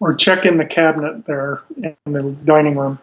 or check in the cabinet there in the dining room.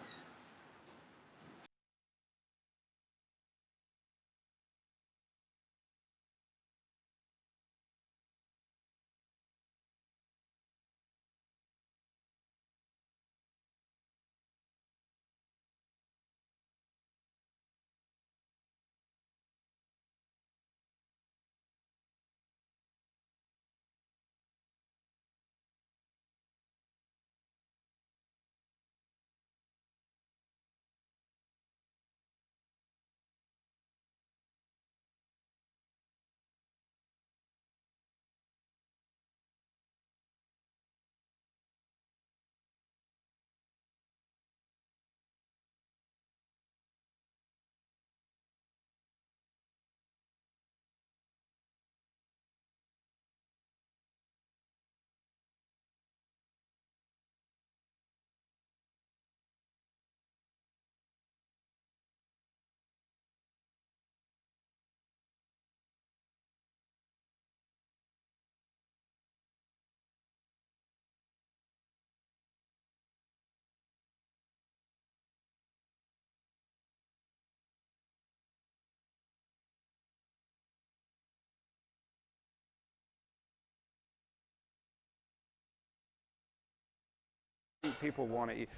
People want to eat.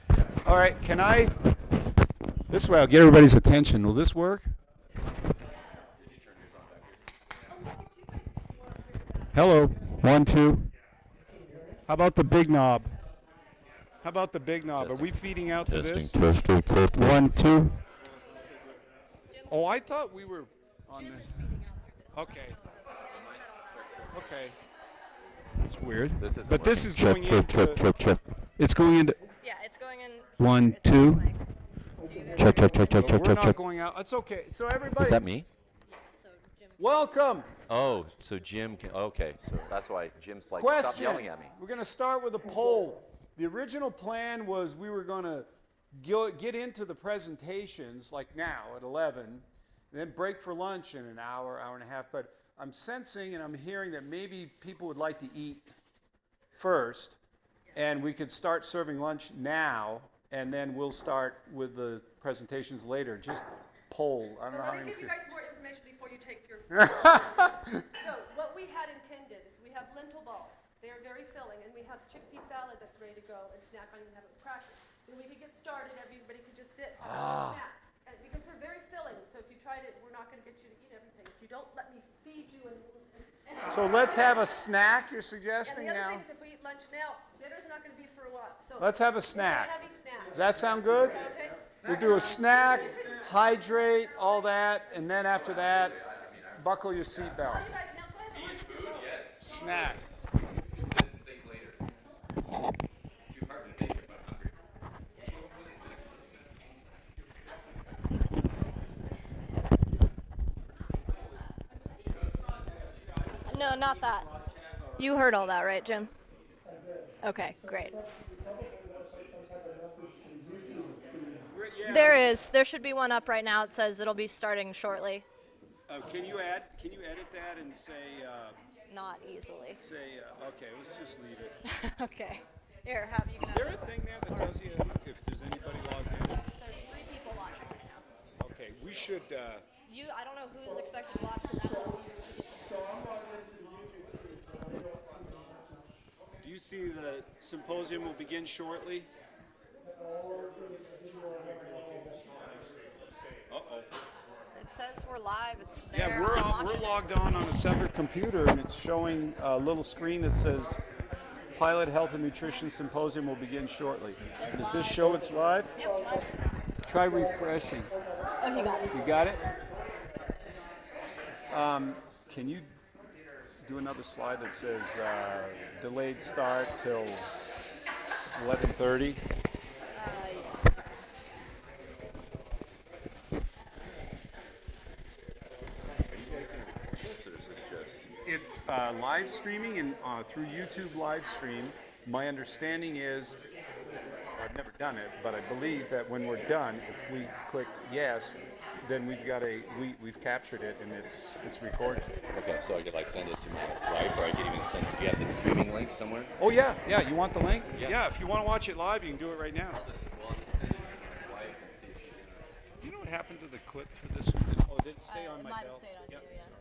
All right, can I? This way I'll get everybody's attention. Will this work? Hello, 1, 2. How about the big knob? How about the big knob? Testing. Are we feeding out to this? Testing. 1, 2. Oh, I thought we were on this. Okay. Okay. That's weird. But this is going into. Check. It's going into. Yeah, it's going in. 1, 2. Check. But we're not going out. It's okay. So everybody. Is that me? So Jim. Welcome. Oh, so Jim can. Okay, so that's why Jim's like, Question. stop yelling at me. We're going to start with a poll. The original plan was we were going to get into the presentations like now at 11, then break for lunch in an hour, hour and a half. But I'm sensing and I'm hearing that maybe people would like to eat first, and we could start serving lunch now, and then we'll start with the presentations later. Just poll. I don't know how Let me many. give you guys more information before you take your. So what we had intended is we have lentil balls. They are very filling, and we have chickpea salad that's ready to go and snack on and have it with crackers. Then we could get started. Everybody could just sit and have a snack. And because they're very filling, so if you tried it, we're not going to get you to eat everything. If you don't let me feed you and So let's have a snack, you're and suggesting the other now? thing is if we eat lunch now, dinner's not going to be for a while. So Let's have a we're snack. having snacks. Does that sound good? Okay? We'll do a snack, hydrate, all that, and then after that, buckle your seatbelt. You guys, now go ahead and lunch control. Snack. No, not that. You heard all that, right, Jim? Okay, great. There should be one up right now. It says it'll be starting shortly. Can you edit that and say, Not easily. okay, let's just leave it. Okay. Here, have you. Is there a thing there that tells you if there's anybody logged in? There's 3 people watching right now. Okay, we should, I don't know who's expected to watch, so that's up to you. do you see the symposium will begin shortly? Uh-oh. It says we're live. It's there. Yeah, I'm we're watching it. logged on a separate computer, and it's showing a little screen that says Pilot Health and Nutrition Symposium will begin shortly. Does this show it's live? Yep, live. Try refreshing. Oh, you got it. You got it? Can you do another slide that says delayed start till 11:30? It's live streaming and through YouTube live stream. My understanding is, I've never done it, but I believe that when we're done, if we click yes, then we've captured it and it's recorded. Okay, so I could like send it to my wife, or I could even send it. Do you have the streaming link somewhere? Oh yeah, you want the link? Yeah. If you want to watch it live, you can do it right now. I'll just send it to my wife and see if she's interested. Do you know what happened to the clip for this one? Oh, did it stay on It my might have belt? stayed on Yep, you, yeah. sorry.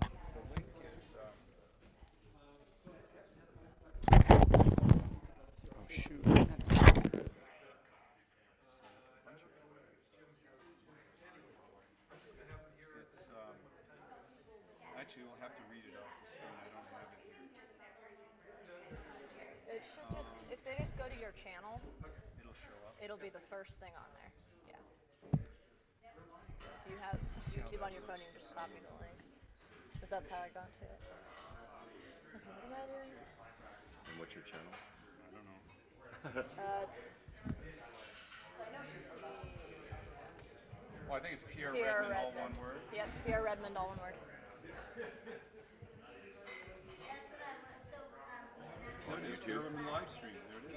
The link is. Oh shoot. It's actually we'll have to read it off the screen. I don't have it here. It should just, if they just go to your channel, It'll show up. it'll be the first thing on there. Yeah. So if you have YouTube on your phone, you can just copy the link. Because that's how I got to it. Okay, what am I doing? And what's your channel? I don't know. It's Well, I think it's Pierre Pierre Redmond, all Redmond. one word. Yep, Pierre Redmond, all one word. Oh, it is Pierre Redmond live stream. There it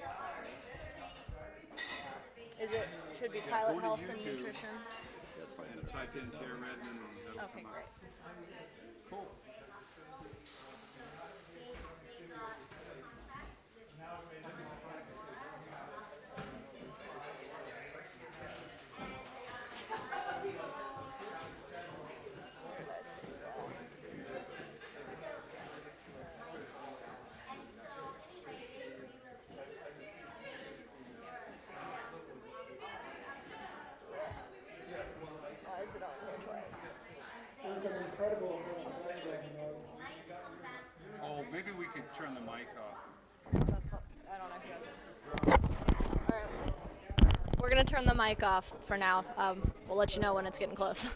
is. Should be Yeah, Pilot go to Health and YouTube. Nutrition. That's fine. And type in Pierre Redmond and that'll Okay, come great. up. Cool. Why is it on here twice? Oh, maybe we could turn the mic off. That's all, I don't know who does it. All right. We're going to turn the mic off for now. We'll let you know when it's getting close.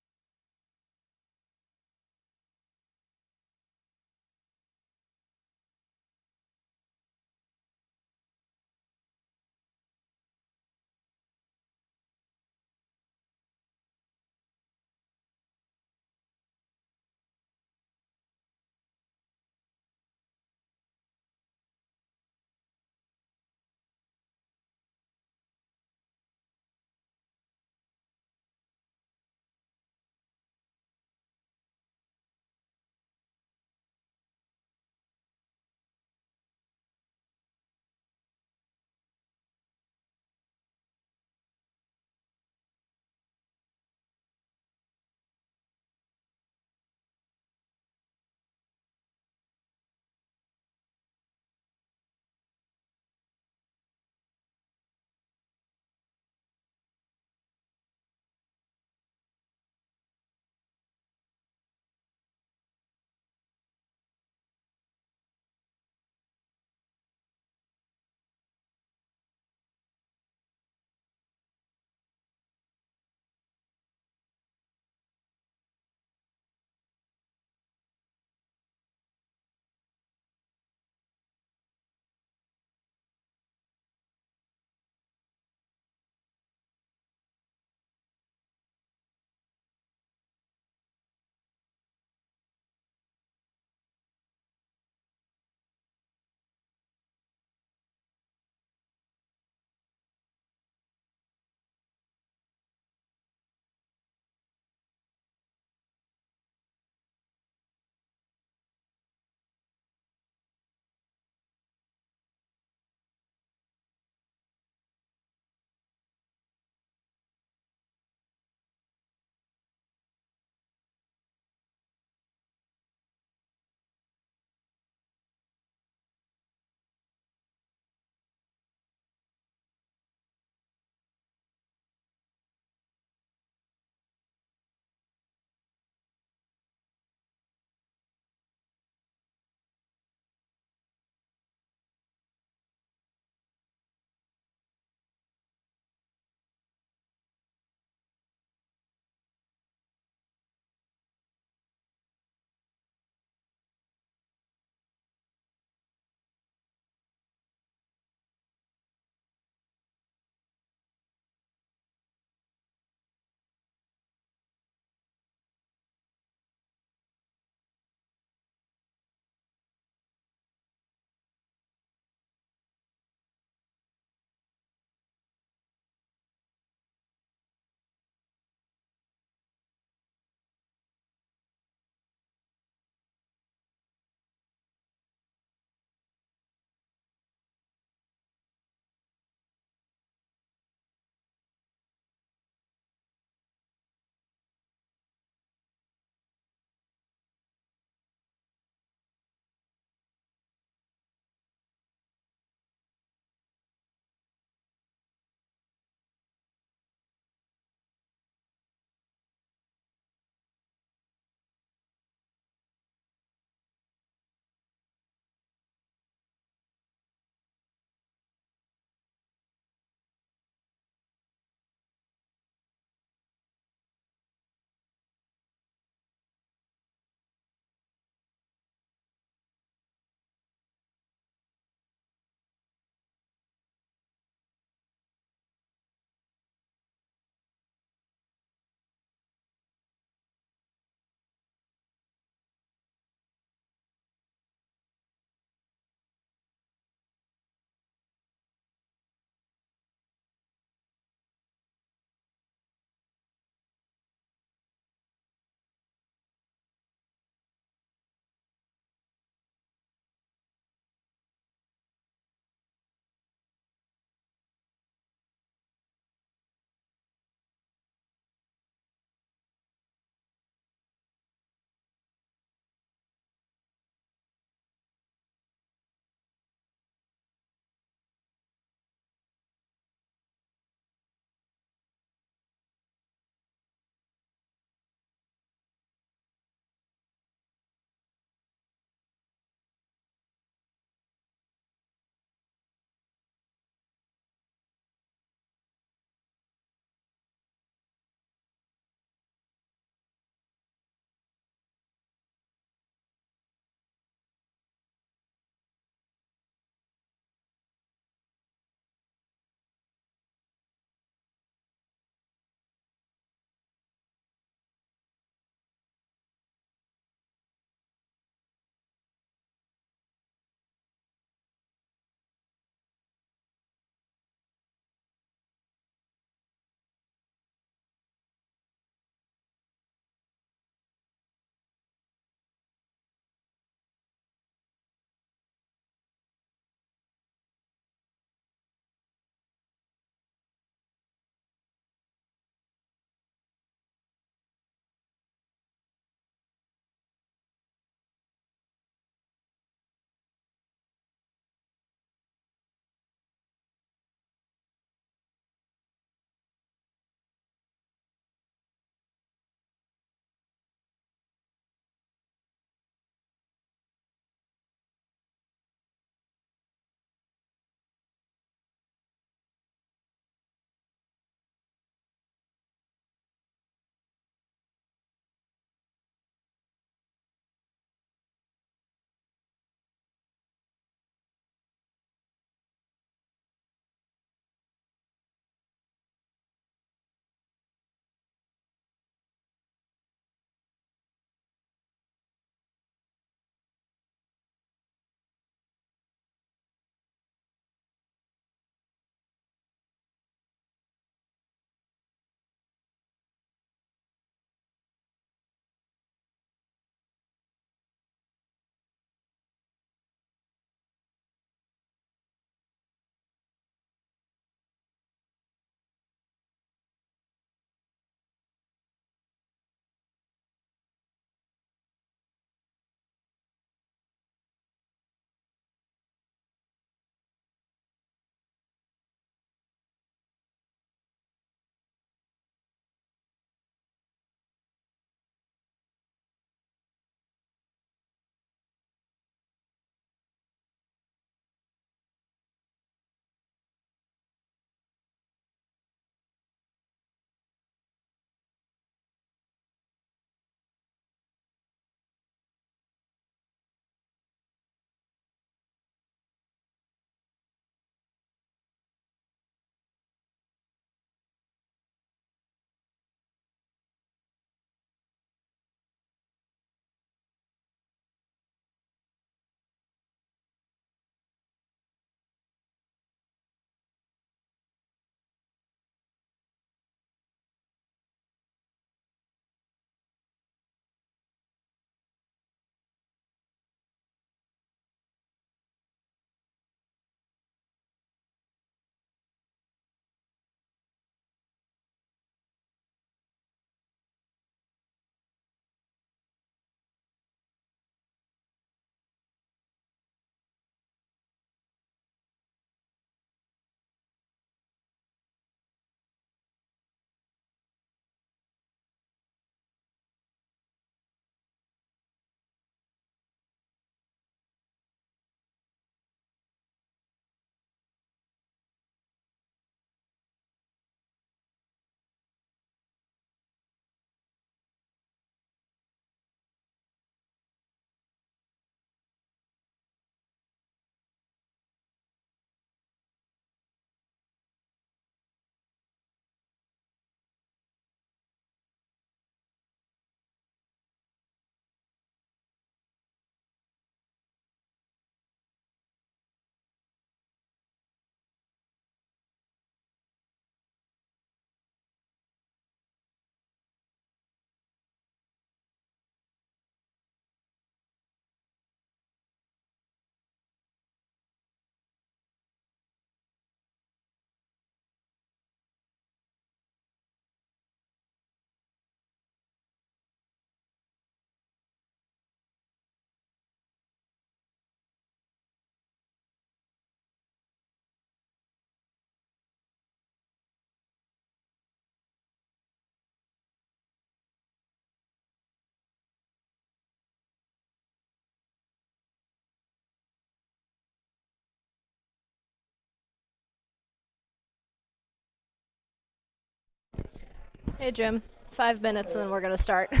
Hey, Jim. 5 minutes and then we're going to start. Okay.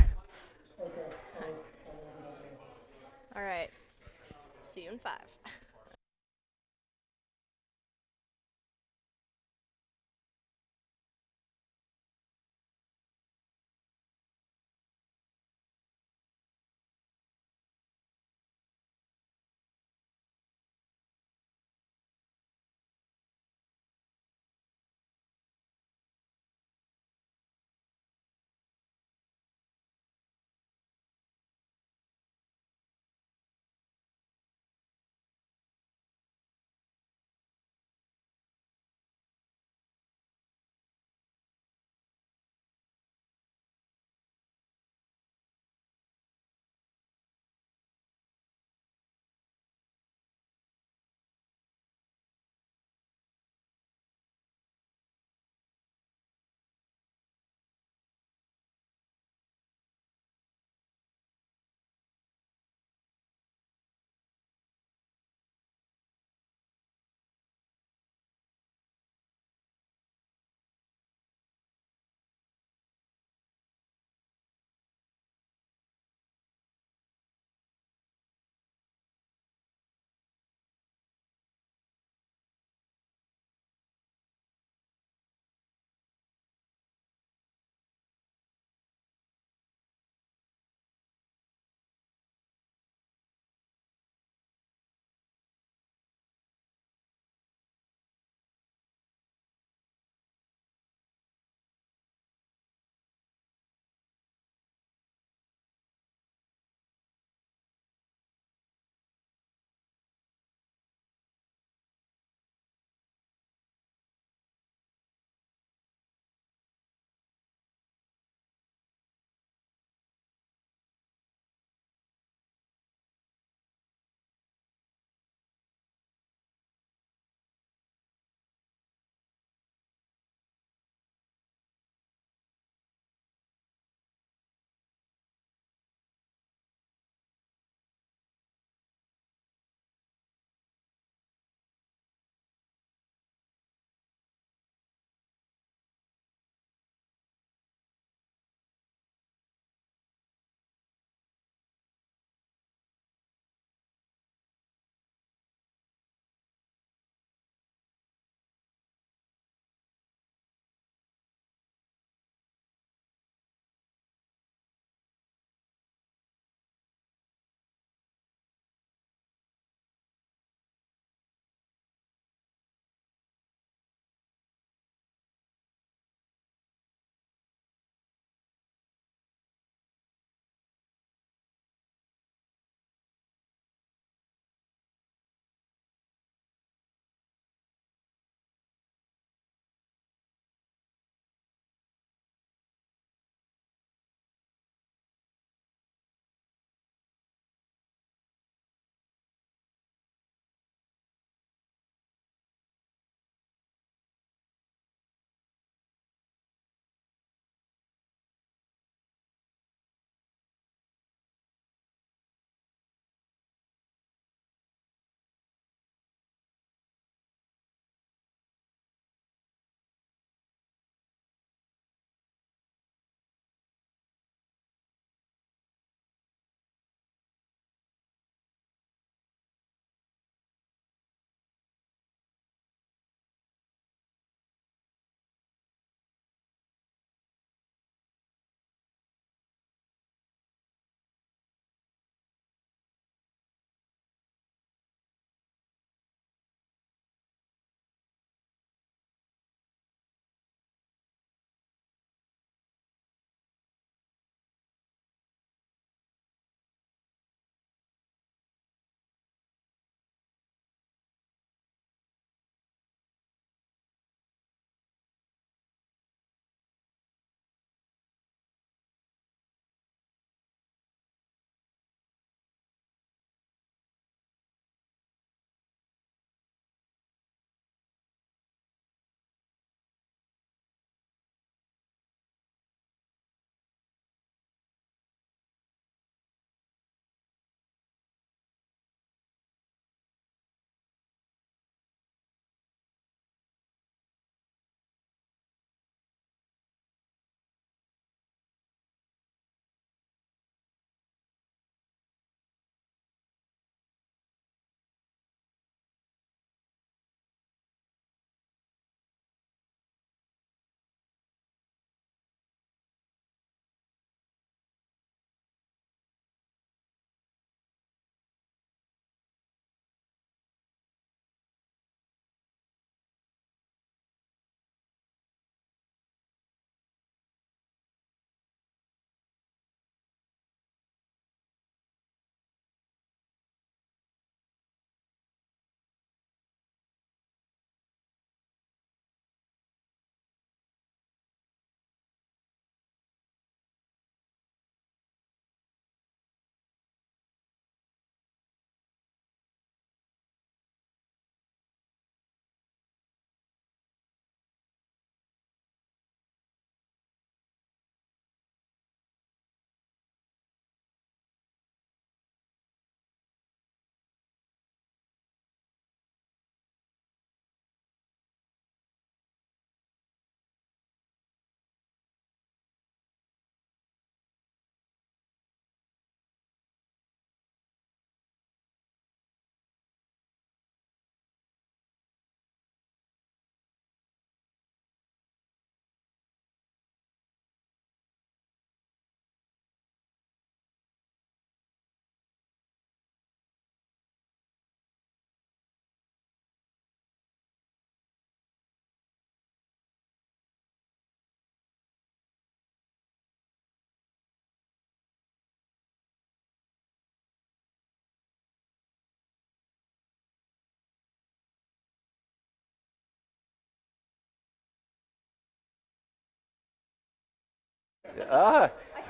All right. See you in 5.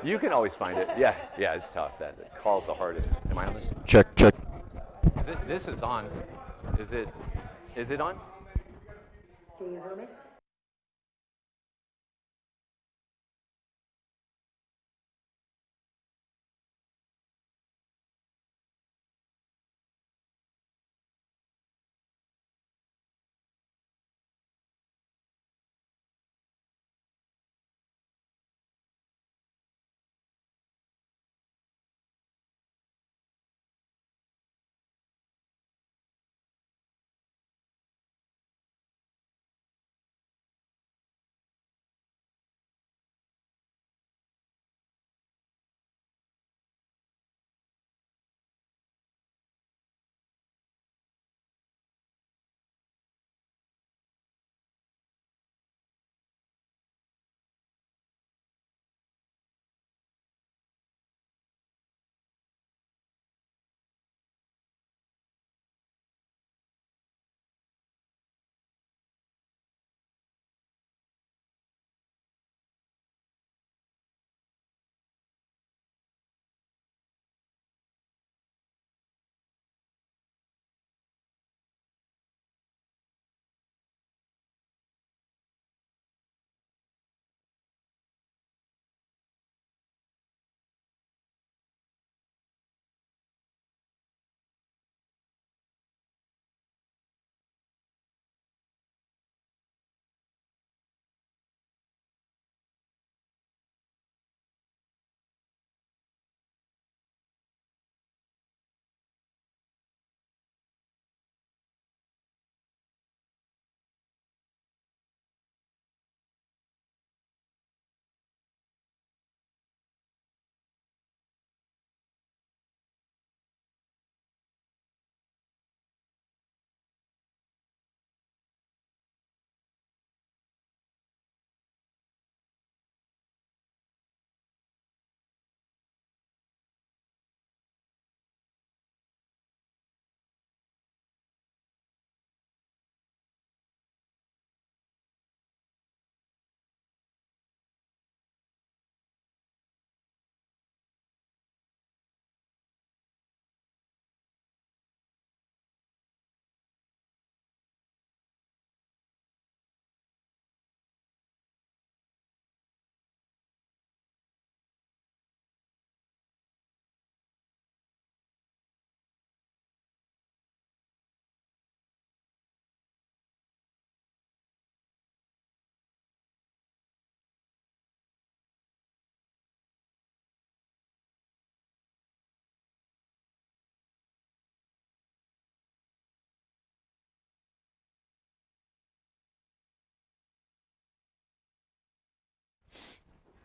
You can always find it. Yeah, it's tough. That call's the hardest. Am I on this? Check. This is on. Is it on? Can you hear me?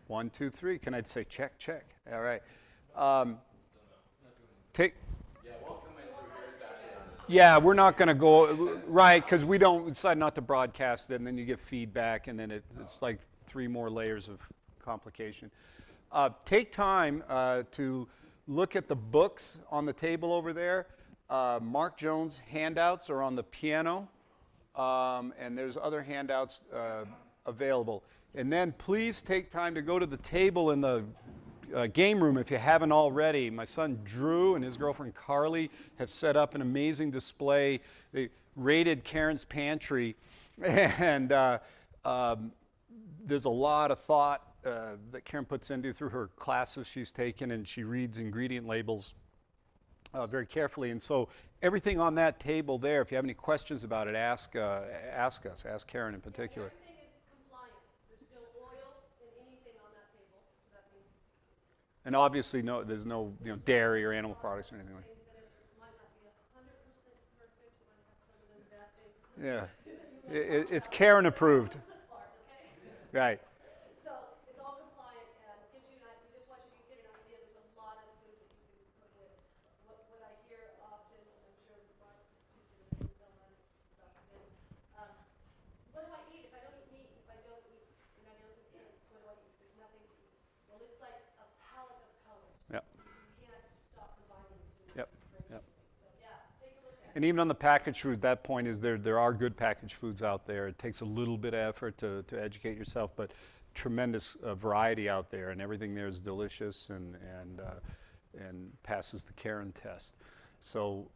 One, two, three. Can I say check? All right. Take. Yeah, we're not going to go right because we don't decide not to broadcast it, and then you get feedback, and then it's like 3 more layers of complication. Take time to look at the books on the table over there. Mark Jones' handouts are on the piano, and there's other handouts available. And then please take time to go to the table in the game room if you haven't already. My son Drew and his girlfriend Carly have set up an amazing display. They raided Karen's pantry, and there's a lot of thought that Karen puts into through her classes she's taken, and she reads ingredient labels very carefully. And so everything on that table there, if you have any questions about it, ask us, ask Karen in particular. Everything is compliant. There's no oil in anything on that table, so that means it's And obviously, there's no dairy or animal products or anything like that. things that it might not be 100% perfect. You might have some of those bad things. Yeah, it's Karen approved. Cliff bars, okay? Right. So it's all compliant and gives you we just want you to get an idea. There's a lot of food that you can cook with. What I hear often, and I'm sure Mark can speak to this, and Donna, Dr. Ben, what do I eat if I don't eat meat? If I don't eat, and I don't eat eggs, what do I eat? There's nothing to eat. Well, it's like a palette of colors. Yep. You can't stop combining food. Yep. It's great. Yep. So yeah, take a look at And even on the packaged food, that point is there are good packaged foods out there. It takes a little bit of effort to educate yourself, but tremendous variety out there, and everything there is delicious and passes the Karen test. So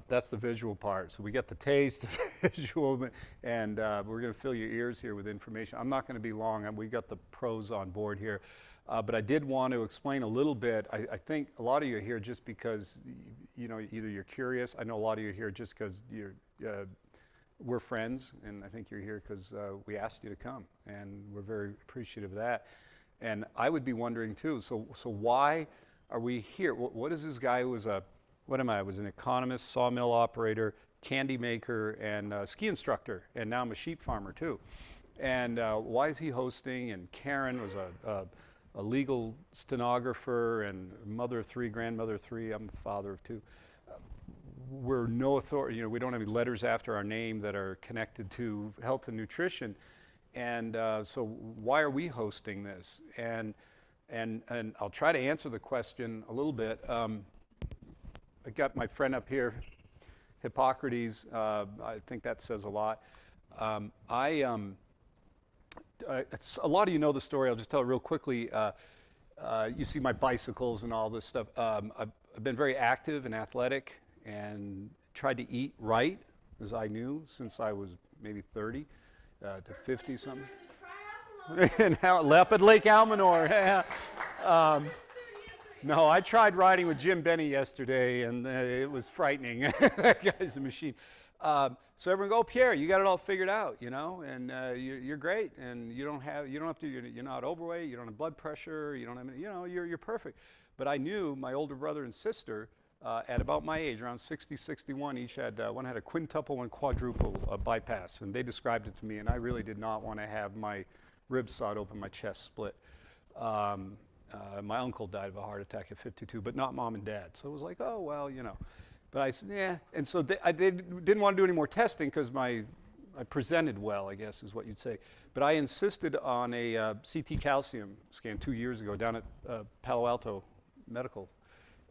that's the visual part. So we get the taste, the visual, and we're going to fill your ears here with information. I'm not going to be long. We got the pros on board here. But I did want to explain a little bit. I think a lot of you are here just because, you know, either you're curious. I know a lot of you are here just because we're friends, and I think you're here because we asked you to come, and we're very appreciative of that. And I would be wondering too, so why are we here? What is this guy who was what am I? I was an economist, sawmill operator, candy maker, and ski instructor, and now I'm a sheep farmer too. And why is he hosting? And Karen was a legal stenographer and mother of three, grandmother of three. I'm the father of two. We're no authority, you know, we don't have any letters after our name that are connected to health and nutrition. And so why are we hosting this? And I'll try to answer the question a little bit. I got my friend up here, Hippocrates. I think that says a lot. A lot of you know the story. I'll just tell it real quickly. You see my bicycles and all this stuff. I've been very active and athletic and tried to eat right, as I knew, since I was maybe 30 to 50 something. And up at Lake Almanor. No, I tried riding with Jim Benny yesterday, and it was frightening. That guy's a machine. So everyone go, oh, Pierre, you got it all figured out, you know, and you're great, and you don't have to, you're not overweight, you don't have blood pressure, you don't have, you know, you're perfect. But I knew my older brother and sister, at about my age, around 60, 61, each had, one had a quintuple, one quadruple bypass, and they described it to me, and I really did not want to have my ribs sawed open, my chest split. My uncle died of a heart attack at 52, but not mom and dad. So it was like, oh, well, you know. But I said, yeah. And so I didn't want to do any more testing because I presented well, I guess is what you'd say. But I insisted on a CT calcium scan 2 years ago down at Palo Alto Medical.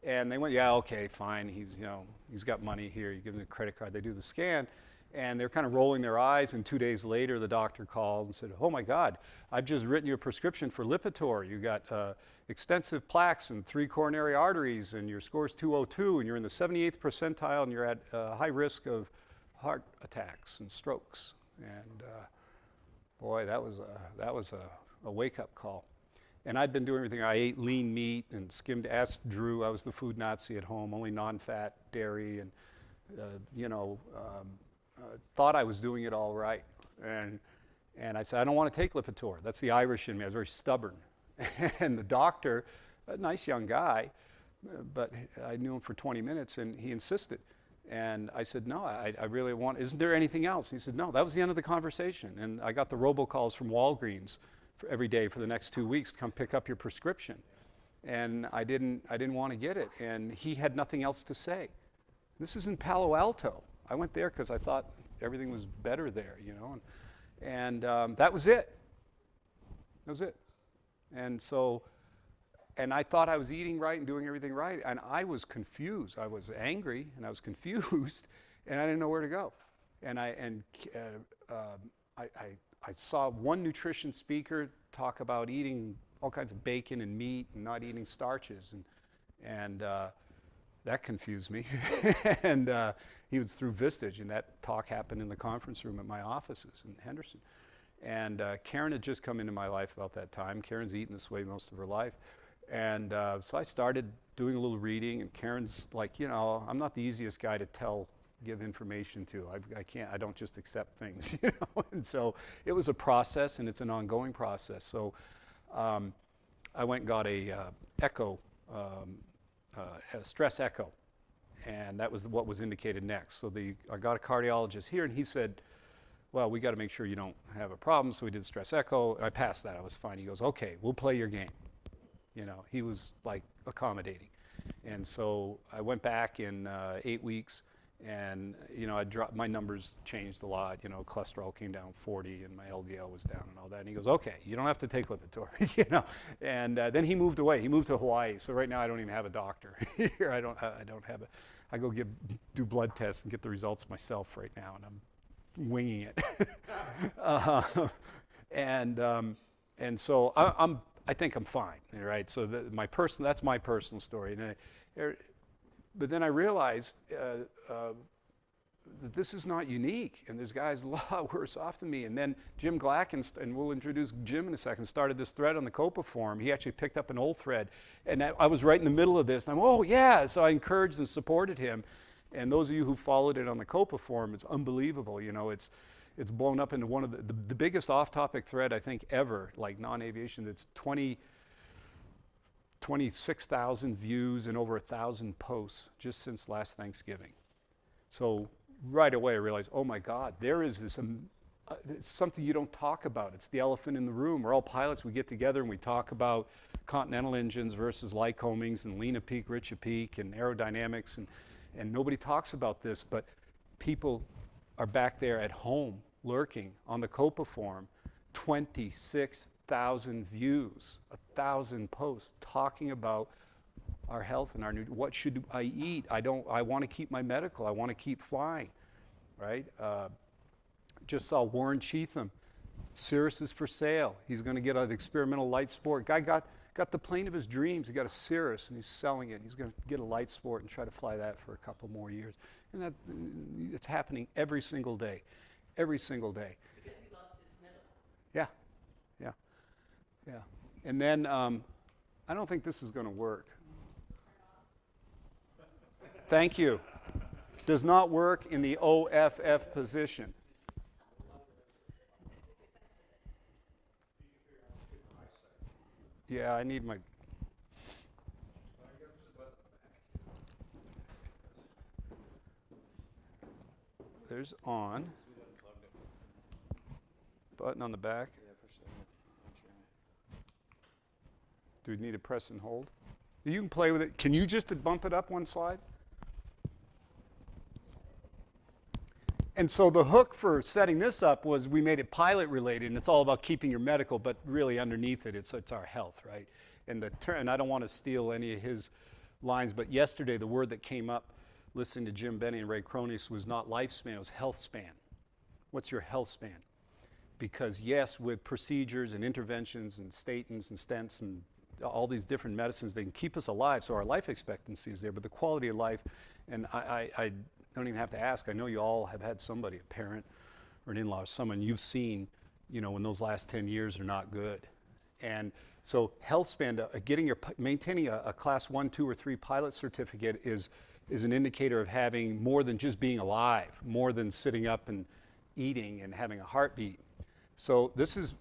And they went, yeah, okay, fine. He's got money here. You give him a credit card. They do the scan. And they're kind of rolling their eyes, and 2 days later, the doctor called and said, oh my God, I've just written you a prescription for Lipitor. You got extensive plaques and 3 coronary arteries, and your score's 202, and you're in the 78th percentile, and you're at high risk of heart attacks and strokes. And boy, that was a wake-up call. And I'd been doing everything. I ate lean meat and skimmed. Asked Drew, I was the food Nazi at home, only non-fat dairy, and thought I was doing it all right. And I said, I don't want to take Lipitor. That's the Irish in me. I was very stubborn. And the doctor, a nice young guy, but I knew him for 20 minutes, and he insisted. And I said, no, I really want, isn't there anything else? He said, no, that was the end of the conversation. And I got the robocalls from Walgreens every day for the next 2 weeks to come pick up your prescription. And I didn't want to get it. And he had nothing else to say. This is in Palo Alto. I went there because I thought everything was better there, you know, and that was it. That was it. And so, and I thought I was eating right and doing everything right, and I was confused. I was angry, and I was confused, and I didn't know where to go. And I saw one nutrition speaker talk about eating all kinds of bacon and meat and not eating starches, and that confused me. And he was through Vistage, and that talk happened in the conference room at my offices in Henderson. And Karen had just come into my life about that time. Karen's eaten this way most of her life. And so I started doing a little reading, and Karen's like, you know, I'm not the easiest guy to give information to. I don't just accept things, you know. And so it was a process, and it's an ongoing process. So I went and got a echo, a stress echo, and that was what was indicated next. So I got a cardiologist here, and he said, well, we got to make sure you don't have a problem. So we did stress echo. I passed that. I was fine. He goes, okay, we'll play your game. You know, he was like accommodating. And so I went back in 8 weeks, And, I dropped, my numbers changed a lot. Cholesterol came down 40 and my LDL was down and all that. And he goes, okay, you don't have to take Lipitor, And then he moved away. He moved to Hawaii. So right now I don't even have a doctor here. I don't have a, I go do blood tests and get the results myself right now. And I'm winging it. And so I think I'm fine, right? So that's my personal story. But then I realized that this is not unique, and there's guys a lot worse off than me. And then Jim Glack, and we'll introduce Jim in a second, started this thread on the COPA forum. He actually picked up an old thread, and I was right in the middle of this, and oh yeah, so I encouraged and supported him. And those of you who followed it on the COPA forum, it's unbelievable. It's blown up into one of the biggest off-topic thread I think ever, like non-aviation. It's 26,000 views and over 1,000 posts just since last Thanksgiving. So right away I realized, oh my God, there is this, it's something you don't talk about. It's the elephant in the room. We're all pilots, we get together and we talk about Continental engines versus Lycomings and Lena Peak, Richa Peak and aerodynamics, and nobody talks about this, but people are back there at home lurking on the COPA forum, 26,000 views, 1,000 posts talking about our health and what should I eat? I want to keep my medical. I want to keep flying, right? Just saw Warren Cheatham. Cirrus is for sale. He's going to get an experimental light sport. Guy got the plane of his dreams. He got a Cirrus and he's selling it. He's going to get a light sport and try to fly that for a couple more years. And it's happening every single day. Every single day. Because he lost his medical. Yeah. And then I don't think this is going to work. Thank you. Does not work in the OFF position. Yeah, I need my... There's on. Button on the back. Do we need to press and hold? You can play with it. Can you just bump it up one slide? And so the hook for setting this up was we made it pilot related, and it's all about keeping your medical, but really underneath it, it's our health, right? And I don't want to steal any of his lines, but yesterday the word that came up listening to Jim Benny and Ray Cronus was not lifespan, it was health span. What's your health span? Because yes, with procedures and interventions and statins and stents and all these different medicines, they can keep us alive, so our life expectancy is there, but the quality of life, and I don't even have to ask, I know you all have had somebody, a parent or an in-law, someone you've seen, when those last 10 years are not good. And so health span, maintaining a class 1, 2, or 3 pilot certificate is an indicator of having more than just being alive, more than sitting up and eating and having a heartbeat. So this is,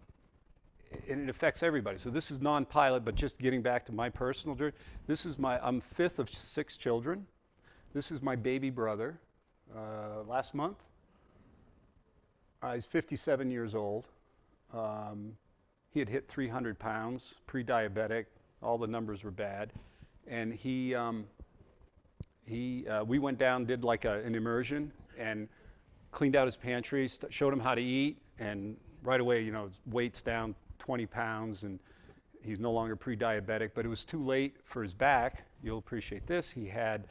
and it affects everybody. So this is non-pilot, but just getting back to my personal journey, I'm 5th of 6 children. This is my baby brother, last month. He's 57 years old. He had hit 300 pounds, pre-diabetic, all the numbers were bad. And we went down, did like an immersion and cleaned out his pantry, showed him how to eat, and right away, his weight's down 20 pounds and he's no longer pre-diabetic, but it was too late for his back. You'll appreciate this. He had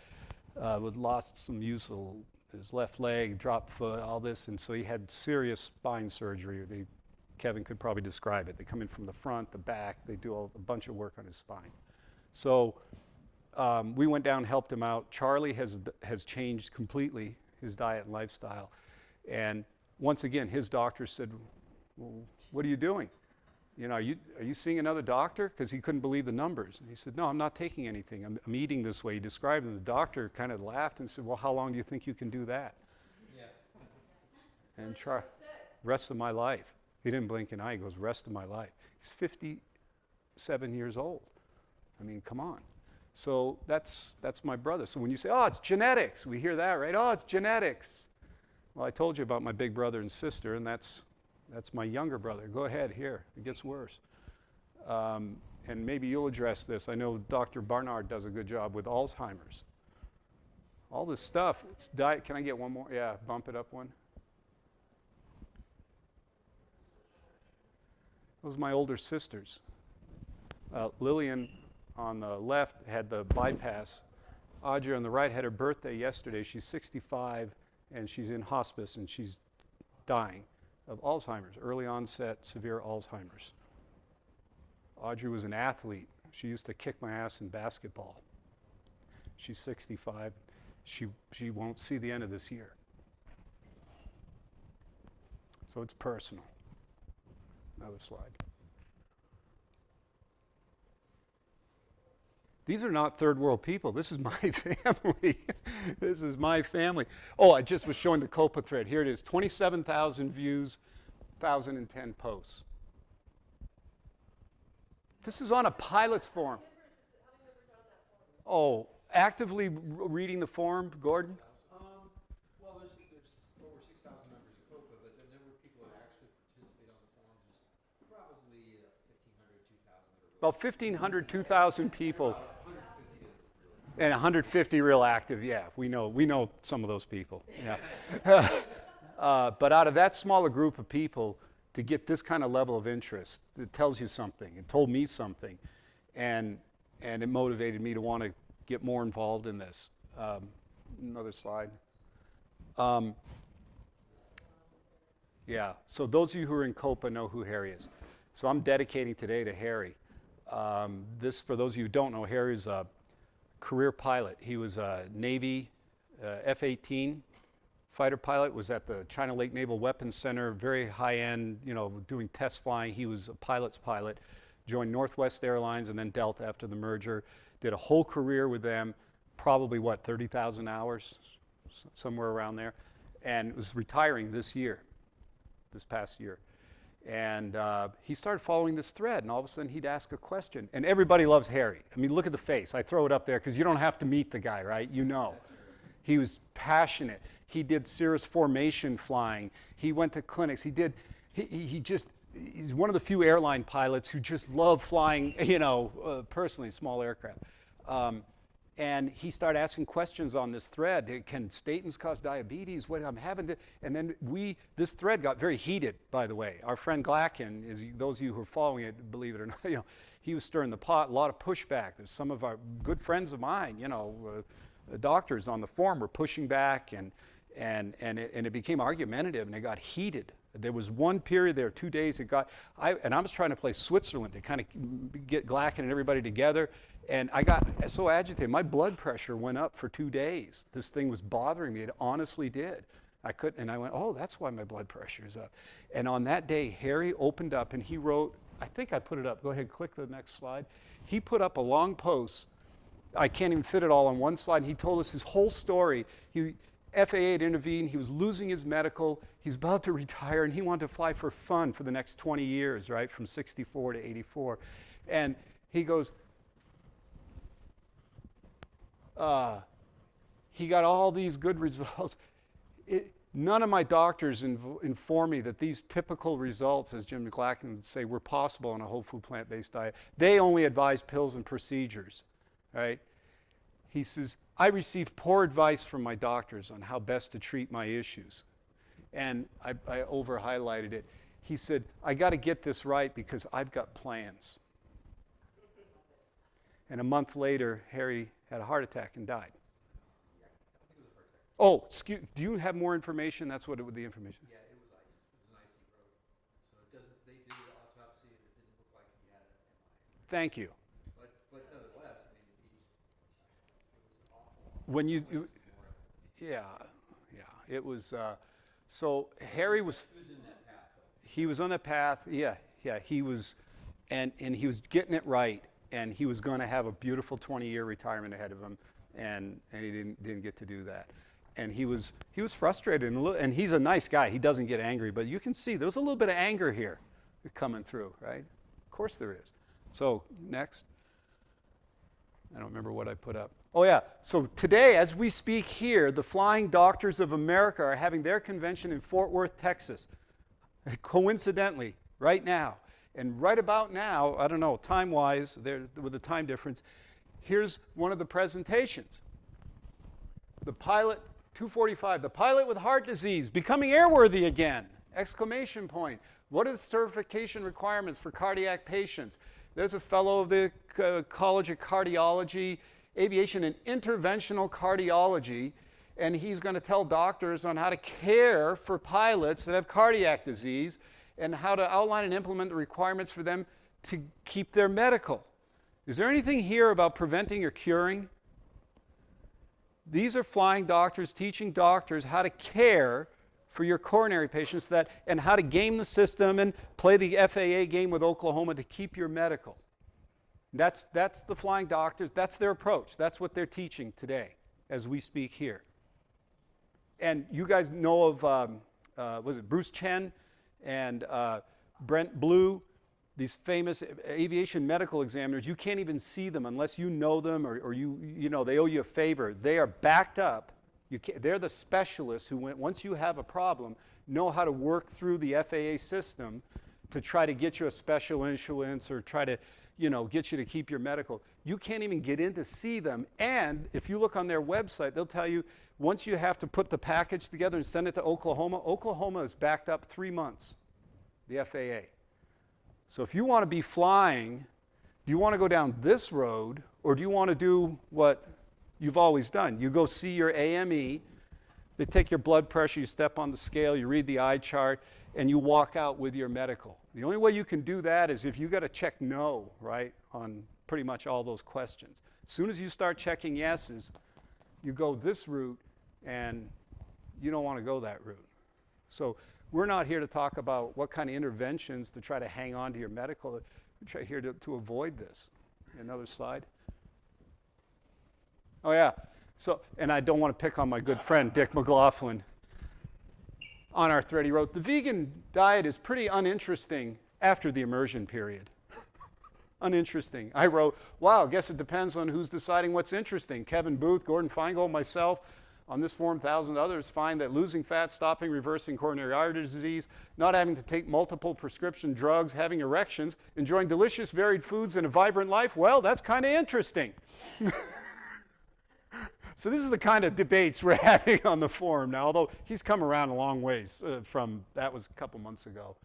lost some use of his left leg, dropped foot, all this, and so he had serious spine surgery. Kevin could probably describe it. They come in from the front, the back, they do a bunch of work on his spine. So we went down, helped him out. Charlie has changed completely his diet and lifestyle. And once again, his doctor said, well, what are you doing? Are you seeing another doctor? Because he couldn't believe the numbers. And he said, no, I'm not taking anything. I'm eating this way. He described it, and the doctor kind of laughed and said, well, how long do you think you can do that? Yeah. And rest of my life. He didn't blink an eye. He goes, rest of my life. He's 57 years old. I mean, come on. So that's my brother. So when you say, oh, it's genetics, we hear that, right? Oh, it's genetics. Well, I told you about my big brother and sister, and that's my younger brother. Go ahead, here. It gets worse. And maybe you'll address this. I know Dr. Barnard does a good job with Alzheimer's. all this stuff. It's diet. Can I get one more? Yeah, bump it up one. Those are my older sisters. Lillian on the left had the bypass. Audrey on the right had her birthday yesterday. She's 65 and she's in hospice and she's dying of Alzheimer's, early onset severe Alzheimer's. Audrey was an athlete. She used to kick my ass in basketball. She's 65. She won't see the end of this year. So it's personal. Another slide. These are not third world people. This is my family. This is my family. Oh, I just was showing the COPA thread. Here it is, 27,000 views, 1,010 posts. This is on a pilot's forum. Oh, actively reading the forum, Gordon? Well, there's over 6,000 members of COPA, but then there were people that actually participate on the forum. There's probably 1,500, 2,000. About 1,500, 2,000 people. And 150 real active, yeah. We know some of those people. Yeah. But out of that smaller group of people, to get this kind of level of interest, it tells you something. It told me something, and it motivated me to want to get more involved in this. Another slide. Yeah. So those of you who are in COPA know who Harry is. So I'm dedicating today to Harry. This, for those of you who don't know, Harry is a career pilot. He was a Navy F-18 fighter pilot, was at the China Lake Naval Weapons Center, very high-end, doing test flying. He was a pilot's pilot, joined Northwest Airlines and then Delta after the merger, did a whole career with them, probably, 30,000 hours, somewhere around there, and was retiring this past year. And he started following this thread, and all of a sudden he'd ask a question. And everybody loves Harry. I mean, look at the face. I throw it up there because you don't have to meet the guy, right? You know. He was passionate. He did Cirrus formation flying. He went to clinics. He's one of the few airline pilots who just love flying, personally, small aircraft. And he started asking questions on this thread. Can statins cause diabetes? What I'm having to, and then this thread got very heated, by the way. Our friend Glacken, those of you who are following it, believe it or not, he was stirring the pot, a lot of pushback. There's some of our good friends of mine, doctors on the forum were pushing back, and it became argumentative, and it got heated. There was one period there, 2 days, I was trying to play Switzerland to kind of get Glacken and everybody together. And I got so agitated, my blood pressure went up for 2 days. This thing was bothering me, it honestly did. And I went, oh, that's why my blood pressure is up. And on that day, Harry opened up and he wrote, I think I put it up, go ahead, click the next slide. He put up a long post, I can't even fit it all on one slide, and he told us his whole story. FAA had intervened, he was losing his medical, he's about to retire, and he wanted to fly for fun for the next 20 years, right, from 64 to 84. And he goes, he got all these good results. None of my doctors informed me that these typical results, as Jim Glacken would say, were possible on a whole food plant-based diet. They only advise pills and procedures, right? He says, I received poor advice from my doctors on how best to treat my issues. And I over-highlighted it. He said, I got to get this right because I've got plans. And a month later, Harry had a heart attack and died. Oh, do you have more information? That's what the information. Yeah, it was ice. It was an icy road. So they did the autopsy and it didn't look like he had an MI. Thank you. But nonetheless, I mean, it was awful. When it was. So Harry was. He was in that path, though. He was on that path. Yeah, he was, and he was getting it right, and he was going to have a beautiful 20-year retirement ahead of him, and he didn't get to do that. And he was frustrated, and he's a nice guy. He doesn't get angry, but you can see there was a little bit of anger here coming through, right? Of course there is. So next. I don't remember what I put up. Oh yeah, so today as we speak here, the Flying Doctors of America are having their convention in Fort Worth, Texas. Coincidentally, right now. And right about now, I don't know, time-wise, with the time difference, here's one of the presentations. The pilot, 245, the pilot with heart disease, becoming airworthy again, exclamation point. What are the certification requirements for cardiac patients? There's a fellow of the College of Cardiology, Aviation and Interventional Cardiology, and he's going to tell doctors on how to care for pilots that have cardiac disease and how to outline and implement the requirements for them to keep their medical. Is there anything here about preventing or curing? These are flying doctors teaching doctors how to care for your coronary patients and how to game the system and play the FAA game with Oklahoma to keep your medical. That's the flying doctors. That's their approach. That's what they're teaching today as we speak here. And you guys know of, was it Bruce Chen and Brent Blue, these famous aviation medical examiners. You can't even see them unless you know them or you know, they owe you a favor. They are backed up. They're the specialists who, once you have a problem, know how to work through the FAA system to try to get you a special issuance or try to, get you to keep your medical. You can't even get in to see them. And if you look on their website, they'll tell you once you have to put the package together and send it to Oklahoma, Oklahoma is backed up 3 months, the FAA. So if you want to be flying, do you want to go down this road or do you want to do what you've always done? You go see your AME, they take your blood pressure, you step on the scale, you read the eye chart, and you walk out with your medical. The only way you can do that is if you got to check no, right, on pretty much all those questions. As soon as you start checking yeses, you go this route, and you don't want to go that route. So we're not here to talk about what kind of interventions to try to hang on to your medical. We're here to avoid this. Another slide. Oh, yeah. So, and I don't want to pick on my good friend, Dick McLaughlin. On our thread, he wrote, the vegan diet is pretty uninteresting after the immersion period. Uninteresting. I wrote, wow, guess it depends on who's deciding what's interesting. Kevin Booth, Gordon Feingold, myself, on this forum, thousands of others find that losing fat, stopping, reversing coronary artery disease, not having to take multiple prescription drugs, having erections, enjoying delicious varied foods and a vibrant life, well, that's kind of interesting. So this is the kind of debates we're having on the forum now, although he's come around a long ways from, that was a couple months ago.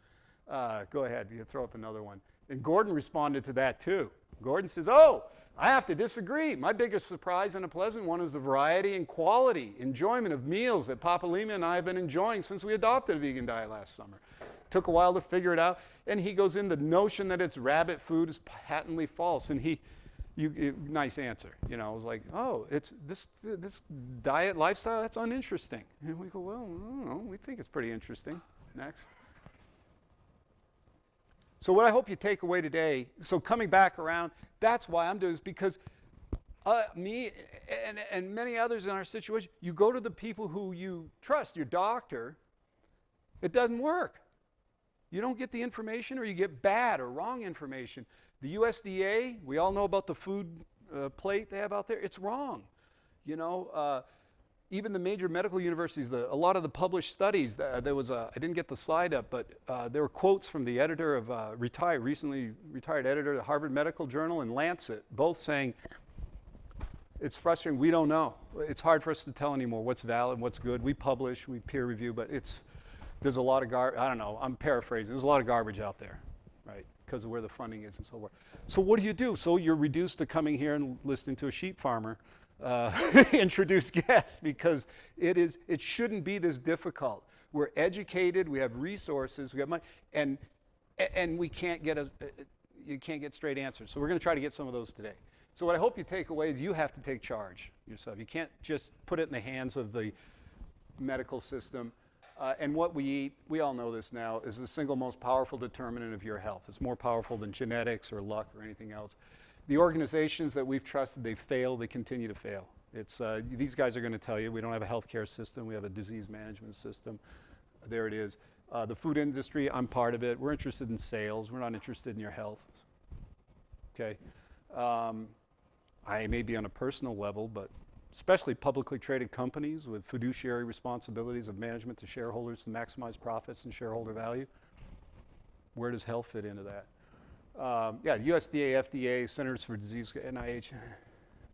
Go ahead, you throw up another one. And Gordon responded to that too. Gordon says, oh, I have to disagree. My biggest surprise and a pleasant one is the variety and quality, enjoyment of meals that Papa Lima and I have been enjoying since we adopted a vegan diet last summer. Took a while to figure it out, and he goes in, the notion that it's rabbit food is patently false, and nice answer. I was like, oh, it's this diet lifestyle, that's uninteresting. And we go, well, I don't know, we think it's pretty interesting. Next. So what I hope you take away today, so coming back around, that's why I'm doing this, because me and many others in our situation, you go to the people who you trust, your doctor, it doesn't work. You don't get the information, or you get bad or wrong information. The USDA, we all know about the food plate they have out there. It's wrong. Even the major medical universities, a lot of the published studies, there was I didn't get the slide up, but there were quotes from the editor of recently retired editor of the Harvard Medical Journal and Lancet, both saying, it's frustrating, we don't know. It's hard for us to tell anymore what's valid, what's good. We publish, we peer review, but there's a lot of I don't know, I'm paraphrasing, there's a lot of garbage out there, right? Because of where the funding is and so forth. So what do? So you're reduced to coming here and listening to a sheep farmer introduce guests, because it shouldn't be this difficult. We're educated, we have resources, we have money, and we can't you can't get straight answers. So we're going to try to get some of those today. So what I hope you take away is you have to take charge yourself. You can't just put it in the hands of the medical system. And what we eat, we all know this now, is the single most powerful determinant of your health. It's more powerful than genetics or luck or anything else. The organizations that we've trusted, they fail, they continue to fail. These guys are going to tell you we don't have a healthcare system, we have a disease management system. There it is. The food industry, I'm part of it. We're interested in sales, we're not interested in your health. Okay. I may be on a personal level, but especially publicly traded companies with fiduciary responsibilities of management to shareholders to maximize profits and shareholder value. Where does health fit into that? USDA, FDA, Centers for Disease, NIH,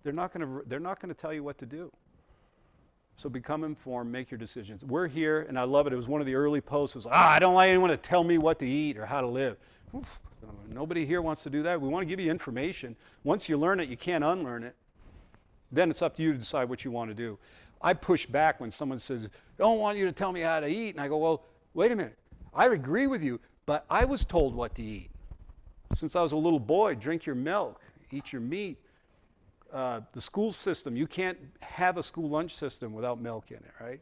they're not going to tell you what to do. So become informed, make your decisions. We're here, and I love it. It was one of the early posts. It was, I don't like anyone to tell me what to eat or how to live. Oof, nobody here wants to do that. We want to give you information. Once you learn it, you can't unlearn it. Then it's up to you to decide what you want to do. I push back when someone says, I don't want you to tell me how to eat. And I go, well, wait a minute. I agree with you, but I was told what to eat. Since I was a little boy, drink your milk, eat your meat. The school system, you can't have a school lunch system without milk in it, right?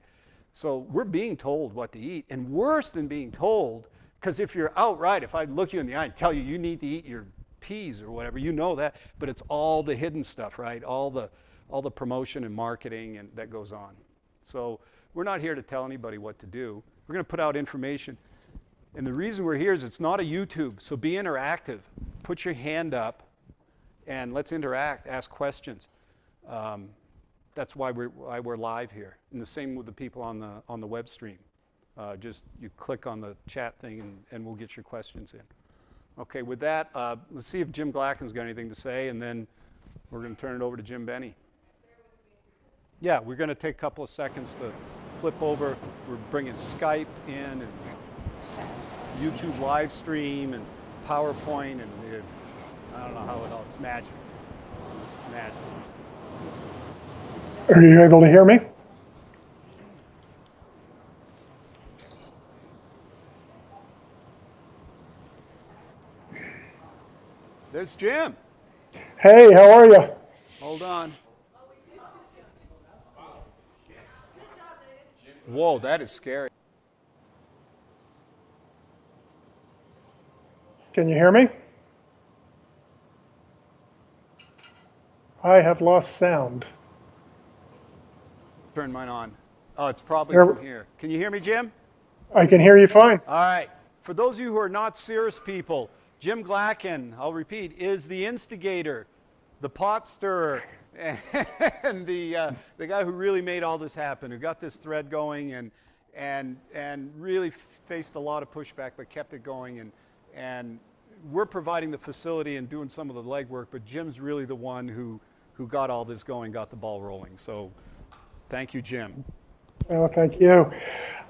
So we're being told what to eat. And worse than being told, because if you're outright, if I look you in the eye and tell you need to eat your peas or whatever, you know that. But it's all the hidden stuff, right? All the promotion and marketing and that goes on. So we're not here to tell anybody what to do. We're going to put out information. And the reason we're here is it's not a YouTube, so be interactive. Put your hand up and let's interact, ask questions. That's why we're live here. And the same with the people on the web stream. Just you click on the chat thing and we'll get your questions in. Okay, with that, let's see if Jim Glacken's got anything to say, and then we're going to turn it over to Jim Benny. Yeah, we're going to take a couple of seconds to flip over. We're bringing Skype in and YouTube live stream and PowerPoint, and I don't know how it all, it's magic. It's magic. Are you able to hear me? There's Jim. Hey, how are you? Hold on. Whoa, that is scary. Can you hear me? I have lost sound. Turn mine on. Oh, it's probably Here- from here. Can you hear me, Jim? I can hear you fine. All right. For those of you who are not Cirrus people, Jim Glacken, I'll repeat, is the instigator, the pot stirrer, and the guy who really made all this happen, who got this thread going and really faced a lot of pushback, but kept it going. And we're providing the facility and doing some of the legwork, but Jim's really the one who got all this going, got the ball rolling. So thank you, Jim. Oh, thank you.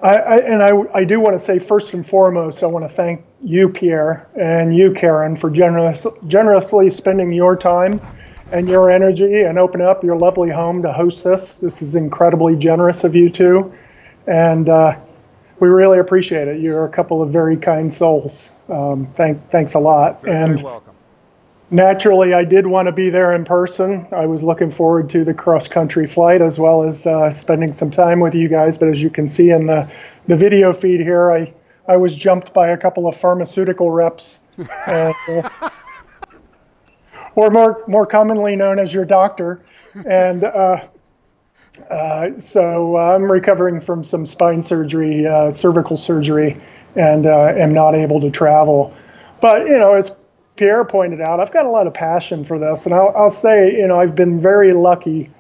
I do want to say, first and foremost, I want to thank you, Pierre, and you, Karen, for generously spending your time and your energy and opening up your lovely home to host this. This is incredibly generous of you two, and we really appreciate it. You're a couple of very kind souls. Thanks a lot. Very welcome. Naturally, I did want to be there in person. I was looking forward to the cross-country flight as well as spending some time with you guys. But as you can see in the video feed here, I was jumped by a couple of pharmaceutical reps, or more commonly known as your doctor. And so I'm recovering from some spine surgery, cervical surgery, and am not able to travel. But, as Pierre pointed out, I've got a lot of passion for this, and I'll say, I've been very lucky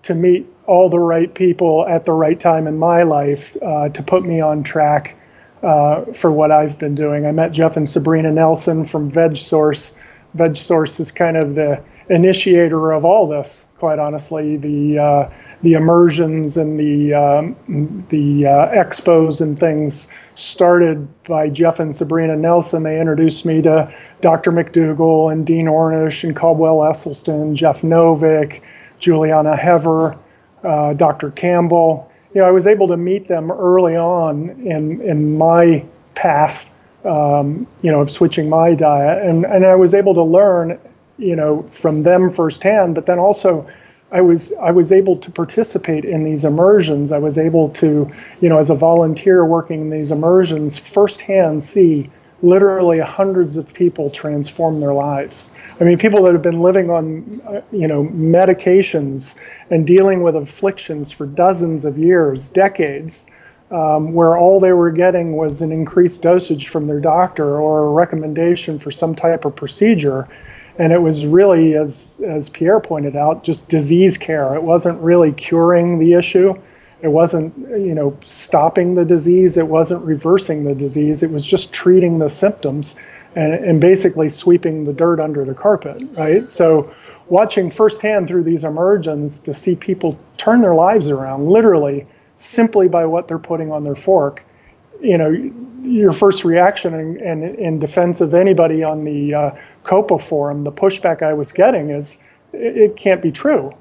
to meet all the right people at the right time in my life to put me on track for what I've been doing. I met Jeff and Sabrina Nelson from VegSource. VegSource is kind of the initiator of all this, quite honestly. The immersions and the expos and things started by Jeff and Sabrina Nelson. They introduced me to Dr. McDougall and Dean Ornish and Caldwell Esselstyn, Jeff Novick, Juliana Hever, Dr. Campbell. I was able to meet them early on in my path, of switching my diet, and I was able to learn, from them firsthand. But then also, I was able to participate in these immersions. I was able to, as a volunteer working in these immersions, firsthand see literally hundreds of people transform their lives. I mean, people that have been living on, medications and dealing with afflictions for dozens of years, decades, where all they were getting was an increased dosage from their doctor or a recommendation for some type of procedure. And it was really, as Pierre pointed out, just disease care. It wasn't really curing the issue. It wasn't, stopping the disease. It wasn't reversing the disease. It was just treating the symptoms and basically sweeping the dirt under the carpet, right? So watching firsthand through these immersions to see people turn their lives around, literally, simply by what they're putting on their fork. Your first reaction in defense of anybody on the COPA forum, the pushback I was getting is, it can't be true.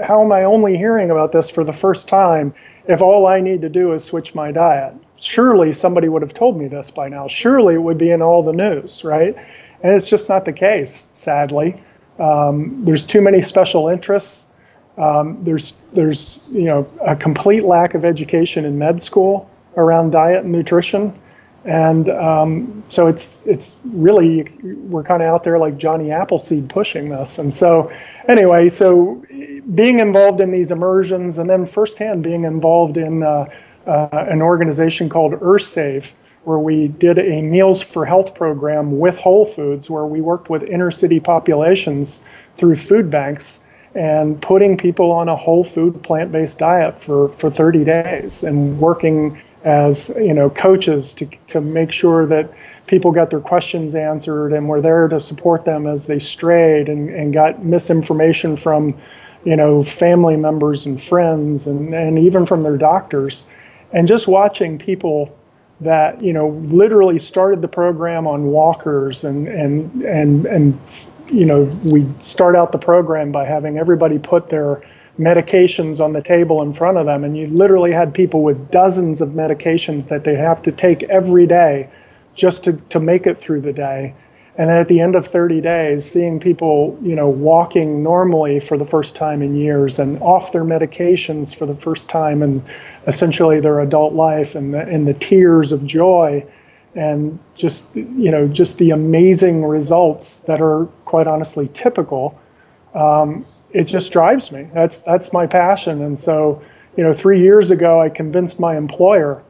How am I only hearing about this for the first time if all I need to do is switch my diet? Surely somebody would have told me this by now. Surely it would be in all the news, right? And it's just not the case, sadly. There's too many special interests. There's a complete lack of education in med school around diet and nutrition. And so it's really, we're kind of out there like Johnny Appleseed pushing this. And so anyway, so being involved in these immersions and then firsthand being involved in an organization called EarthSave, where we did a Meals for Health program with Whole Foods, where we worked with inner city populations through food banks and putting people on a whole food plant-based diet for 30 days and working as coaches to make sure that people got their questions answered, and we're there to support them as they strayed and got misinformation from family members and friends and even from their doctors. And just watching people that literally started the program on walkers and we start out the program by having everybody put their medications on the table in front of them, and you literally had people with dozens of medications that they have to take every day just to make it through the day. And then at the end of 30 days, seeing people walking normally for the first time in years and off their medications for the first time in essentially their adult life, and the tears of joy, and just the amazing results that are quite honestly typical. It just drives me. That's my passion. And so, 3 years ago, I convinced my employer.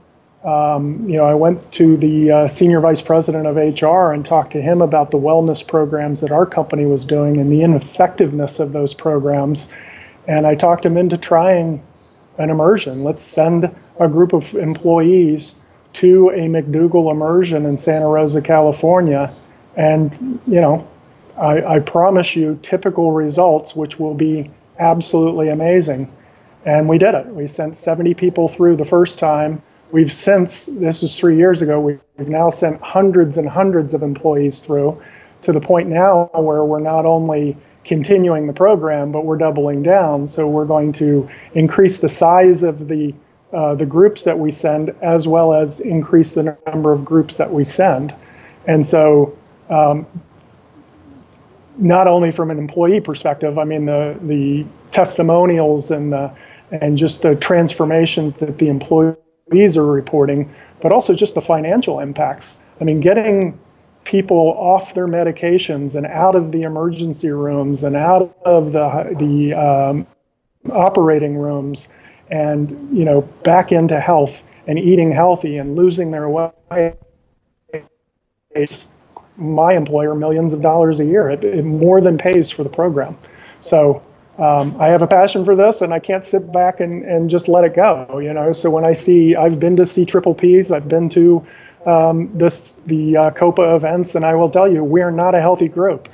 I went to the senior vice president of HR and talked to him about the wellness programs that our company was doing and the ineffectiveness of those programs. And I talked him into trying an immersion. Let's send a group of employees to a McDougall immersion in Santa Rosa, California. And, I promise you typical results, which will be absolutely amazing. And we did it. We sent 70 people through the first time. We've since, this was 3 years ago, we've now sent hundreds and hundreds of employees through, to the point now where we're not only continuing the program, but we're doubling down. So we're going to increase the size of the groups that we send, as well as increase the number of groups that we send. And so not only from an employee perspective, I mean the testimonials and just the transformations that the employees are reporting, but also just the financial impacts. I mean, getting people off their medications and out of the emergency rooms and out of the operating rooms, and back into health and eating healthy and losing their weight. My employer millions of dollars a year. It more than pays for the program. So I have a passion for this, and I can't sit back and just let it go. So when I've been to see Triple P's, I've been to the COPA events, and I will tell you, we're not a healthy group.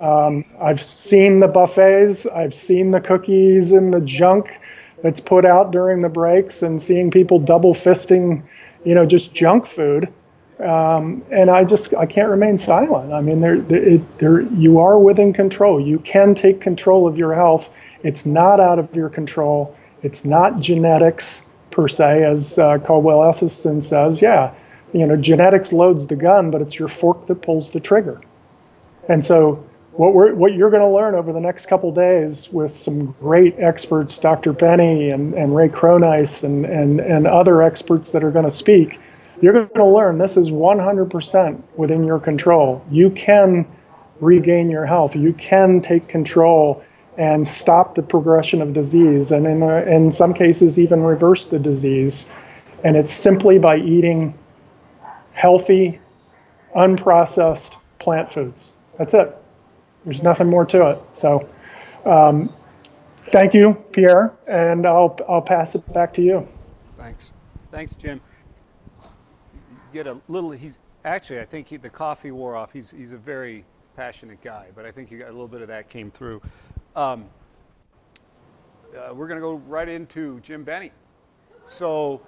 I've seen the buffets, I've seen the cookies and the junk that's put out during the breaks, and seeing people double fisting, just junk food. And I can't remain silent. I mean, you are within control. You can take control of your health. It's not out of your control. It's not genetics per se, as Caldwell Esselstyn says. Yeah, genetics loads the gun, but it's your fork that pulls the trigger. And so what you're going to learn over the next couple days with some great experts, Dr. Benny and Ray Croneiss and other experts that are going to speak, you're going to learn this is 100% within your control. You can regain your health. You can take control and stop the progression of disease, and in some cases even reverse the disease. And it's simply by eating healthy, unprocessed plant foods. That's it. There's nothing more to it. So thank you, Pierre, and I'll pass it back to you. Thanks, Jim. Get a little. He's actually, I think the coffee wore off. He's a very passionate guy, but I think you got a little bit of that came through. We're going to go right into Jim Benny. So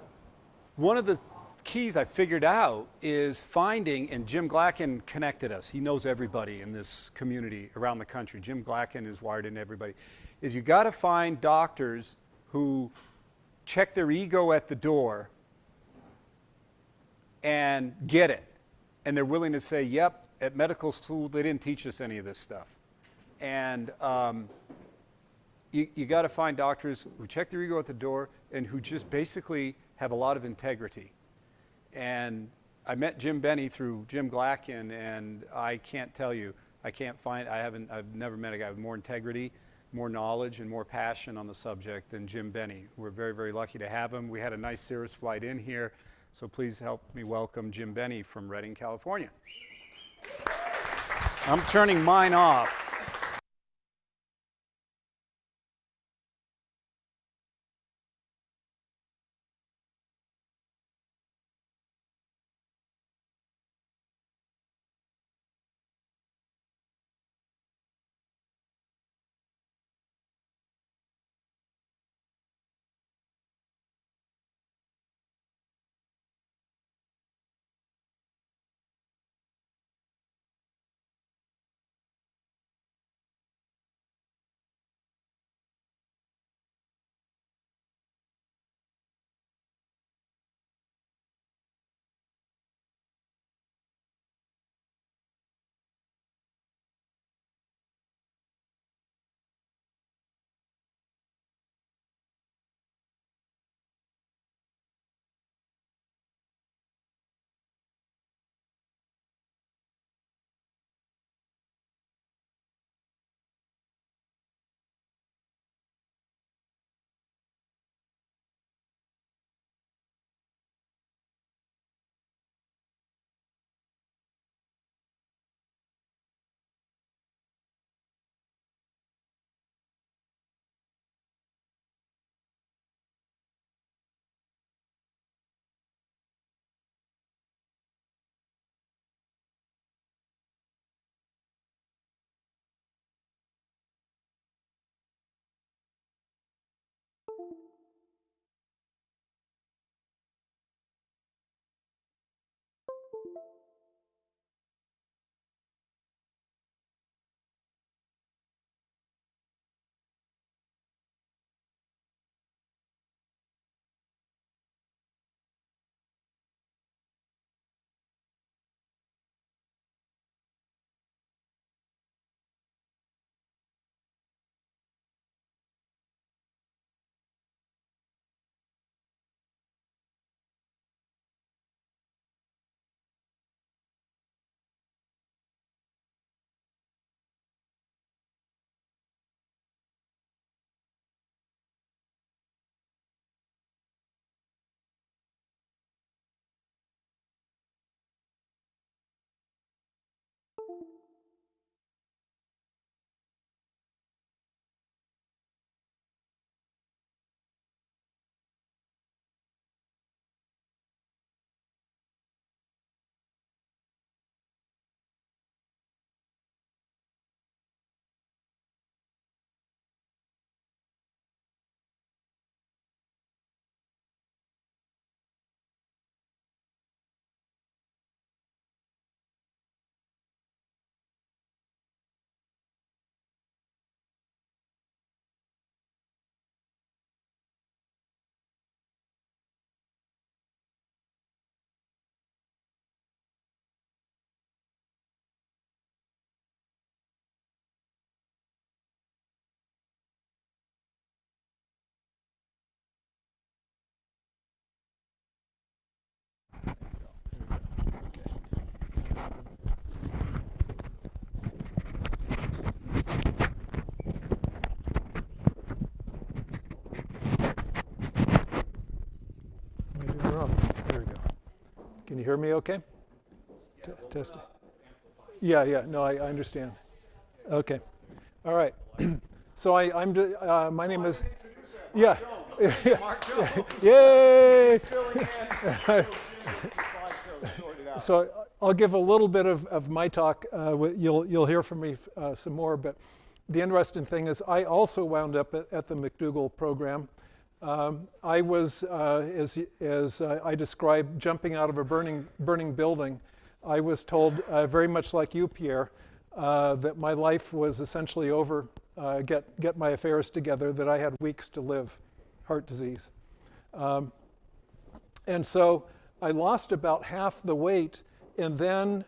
one of the keys I figured out is finding, and Jim Glacken connected us. He knows everybody in this community around the country. Jim Glacken is wired into everybody. Is you got to find doctors who check their ego at the door and get it. And they're willing to say, yep, at medical school, they didn't teach us any of this stuff. And you got to find doctors who check their ego at the door and who just basically have a lot of integrity. And I met Jim Benny through Jim Glacken, and I can't tell you, I've never met a guy with more integrity, more knowledge, and more passion on the subject than Jim Benny. We're very, very lucky to have him. We had a nice Cirrus flight in here, so please help me welcome Jim Benny from Redding, California. I'm turning mine off. Can you hear me okay? Test it. Yeah, no, I understand. Okay. All right. So my name is, yeah. Yay! So I'll give a little bit of my talk. You'll hear from me some more, but the interesting thing is I also wound up at the McDougall program. I was, as I described, jumping out of a burning building. I was told, very much like you, Pierre, that my life was essentially over, get my affairs together, that I had weeks to live, heart disease. And so I lost about half the weight, and then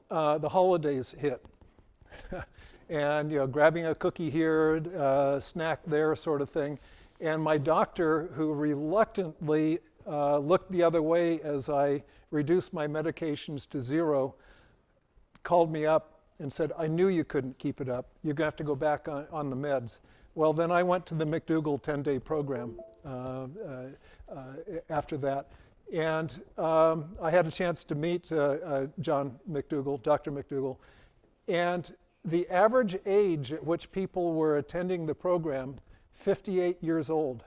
the holidays hit. And grabbing a cookie here, snack there, sort of thing. And my doctor, who reluctantly looked the other way as I reduced my medications to 0, called me up and said, I knew you couldn't keep it up. You're going to have to go back on the meds. Well, then I went to the McDougall 10-day program after that. And I had a chance to meet John McDougall, Dr. McDougall. And the average age at which people were attending the program, 58 years old.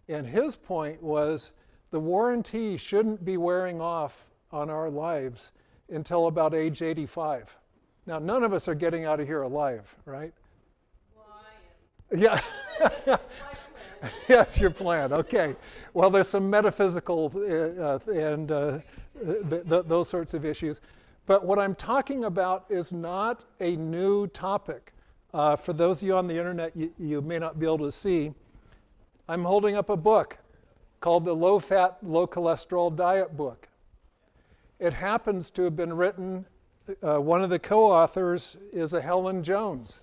And his point was the warranty shouldn't be wearing off on our lives until about age 85. Now, none of us are getting out of here alive, right? Well, I am. Yeah. That's my plan. Yes, your plan. Okay. Well, there's some metaphysical and those sorts of issues. But what I'm talking about is not a new topic. For those of you on the internet, you may not be able to see. I'm holding up a book called the Low Fat, Low Cholesterol Diet Book. It happens to have been written, one of the co-authors is a Helen Jones.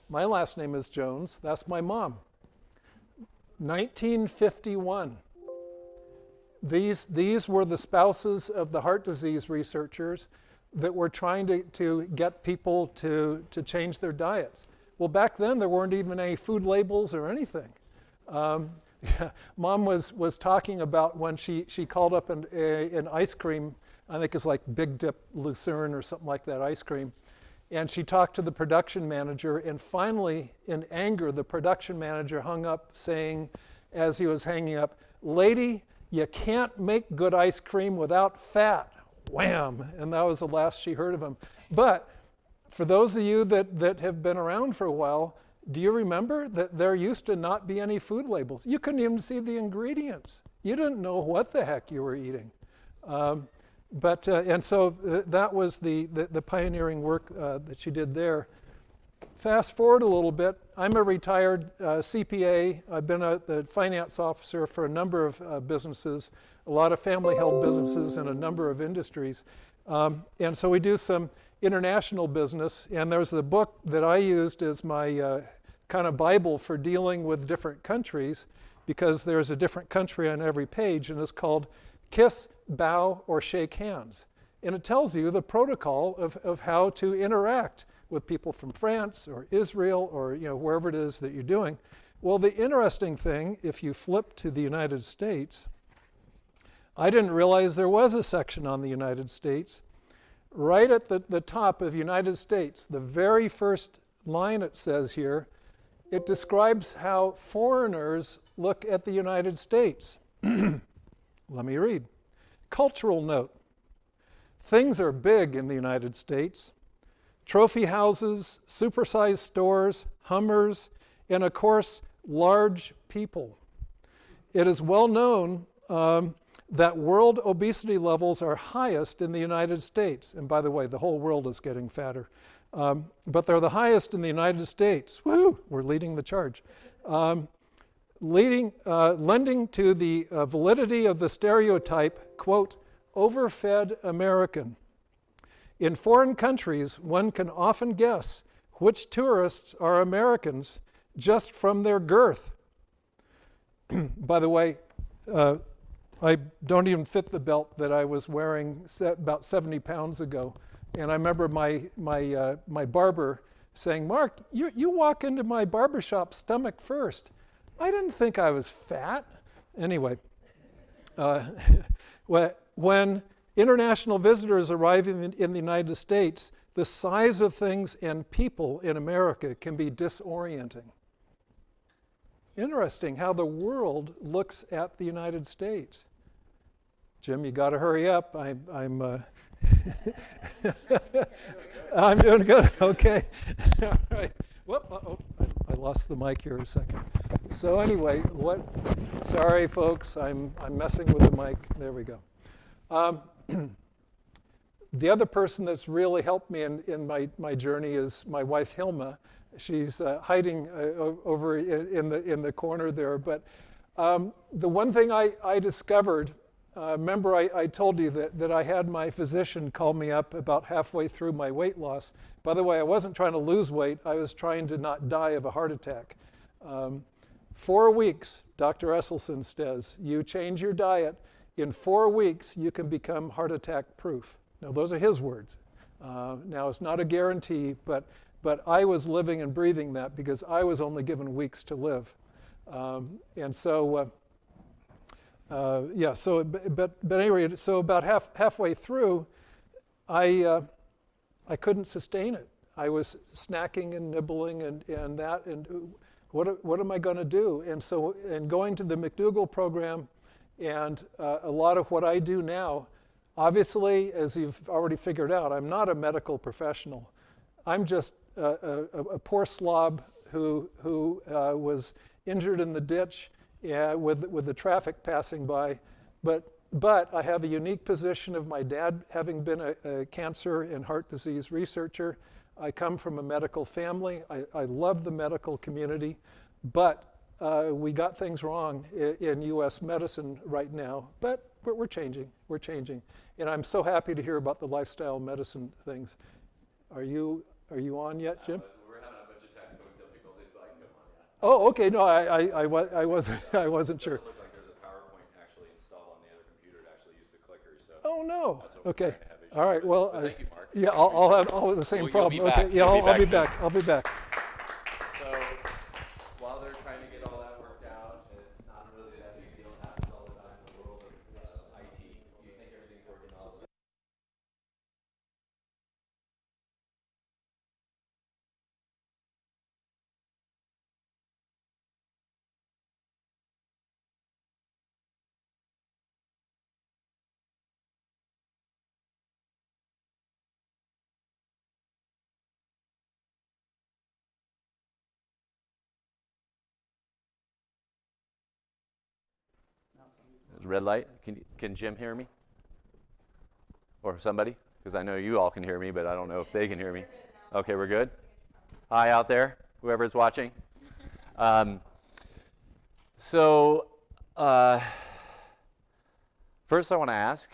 My last name is Jones. That's my mom. 1951. These were the spouses of the heart disease researchers that were trying to get people to change their diets. Well, back then there weren't even any food labels or anything. Mom was talking about when she called up an ice cream, I think it's like Big Dip Lucerne or something like that ice cream, and she talked to the production manager, and finally, in anger, the production manager hung up saying, as he was hanging up, "Lady, you can't make good ice cream without fat." Wham! And that was the last she heard of him. But for those of you that have been around for a while, do you remember that there used to not be any food labels? You couldn't even see the ingredients. You didn't know what the heck you were eating. And so that was the pioneering work that she did there. Fast forward a little bit. I'm a retired CPA. I've been the finance officer for a number of businesses, a lot of family-held businesses in a number of industries. And so we do some international business. And there's the book that I used as my kind of Bible for dealing with different countries, because there's a different country on every page, and it's called Kiss, Bow, or Shake Hands. And it tells you the protocol of how to interact with people from France or Israel or wherever it is that you're doing. Well, the interesting thing, if you flip to the United States, I didn't realize there was a section on the United States. Right at the top of United States, the very first line it says here, it describes how foreigners look at the United States. Let me read. Cultural note. Things are big in the United States. Trophy houses, supersized stores, Hummers, and of course, large people. It is well known that world obesity levels are highest in the United States. And by the way, the whole world is getting fatter. But they're the highest in the United States. Woo! We're leading the charge. Lending to the validity of the stereotype, quote, overfed American. In foreign countries, one can often guess which tourists are Americans just from their girth. By the way, I don't even fit the belt that I was wearing about 70 pounds ago. And I remember my barber saying, "Mark, you walk into my barbershop stomach first." I didn't think I was fat. Anyway, when international visitors arrive in the United States, the size of things and people in America can be disorienting. Interesting how the world looks at the United States. Jim, you got to hurry up. I'm I'm doing good. Okay. All right. Whoop. I lost the mic here a second. So anyway, sorry, folks. I'm messing with the mic. There we go. The other person that's really helped me in my journey is my wife Hilma. She's hiding over in the corner there. But the one thing I discovered, remember I told you that I had my physician call me up about halfway through my weight loss. By the way, I wasn't trying to lose weight. I was trying to not die of a heart attack. 4 weeks, Dr. Esselstyn says, you change your diet, in 4 weeks you can become heart attack proof. Now those are his words. Now it's not a guarantee, but I was living and breathing that because I was only given weeks to live. And so, yeah, so, but anyway, so about halfway through, I couldn't sustain it. I was snacking and nibbling and that, and what am I going to do? And so, and going to the McDougall program and a lot of what I do now, obviously, as you've already figured out, I'm not a medical professional. I'm just a poor slob who was injured in the ditch with the traffic passing by. But I have a unique position of my dad having been a cancer and heart disease researcher. I come from a medical family. I love the medical community, but we got things wrong in U.S. medicine right now. But we're changing. We're changing, and I'm so happy to hear about the lifestyle medicine things. Are you on yet, Jim? We're having a bunch of technical difficulties, but I can come on. Yeah. Oh, okay. No, I wasn't sure. It doesn't look like there's a PowerPoint actually installed on the other computer to actually use the clicker. So. Oh no. That's what we're Okay. trying to have issues All right. with. Well, But thank you, Mark. yeah, I'll have the same Well, problem. you'll be Okay. back. Yeah, You'll be I'll be back back. I'll be back. So while they're trying to get all that worked out, it's not really that big a deal. It happens all the time in the world of IT. You think everything's working all the red light. Can Jim hear me? Or somebody? Because I know you all can hear me, but I don't know if they can hear me. Okay, we're good? Hi out there, whoever's watching. First I want to ask,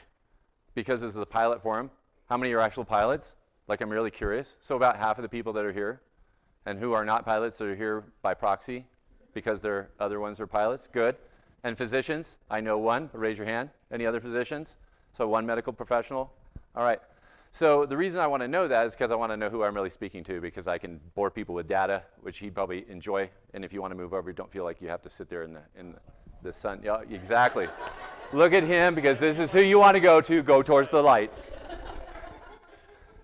because this is a pilot forum, how many are actual pilots? Like, I'm really curious. So about half of the people that are here, and who are not pilots that are here by proxy, because their other ones are pilots. Good. And physicians, I know one, raise your hand. Any other physicians? So one medical professional? All right. So the reason I want to know that is because I want to know who I'm really speaking to, because I can bore people with data, which he'd probably enjoy. And if you want to move over, don't feel like you have to sit there in the sun. Yeah, exactly. Look at him, because this is who you want to go towards the light.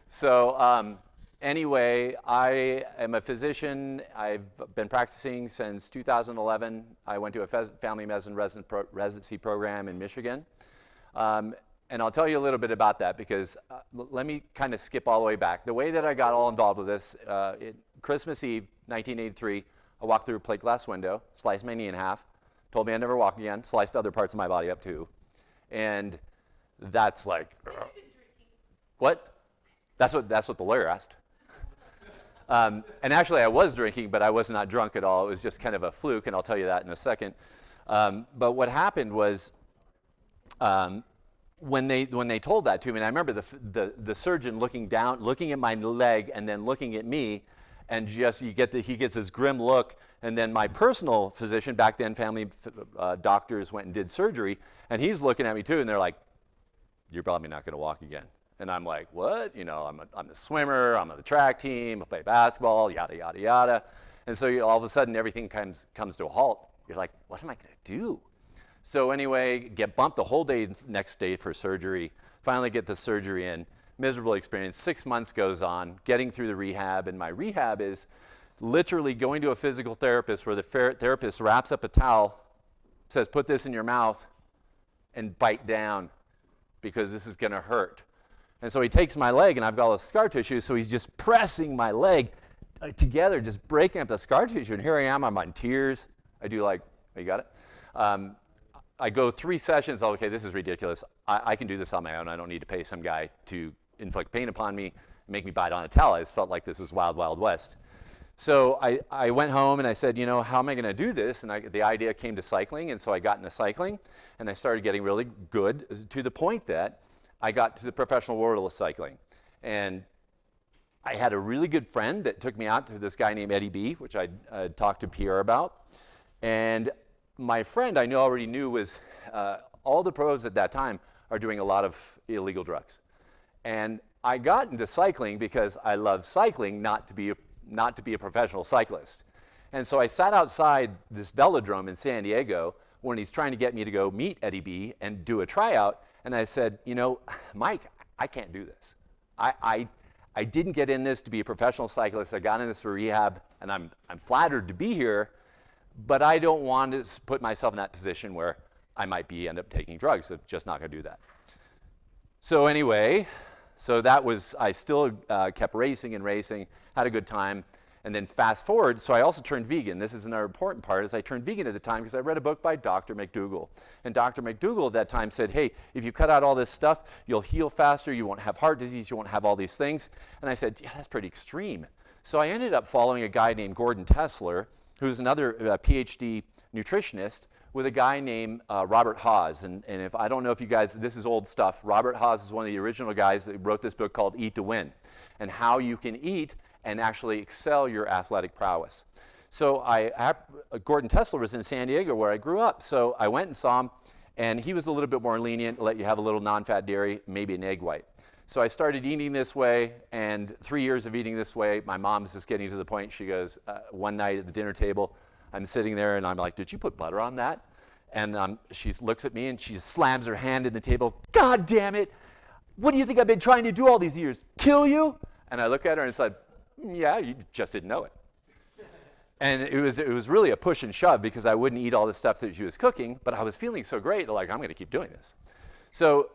So anyway, I am a physician. I've been practicing since 2011. I went to a family medicine residency program in Michigan. And I'll tell you a little bit about that, because let me kind of skip all the way back. The way that I got all involved with this, Christmas Eve, 1983, I walked through a plate glass window, sliced my knee in half, told me I'd never walk again, sliced other parts of my body up too. And that's like, what? That's what the lawyer asked. And actually, I was drinking, but I was not drunk at all. It was just kind of a fluke, and I'll tell you that in a second. But what happened was, when they told that to me, and I remember the surgeon looking down, looking at my leg, and then looking at me, and just he gets this grim look. And then my personal physician, back then, family doctors went and did surgery, and he's looking at me too, and they're like, "You're probably not going to walk again." And I'm like, what? You know, I'm a swimmer, I'm on the track team, I play basketball, yada, yada, yada. And so all of a sudden, everything comes to a halt. You're like, what am I going to do? So anyway, get bumped the whole day, next day for surgery, finally get the surgery in. Miserable experience. 6 months goes on, getting through the rehab. And my rehab is literally going to a physical therapist where the therapist wraps up a towel, says, put this in your mouth and bite down, because this is going to hurt. And so he takes my leg, and I've got all this scar tissue, so he's just pressing my leg together, just breaking up the scar tissue. And here I am, I'm in tears. I do like, oh, you got it? I go 3 sessions, okay, this is ridiculous. I can do this on my own. I don't need to pay some guy to inflict pain upon me, make me bite on a towel. I just felt like this was wild, wild west. So I went home and I said, you know, how am I going to do this? And the idea came to cycling, and so I got into cycling, and I started getting really good to the point that I got to the professional world of cycling. And I had a really good friend that took me out to this guy named Eddie B., which I talked to Pierre about. And my friend I already knew was, all the pros at that time are doing a lot of illegal drugs. And I got into cycling because I love cycling, not to be a professional cyclist. And so I sat outside this velodrome in San Diego when he's trying to get me to go meet Eddie B. and do a tryout. And I said, you know, Mike, I can't do this. I didn't get in this to be a professional cyclist. I got in this for rehab, and I'm flattered to be here, but I don't want to put myself in that position where I might end up taking drugs. I'm just not going to do that. So anyway, that was, I still kept racing and racing, had a good time. And then fast forward, so I also turned vegan. This is another important part, is I turned vegan at the time because I read a book by Dr. McDougall. And Dr. McDougall at that time said, hey, if you cut out all this stuff, you'll heal faster, you won't have heart disease, you won't have all these things. And I said, yeah, that's pretty extreme. So I ended up following a guy named Gordon Tessler, who's another PhD nutritionist, with a guy named Robert Haas. And if I don't know if you guys, this is old stuff. Robert Haas is one of the original guys that wrote this book called Eat to Win, and how you can eat and actually excel your athletic prowess. So Gordon Tessler was in San Diego where I grew up. So I went and saw him, and he was a little bit more lenient, let you have a little non-fat dairy, maybe an egg white. So I started eating this way, and 3 years of eating this way, my mom's just getting to the point, she goes, one night at the dinner table, I'm sitting there and I'm like, did you put butter on that? And she looks at me and she slams her hand in the table, God damn it, what do you think I've been trying to do all these years? Kill you? And I look at her and it's like, yeah, you just didn't know it. And it was really a push and shove because I wouldn't eat all the stuff that she was cooking, but I was feeling so great, like, I'm going to keep doing this. So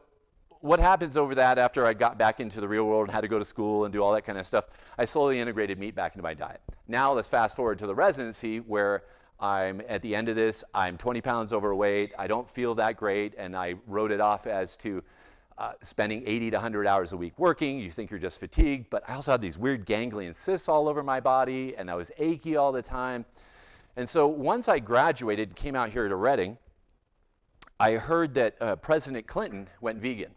what happens over that after I got back into the real world and had to go to school and do all that kind of stuff, I slowly integrated meat back into my diet. Now let's fast forward to the residency where I'm at the end of this, I'm 20 pounds overweight, I don't feel that great, and I wrote it off as to spending 80 to 100 hours a week working. You think you're just fatigued, but I also had these weird ganglion cysts all over my body, and I was achy all the time. And so once I graduated, came out here to Reading, I heard that President Clinton went vegan.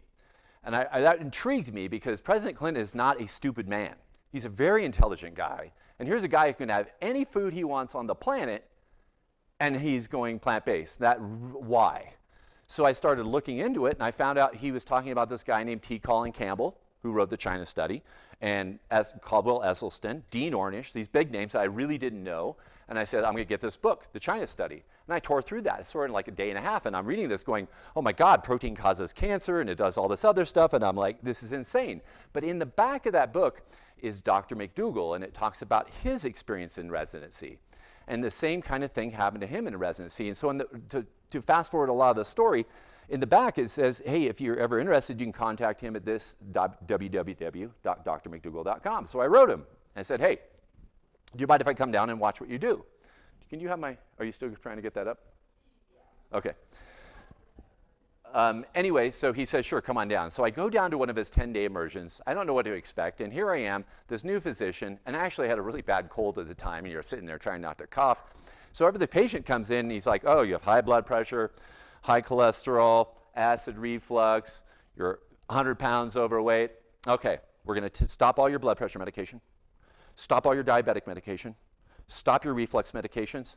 And that intrigued me because President Clinton is not a stupid man. He's a very intelligent guy. And here's a guy who can have any food he wants on the planet, and he's going plant-based. Why? So I started looking into it, and I found out he was talking about this guy named T. Colin Campbell, who wrote the China Study, and Caldwell Esselstyn, Dean Ornish, these big names that I really didn't know. And I said, I'm going to get this book, The China Study. And I tore through that. It's sort of like a day and a half, and I'm reading this going, oh my God, protein causes cancer, and it does all this other stuff, and I'm like, this is insane. But in the back of that book is Dr. McDougall, and it talks about his experience in residency. And the same kind of thing happened to him in residency. And so to fast forward a lot of the story, in the back it says, hey, if you're ever interested, you can contact him at this www.drmcdougall.com. So I wrote him and said, hey, do you mind if I come down and watch what you do? Can you have are you still trying to get that up? Okay. Anyway, so he says, sure, come on down. So I go down to one of his 10-day immersions. I don't know what to expect. And here I am, this new physician, and I actually had a really bad cold at the time, and you're sitting there trying not to cough. So after the patient comes in, he's like, oh, you have high blood pressure, high cholesterol, acid reflux, you're 100 pounds overweight. Okay, we're going to stop all your blood pressure medication, stop all your diabetic medication, stop your reflux medications,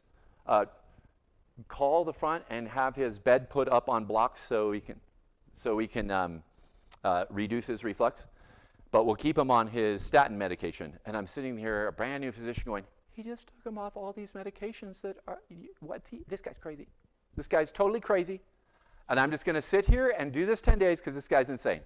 call the front and have his bed put up on blocks so we can reduce his reflux, but we'll keep him on his statin medication. And I'm sitting here, a brand new physician, going, he just took him off all these medications that are, this guy's crazy. This guy's totally crazy. And I'm just going to sit here and do this 10 days because this guy's insane.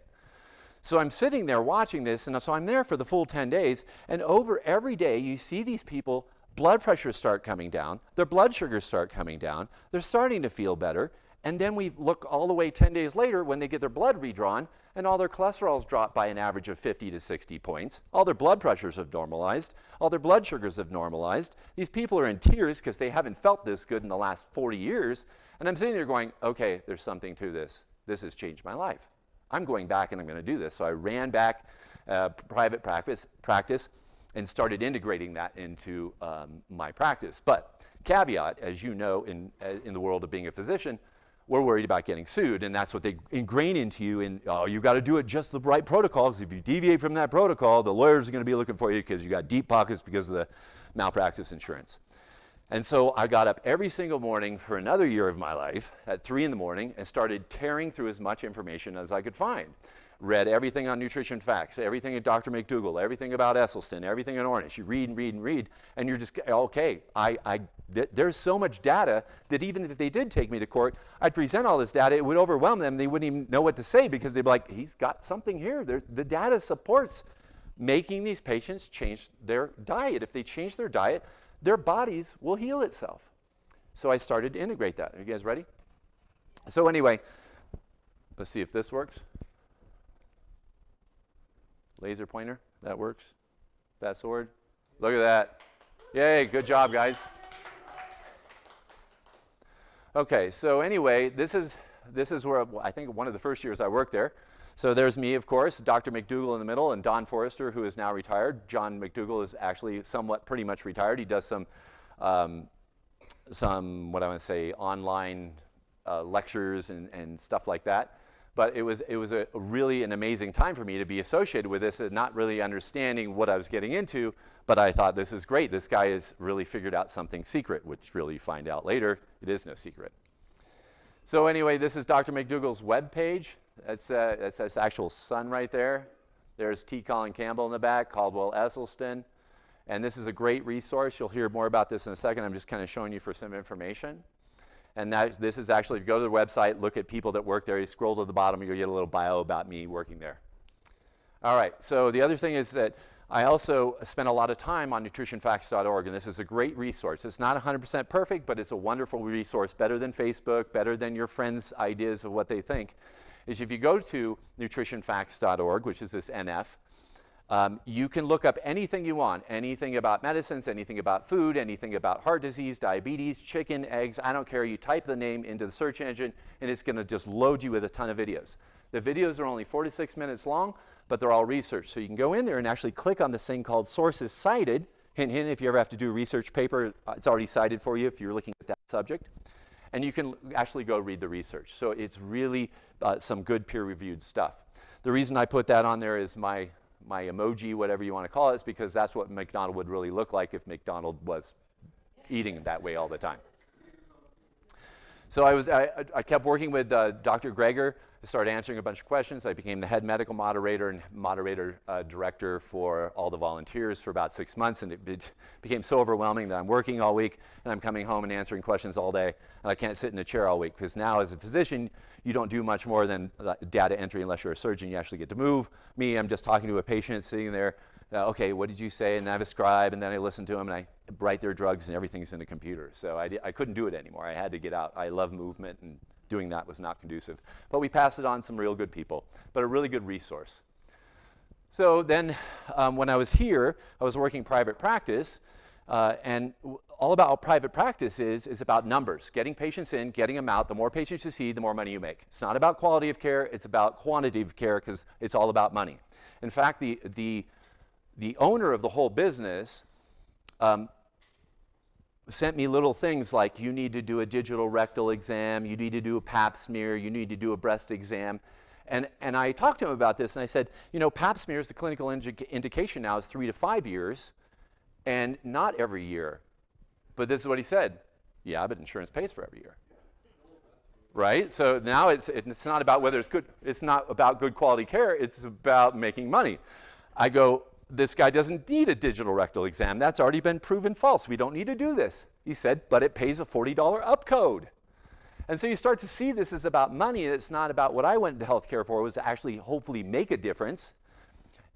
So I'm sitting there watching this, and so I'm there for the full 10 days, and over every day you see these people, blood pressures start coming down, their blood sugars start coming down, they're starting to feel better, And then we look all the way 10 days later when they get their blood redrawn, and all their cholesterol's dropped by an average of 50 to 60 points. All their blood pressures have normalized. All their blood sugars have normalized. These people are in tears because they haven't felt this good in the last 40 years. And I'm sitting there going, okay, there's something to this. This has changed my life. I'm going back and I'm going to do this. So I ran back private practice and started integrating that into my practice. But caveat, as you know, in the world of being a physician, we're worried about getting sued, and that's what they ingrain into you in, oh, you got to do it just the right protocols. If you deviate from that protocol, the lawyers are going to be looking for you because you got deep pockets because of the malpractice insurance. And so I got up every single morning for another year of my life at 3 in the morning and started tearing through as much information as I could find. Read everything on Nutrition Facts, everything at Dr. McDougall, everything about Esselstyn, everything in Ornish. You read and read and read, and you're just, okay, there's so much data that even if they did take me to court, I'd present all this data, it would overwhelm them. They wouldn't even know what to say because they'd be like, he's got something here. The data supports making these patients change their diet. If they change their diet, their bodies will heal itself. So I started to integrate that. Are you guys ready? So anyway, let's see if this works. Laser pointer, that works. Fast forward. Look at that. Yay, good job, guys. Okay, so anyway, this is where I think one of the first years I worked there. So there's me, of course, Dr. McDougall in the middle, and Don Forrester, who is now retired. John McDougall is actually somewhat pretty much retired. He does some what I want to say, online lectures and stuff like that. But it was a really an amazing time for me to be associated with this and not really understanding what I was getting into, but I thought this is great. This guy has really figured out something secret, which really you find out later, it is no secret. So anyway, this is Dr. McDougall's web page. That's his actual son right there. There's T. Colin Campbell in the back, Caldwell Esselstyn. And this is a great resource. You'll hear more about this in a second. I'm just kind of showing you for some information. And this is actually, if you go to the website, look at people that work there, you scroll to the bottom, you'll get a little bio about me working there. All right, so the other thing is that I also spent a lot of time on nutritionfacts.org, and this is a great resource. It's not 100% perfect, but it's a wonderful resource, better than Facebook, better than your friends' ideas of what they think. Is if you go to nutritionfacts.org, which is this NF, you can look up anything you want, anything about medicines, anything about food, anything about heart disease, diabetes, chicken, eggs, I don't care. You type the name into the search engine, and it's going to just load you with a ton of videos. The videos are only 4 to 6 minutes long, but they're all research. So you can go in there and actually click on this thing called Sources Cited. Hint, hint, if you ever have to do a research paper, it's already cited for you if you're looking at that subject. And you can actually go read the research. So it's really some good peer-reviewed stuff. The reason I put that on there is my emoji, whatever you want to call it, is because that's what McDonald would really look like if McDonald was eating that way all the time. So I kept working with Dr. Greger. I started answering a bunch of questions. I became the head medical moderator and moderator director for all the volunteers for about 6 months, and it became so overwhelming that I'm working all week and I'm coming home and answering questions all day, and I can't sit in a chair all week because now as a physician, you don't do much more than data entry unless you're a surgeon. You actually get to move. Me, I'm just talking to a patient sitting there. Okay, what did you say? And I have a scribe, and then I listen to them, and I write their drugs, and everything's in a computer. So I couldn't do it anymore. I had to get out. I love movement, and doing that was not conducive. But we passed it on some real good people, but a really good resource. So then when I was here, I was working private practice, and all about private practice is about numbers, getting patients in, getting them out. The more patients you see, the more money you make. It's not about quality of care, it's about quantity of care because it's all about money. In fact, the owner of the whole business sent me little things like, you need to do a digital rectal exam, you need to do a pap smear, you need to do a breast exam. And I talked to him about this, and I said, you know, pap smears, the clinical indication now is 3 to 5 years, and not every year. But this is what he said. Yeah, but insurance pays for every year. Right? So now it's not about whether it's good. It's not about good quality care. It's about making money. I go, this guy doesn't need a digital rectal exam. That's already been proven false. We don't need to do this. He said, but it pays a $40 upcode. And so you start to see this is about money, and it's not about what I went into healthcare for, was to actually hopefully make a difference.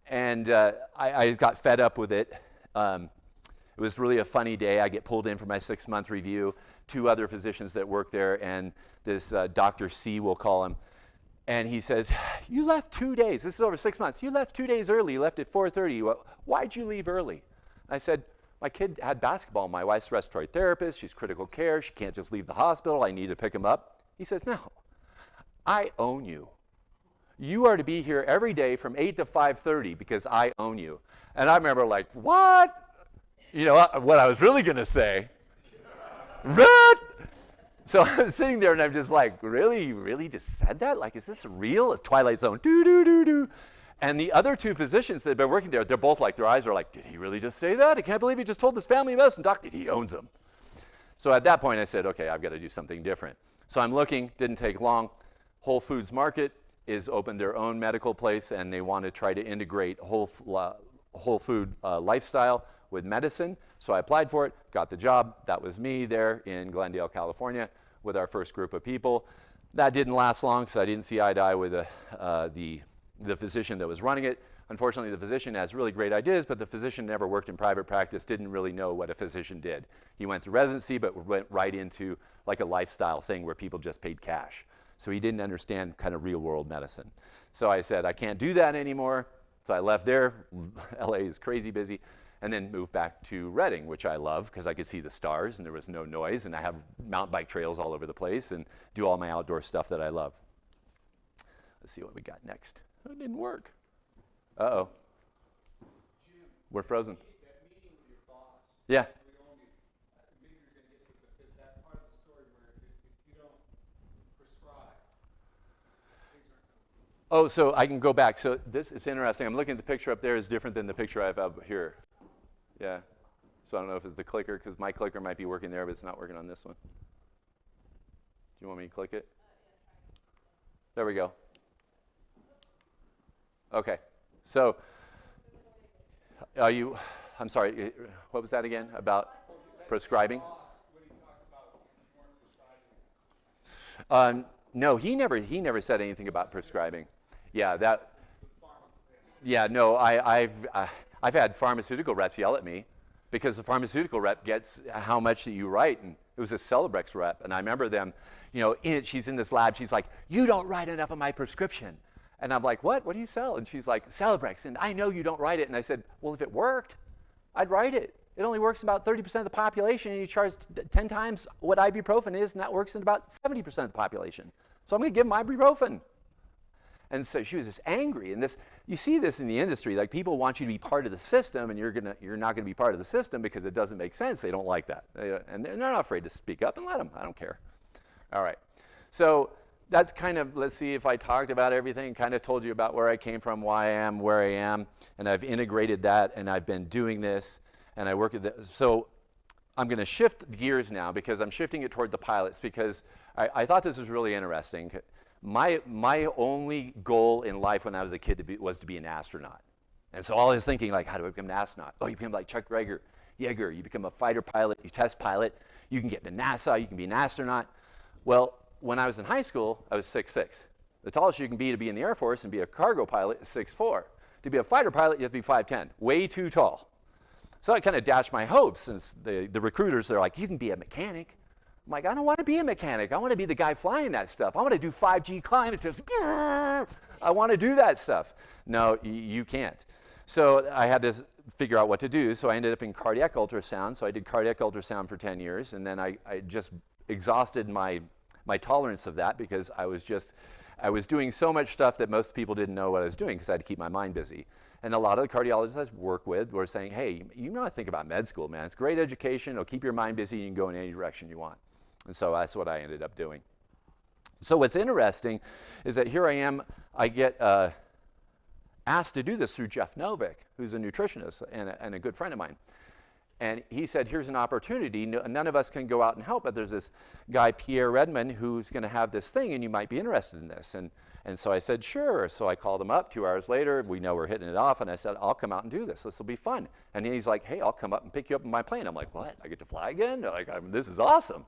And I got fed up with it. It It was really a funny day. I get pulled in for my 6-month review, 2 other physicians that work there, and this Dr. C, we'll call him. And he says, you left 2 days. This is over 6 months. You left 2 days early. You left at 4:30. Why'd you leave early? I said, my kid had basketball. My wife's a respiratory therapist. She's critical care. She can't just leave the hospital. I need to pick him up. He says, no, I own you. You are to be here every day from 8 to 5:30 because I own you. And I remember like, what? You know, what I was really going to say. What? So I'm sitting there and I'm just like, really? You really just said that? Like, is this real? It's Twilight Zone. Do, do, do, do. And the other 2 physicians that have been working there, they're both like, their eyes are like, did he really just say that? I can't believe he just told this family medicine doc that he owns them. So at that point I said, okay, I've got to do something different. So I'm looking, didn't take long. Whole Foods Market is opened their own medical place, and they want to try to integrate whole food lifestyle with medicine. So I applied for it, got the job. That was me there in Glendale, California, with our first group of people. That didn't last long because I didn't see eye to eye with the physician that was running it. Unfortunately, the physician has really great ideas, but the physician never worked in private practice, didn't really know what a physician did. He went through residency, but went right into like a lifestyle thing where people just paid cash. So he didn't understand kind of real world medicine. So I said, I can't do that anymore. So I left there. LA is crazy busy. And then moved back to Redding, which I love because I could see the stars and there was no noise, and I have mountain bike trails all over the place and do all my outdoor stuff that I love. Let's see what we got next. Oh, it didn't work. Uh-oh. We're frozen. That meeting with your boss. Yeah. Maybe you're going to get to it, because that part of the story where if you don't prescribe, things aren't going to. Oh, so I can go back. So this is interesting. I'm looking at the picture up there is different than the picture I have up here. Yeah. So I don't know if it's the clicker, because my clicker might be working there, but it's not working on this one. Do you want me to click it? There we go. Okay. So I'm sorry, what was that again about prescribing? No, he never said anything about prescribing. Yeah, no, I've had pharmaceutical reps yell at me because the pharmaceutical rep gets how much that you write, and it was a Celebrex rep, and I remember them, she's in this lab, she's like, you don't write enough of my prescription. And I'm like, what do you sell? And she's like, Celebrex, and I know you don't write it. And I said, well, if it worked, I'd write it. It only works in about 30% of the population, and you charge 10 times what ibuprofen is, and that works in about 70% of the population. So I'm going to give them ibuprofen. And so she was just angry. And you see this in the industry, like people want you to be part of the system, and you're not going to be part of the system because it doesn't make sense. They don't like that. And they're not afraid to speak up, and let them. I don't care. All right. So that's kind of, let's see if I talked about everything, kind of told you about where I came from, why I am where I am, and I've integrated that, and I've been doing this, and I work at this. So I'm going to shift gears now because I'm shifting it toward the pilots because I thought this was really interesting. My only goal in life when I was a kid was to be an astronaut. And so all I was thinking, like, how do I become an astronaut? Oh, you become like Chuck Yeager. You become a fighter pilot, you test pilot, you can get to NASA, you can be an astronaut. Well, when I was in high school, I was 6'6". The tallest you can be to be in the Air Force and be a cargo pilot is 6'4". To be a fighter pilot, you have to be 5'10", way too tall. So I kind of dashed my hopes since the recruiters are like, you can be a mechanic. I'm like, I don't want to be a mechanic. I want to be the guy flying that stuff. I want to do 5G climbs. Just, I want to do that stuff. No, you can't. So I had to figure out what to do. So I ended up in cardiac ultrasound. So I did cardiac ultrasound for 10 years. And then I just exhausted my tolerance of that because I was doing so much stuff that most people didn't know what I was doing because I had to keep my mind busy. And a lot of the cardiologists I work with were saying, hey, you know, I think about med school, man. It's great education. It'll keep your mind busy. You can go in any direction you want. And so that's what I ended up doing. So what's interesting is that here I am. I get asked to do this through Jeff Novick, who's a nutritionist and a good friend of mine. And he said, here's an opportunity. None of us can go out and help, but there's this guy, Pierre Redmond, who's going to have this thing, and you might be interested in this. And so I said, sure. So I called him up 2 hours later. We know we're hitting it off. And I said, I'll come out and do this. This will be fun. And he's like, hey, I'll come up and pick you up in my plane. I'm like, what? I get to fly again? This is awesome.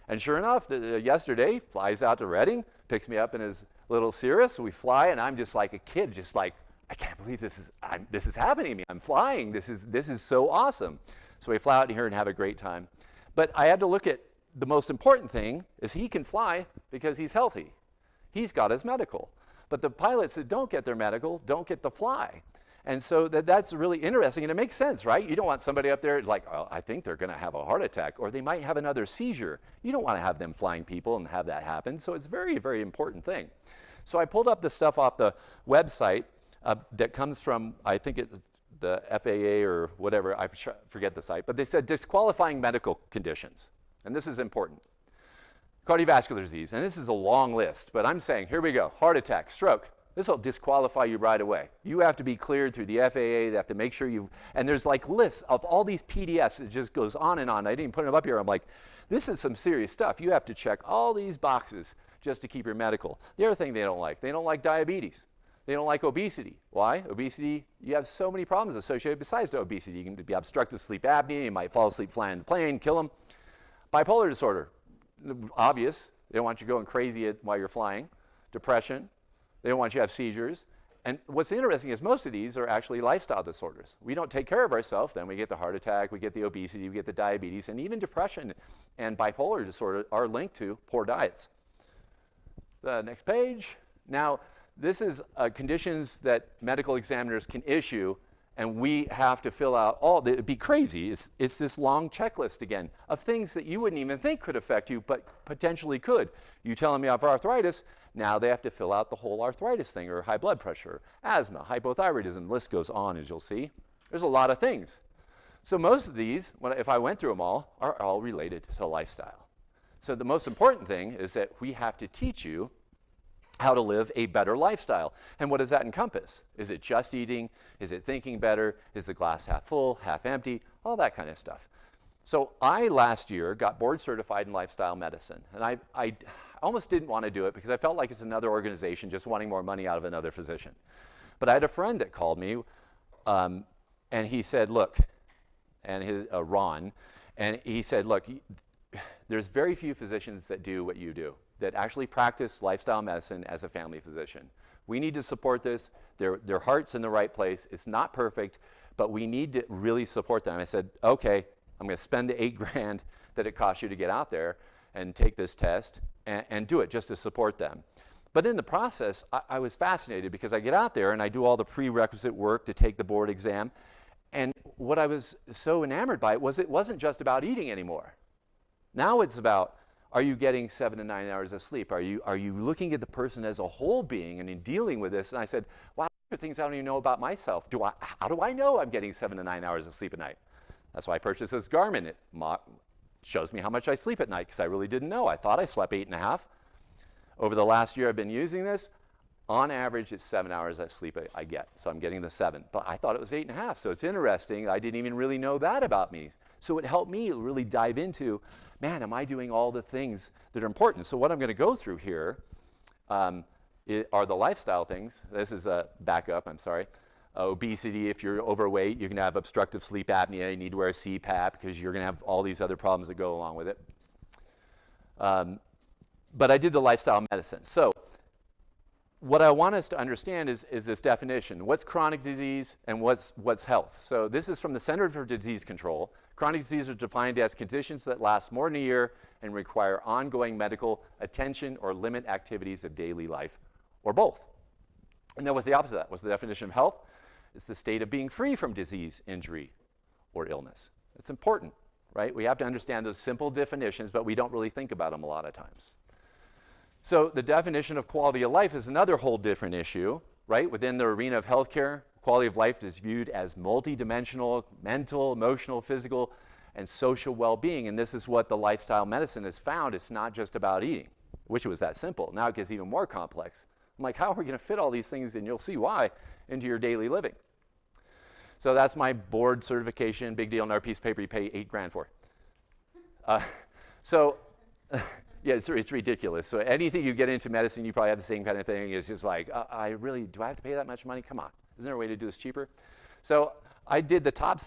And sure enough, yesterday, flies out to Redding, picks me up in his little Cirrus. We fly, and I'm just like a kid, just like, I can't believe this is happening to me. I'm flying. This is so awesome. So we fly out here and have a great time. But I had to look at the most important thing is he can fly because he's healthy. He's got his medical. But the pilots that don't get their medical don't get to fly. And so that's really interesting, and it makes sense, right? You don't want somebody up there like, oh, I think they're going to have a heart attack, or they might have another seizure. You don't want to have them flying people and have that happen. So it's a very, very important thing. So I pulled up the stuff off the website that comes from, I think it's the FAA or whatever, I forget the site, but they said disqualifying medical conditions. And this is important. Cardiovascular disease, and this is a long list, but I'm saying, here we go, heart attack, stroke. This will disqualify you right away. You have to be cleared through the FAA. They have to make sure and there's like lists of all these PDFs. It just goes on and on. I didn't put them up here. I'm like, this is some serious stuff. You have to check all these boxes just to keep your medical. The other thing they don't like diabetes. They don't like obesity. Why? Obesity, you have so many problems associated besides the obesity. You can be obstructive sleep apnea. You might fall asleep flying the plane, kill them. Bipolar disorder, obvious. They don't want you going crazy while you're flying. Depression. They don't want you to have seizures. And what's interesting is most of these are actually lifestyle disorders. We don't take care of ourselves, then we get the heart attack, we get the obesity, we get the diabetes, and even depression and bipolar disorder are linked to poor diets. The next page. Now, this is conditions that medical examiners can issue, and we have to fill out it'd be crazy. It's this long checklist again of things that you wouldn't even think could affect you, but potentially could. You telling me I have arthritis, now they have to fill out the whole arthritis thing, or high blood pressure, asthma, hypothyroidism, the list goes on, as you'll see. There's a lot of things. So most of these, if I went through them all, are all related to lifestyle. So the most important thing is that we have to teach you how to live a better lifestyle. And what does that encompass? Is it just eating? Is it thinking better? Is the glass half full, half empty? All that kind of stuff. So I, last year, got board certified in lifestyle medicine. And I almost didn't want to do it because I felt like it's another organization just wanting more money out of another physician. But I had a friend that called me, and he said, look, and Ron, and he said, look, there's very few physicians that do what you do, that actually practice lifestyle medicine as a family physician. We need to support this. Their heart's in the right place. It's not perfect, but we need to really support them. I said, okay, I'm going to spend the $8,000 that it costs you to get out there and take this test and do it just to support them. But in the process, I was fascinated because I get out there and I do all the prerequisite work to take the board exam. And what I was so enamored by it wasn't just about eating anymore. Now it's about, are you getting 7 to 9 hours of sleep? Are you looking at the person as a whole being and in dealing with this? And I said, wow, there are things I don't even know about myself. How do I know I'm getting 7 to 9 hours of sleep a night? That's why I purchased this Garmin. It shows me how much I sleep at night because I really didn't know. I thought I slept 8.5. Over the last year I've been using this, on average it's 7 hours of sleep I get. So I'm getting the 7. But I thought it was 8.5. So it's interesting. I didn't even really know that about me. So it helped me really dive into, man, am I doing all the things that are important? So what I'm going to go through here are the lifestyle things. This is a backup, I'm sorry. Obesity, if you're overweight, you can have obstructive sleep apnea. You need to wear a CPAP because you're going to have all these other problems that go along with it. But I did the lifestyle medicine. So what I want us to understand is this definition. What's chronic disease and what's health? So this is from the Center for Disease Control. Chronic disease is defined as conditions that last more than a year and require ongoing medical attention or limit activities of daily life, or both. And then what's the opposite of that? What's the definition of health? It's the state of being free from disease, injury, or illness. It's important, right? We have to understand those simple definitions, but we don't really think about them a lot of times. So the definition of quality of life is another whole different issue, right? Within the arena of healthcare, quality of life is viewed as multidimensional, mental, emotional, physical, and social well-being. And this is what the lifestyle medicine has found. It's not just about eating. I wish it was that simple. Now it gets even more complex. I'm like, how are we going to fit all these things, and you'll see why, into your daily living? So that's my board certification, big deal. Another piece of paper you pay $8,000 for. Yeah, it's ridiculous. So anything you get into medicine, you probably have the same kind of thing. It's just like, do I have to pay that much money? Come on. Isn't there a way to do this cheaper? So I did the top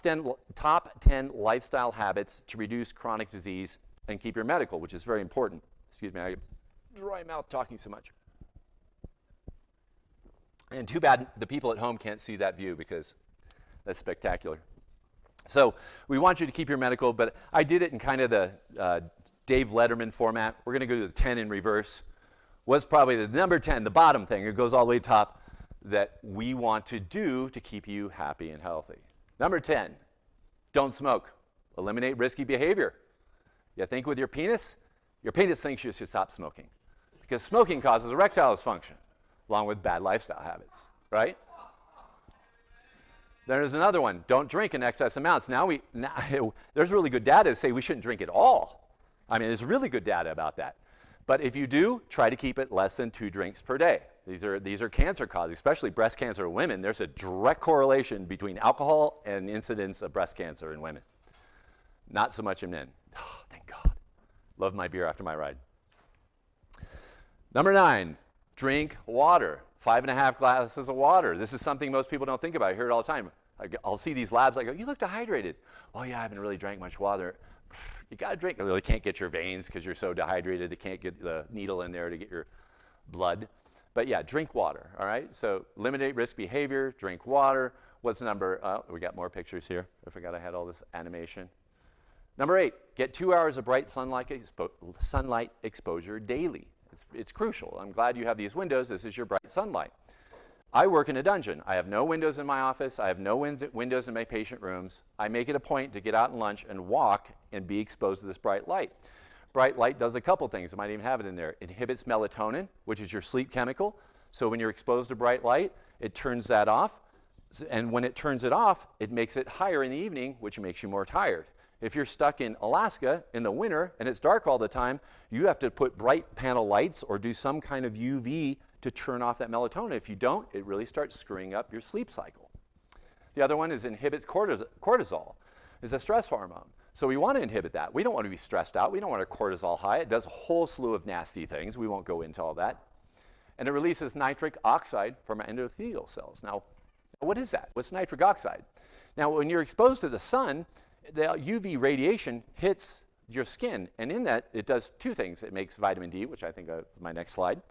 10 lifestyle habits to reduce chronic disease and keep your medical, which is very important. Excuse me, I get dry mouth talking so much. And too bad the people at home can't see that view because that's spectacular. So we want you to keep your medical, but I did it in kind of the Dave Letterman format. We're going to go to the 10 in reverse. What's probably the number 10, the bottom thing, it goes all the way top, that we want to do to keep you happy and healthy. Number 10, don't smoke. Eliminate risky behavior. You think with your penis thinks you should stop smoking because smoking causes erectile dysfunction along with bad lifestyle habits, right? There's another one, don't drink in excess amounts. Now there's really good data to say we shouldn't drink at all. I mean, there's really good data about that. But if you do, try to keep it less than 2 drinks per day. These are cancer causes, especially breast cancer in women. There's a direct correlation between alcohol and incidence of breast cancer in women. Not so much in men. Oh, thank God. Love my beer after my ride. Number 9, drink water. 5.5 glasses of water. This is something most people don't think about. I hear it all the time. I'll see these labs, I go, you look dehydrated. Oh yeah, I haven't really drank much water. You gotta drink. They really can't get your veins because you're so dehydrated. They can't get the needle in there to get your blood. But yeah, drink water, all right? So eliminate risk behavior, drink water. What's number, we got more pictures here. I forgot I had all this animation. Number 8, get 2 hours of bright sunlight exposure daily. It's crucial. I'm glad you have these windows. This is your bright sunlight. I work in a dungeon. I have no windows in my office. I have no windows in my patient rooms. I make it a point to get out and lunch and walk and be exposed to this bright light. Bright light does a couple things. I might even have it in there. It inhibits melatonin, which is your sleep chemical. So when you're exposed to bright light, it turns that off. And when it turns it off, it makes it higher in the evening, which makes you more tired. If you're stuck in Alaska in the winter and it's dark all the time, you have to put bright panel lights or do some kind of UV to turn off that melatonin. If you don't, it really starts screwing up your sleep cycle. The other one is inhibits cortisol. It's a stress hormone. So we want to inhibit that. We don't want to be stressed out. We don't want our cortisol high. It does a whole slew of nasty things. We won't go into all that. And it releases nitric oxide from our endothelial cells. Now, what is that? What's nitric oxide? Now, when you're exposed to the sun, the UV radiation hits your skin, and in that, it does 2 things. It makes vitamin D, which I think is my next slide,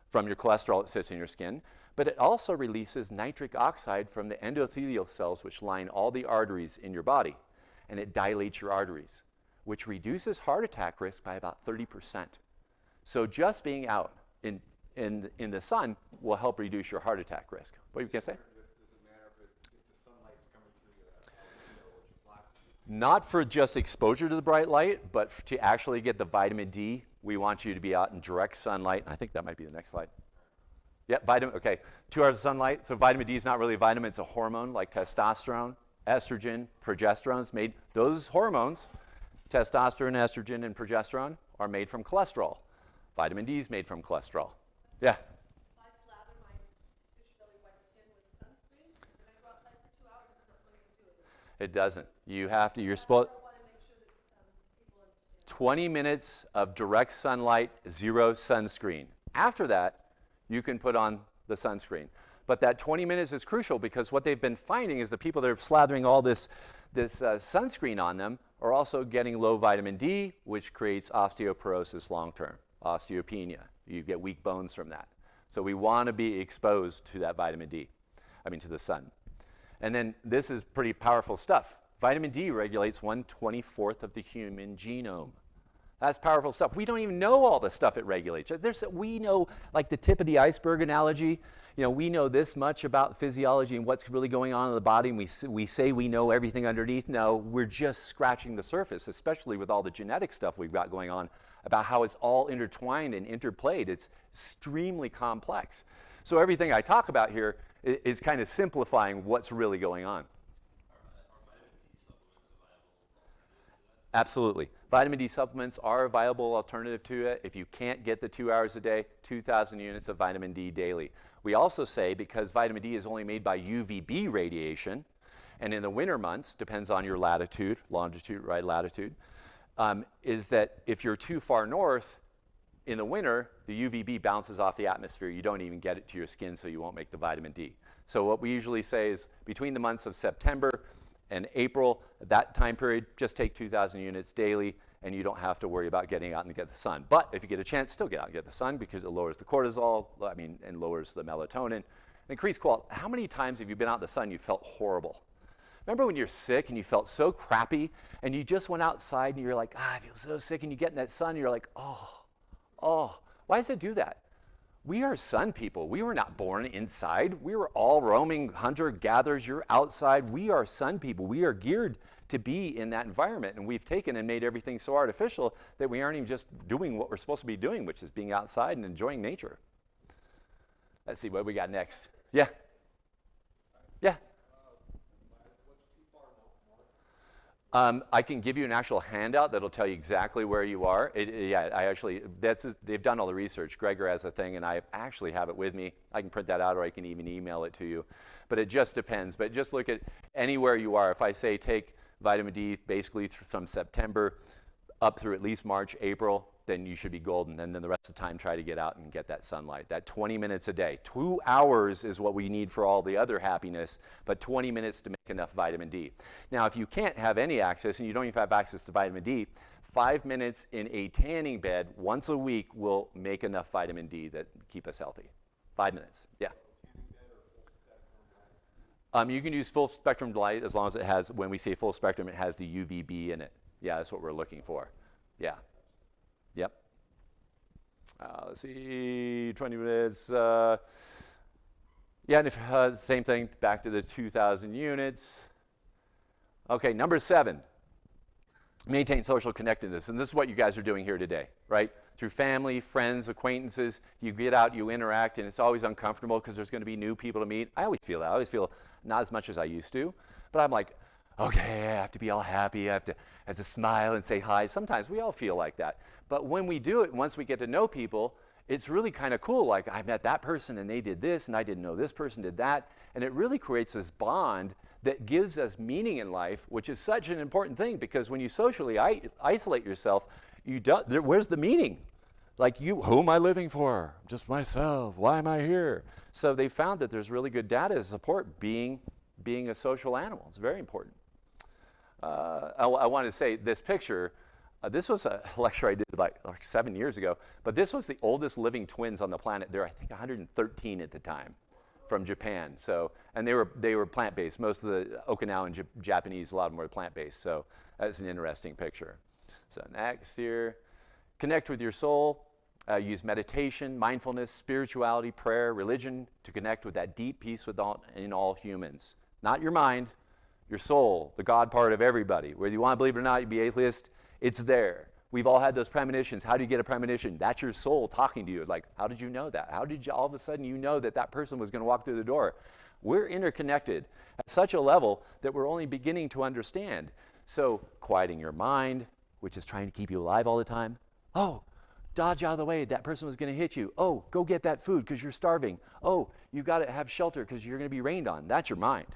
from your cholesterol that sits in your skin, but it also releases nitric oxide from the endothelial cells, which line all the arteries in your body, and it dilates your arteries, which reduces heart attack risk by about 30%. So just being out in the sun will help reduce your heart attack risk. What are you going to say? Not for just exposure to the bright light, but to actually get the vitamin D, we want you to be out in direct sunlight. I think that might be the next slide. Yeah, okay. 2 hours of sunlight. So vitamin D is not really a vitamin, it's a hormone like testosterone, estrogen, progesterone is made. Those hormones, testosterone, estrogen, and progesterone, are made from cholesterol. Vitamin D is made from cholesterol. Yeah. I slather my fish belly white skin with sunscreen, and I go outside for 2 hours, it's not going to do it. It doesn't. You have to, you're supposed, I want to make sure that people understand. 20 minutes of direct sunlight, 0 sunscreen. After that, you can put on the sunscreen. But that 20 minutes is crucial because what they've been finding is the people that are slathering all this sunscreen on them are also getting low vitamin D, which creates osteoporosis long-term, osteopenia. You get weak bones from that. So we want to be exposed to that vitamin D, to the sun. And then this is pretty powerful stuff. Vitamin D regulates 1/24 of the human genome. That's powerful stuff. We don't even know all the stuff it regulates. We know, like the tip of the iceberg analogy, we know this much about physiology and what's really going on in the body, and we say we know everything underneath. No, we're just scratching the surface, especially with all the genetic stuff we've got going on about how it's all intertwined and interplayed. It's extremely complex. So everything I talk about here is kind of simplifying what's really going on. Absolutely. Vitamin D supplements are a viable alternative to it. If you can't get the 2 hours a day, 2,000 units of vitamin D daily. We also say, because vitamin D is only made by UVB radiation, and in the winter months, depends on your latitude, longitude, right, latitude, is that if you're too far north, in the winter, the UVB bounces off the atmosphere. You don't even get it to your skin, so you won't make the vitamin D. So what we usually say is between the months of September and April, that time period, just take 2,000 units daily, and you don't have to worry about getting out and get the sun. But if you get a chance, still get out and get the sun because it lowers the cortisol, and lowers the melatonin. And increased quality. How many times have you been out in the sun you felt horrible? Remember when you're sick and you felt so crappy and you just went outside and you're like, I feel so sick, and you get in that sun and you're like, oh. Why does it do that? We are sun people. We were not born inside. We were all roaming hunter-gatherers. You're outside. We are sun people. We are geared to be in that environment, and we've taken and made everything so artificial that we aren't even just doing what we're supposed to be doing, which is being outside and enjoying nature. Let's see what we got next. Yeah. I can give you an actual handout that'll tell you exactly where you are. They've done all the research. Gregor has a thing, and I actually have it with me. I can print that out, or I can even email it to you. But it just depends. But just look at anywhere you are. If I say take vitamin D basically from September up through at least March, April, then you should be golden. And then the rest of the time, try to get out and get that sunlight. That 20 minutes a day. 2 hours is what we need for all the other happiness, but 20 minutes to make enough vitamin D. Now, if you can't have any access, and you don't even have access to vitamin D, 5 minutes in a tanning bed once a week will make enough vitamin D that keep us healthy. 5 minutes, yeah. You can use full spectrum light as long as it has, when we say full spectrum, it has the UVB in it. Yeah, that's what we're looking for. Yeah. Yep. Let's see, 20 minutes. Yeah, and if same thing, back to the 2,000 units. Okay, number 7, maintain social connectedness. And this is what you guys are doing here today, right? Through family, friends, acquaintances, you get out, you interact, and it's always uncomfortable because there's going to be new people to meet. I always feel that. I always feel not as much as I used to, but I'm like, okay, I have to be all happy. I have to smile and say hi. Sometimes we all feel like that. But when we do it, once we get to know people, it's really kind of cool. Like, I met that person and they did this, and I didn't know this person did that. And it really creates this bond that gives us meaning in life, which is such an important thing, because when you socially isolate yourself, where's the meaning? Like, who am I living for? Just myself. Why am I here? So they found that there's really good data to support being a social animal. It's very important. I want to say this picture, this was a lecture I did like 7 years ago, but this was the oldest living twins on the planet. There were, I think, 113 at the time from Japan. So, and they were plant-based. Most of the Okinawan Japanese, a lot of them were plant-based. So that's an interesting picture. So next here, connect with your soul. Use meditation, mindfulness, spirituality, prayer, religion to connect with that deep peace in all humans. Not your mind, your soul, the God part of everybody. Whether you want to believe it or not, you be atheist, it's there. We've all had those premonitions. How do you get a premonition? That's your soul talking to you. Like, how did you know that? How did you all of a sudden you know that person was going to walk through the door? We're interconnected at such a level that we're only beginning to understand. So quieting your mind, which is trying to keep you alive all the time. Oh, dodge out of the way. That person was going to hit you. Oh, go get that food because you're starving. Oh, you got to have shelter because you're going to be rained on. That's your mind.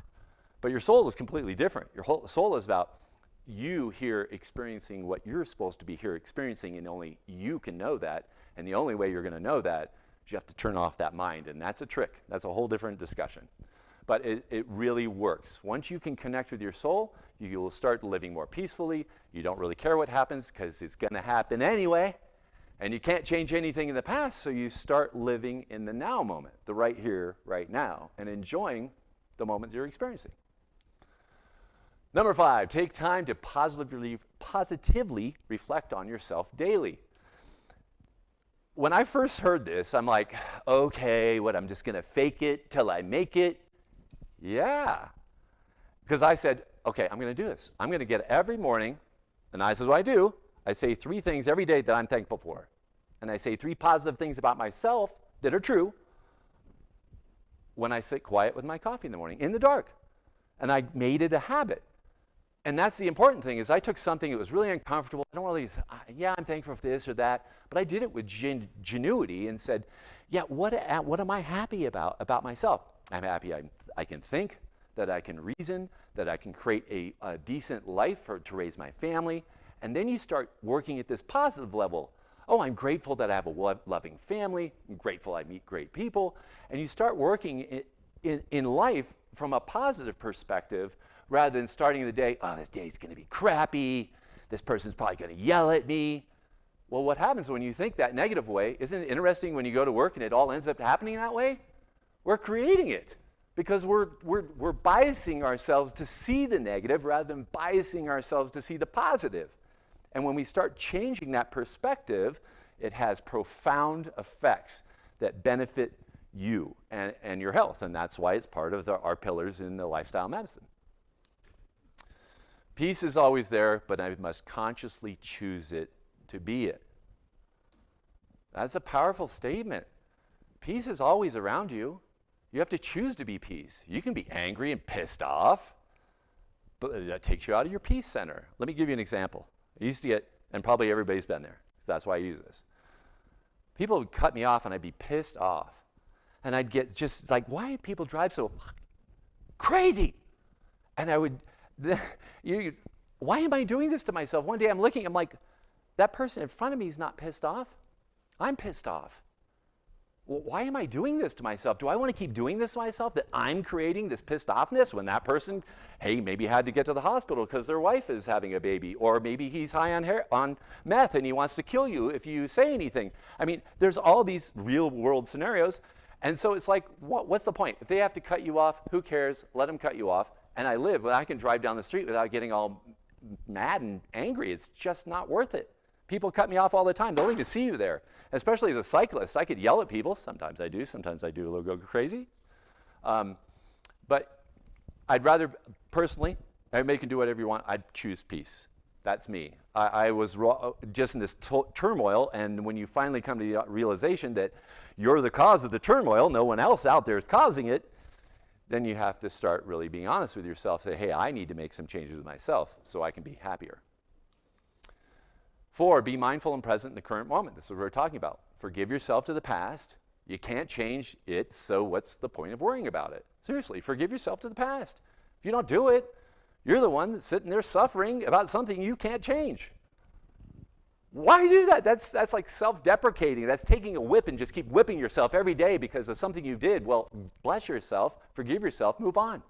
But your soul is completely different. Your whole soul is about you here experiencing what you're supposed to be here experiencing, and only you can know that. And the only way you're going to know that is you have to turn off that mind, and that's a trick. That's a whole different discussion. But it really works. Once you can connect with your soul, you will start living more peacefully. You don't really care what happens because it's going to happen anyway. And you can't change anything in the past, so you start living in the now moment, the right here, right now, and enjoying the moment you're experiencing. Number 5, take time to positively reflect on yourself daily. When I first heard this, I'm like, okay, I'm just going to fake it till I make it? Yeah. Because I said, okay, I'm going to do this. I'm going to get every morning, and this is what I do. I say 3 things every day that I'm thankful for. And I say 3 positive things about myself that are true when I sit quiet with my coffee in the morning, in the dark. And I made it a habit. And that's the important thing, is I took something that was really uncomfortable. I don't really, I'm thankful for this or that. But I did it with genuity and said, what am I happy about myself? I'm happy I can think, that I can reason, that I can create a decent life to raise my family. And then you start working at this positive level. Oh, I'm grateful that I have a loving family. I'm grateful I meet great people. And you start working in life from a positive perspective rather than starting the day, oh, this day's going to be crappy. This person's probably going to yell at me. Well, what happens when you think that negative way? Isn't it interesting when you go to work and it all ends up happening that way? We're creating it. because we're biasing ourselves to see the negative rather than biasing ourselves to see the positive. And when we start changing that perspective, it has profound effects that benefit you and your health. And that's why it's part of our pillars in the lifestyle medicine. Peace is always there, but I must consciously choose it to be it. That's a powerful statement. Peace is always around you. You have to choose to be peace. You can be angry and pissed off, but that takes you out of your peace center. Let me give you an example. I used to get, and probably everybody's been there, so that's why I use this. People would cut me off and I'd be pissed off. And I'd get just like, why do people drive so crazy? And I would, why am I doing this to myself? One day I'm looking, I'm like, that person in front of me is not pissed off. I'm pissed off. Well, why am I doing this to myself? Do I want to keep doing this to myself, that I'm creating this pissed offness when that person, hey, maybe had to get to the hospital because their wife is having a baby, or maybe he's high on meth and he wants to kill you if you say anything. I mean, there's all these real world scenarios. And so it's like, what's the point? If they have to cut you off, who cares? Let them cut you off. And I live, I can drive down the street without getting all mad and angry. It's just not worth it. People cut me off all the time. They'll even see you there. Especially as a cyclist, I could yell at people. Sometimes I do a little go crazy. But I'd rather, personally, everybody can do whatever you want. I'd choose peace. That's me. I was just in this turmoil, and when you finally come to the realization that you're the cause of the turmoil, no one else out there is causing it, then you have to start really being honest with yourself. Say, hey, I need to make some changes with myself so I can be happier. 4, be mindful and present in the current moment. This is what we're talking about. Forgive yourself to the past. You can't change it, so what's the point of worrying about it? Seriously, forgive yourself to the past. If you don't do it, you're the one that's sitting there suffering about something you can't change. Why do that? That's like self-deprecating. That's taking a whip and just keep whipping yourself every day because of something you did. Well, bless yourself, forgive yourself, move on.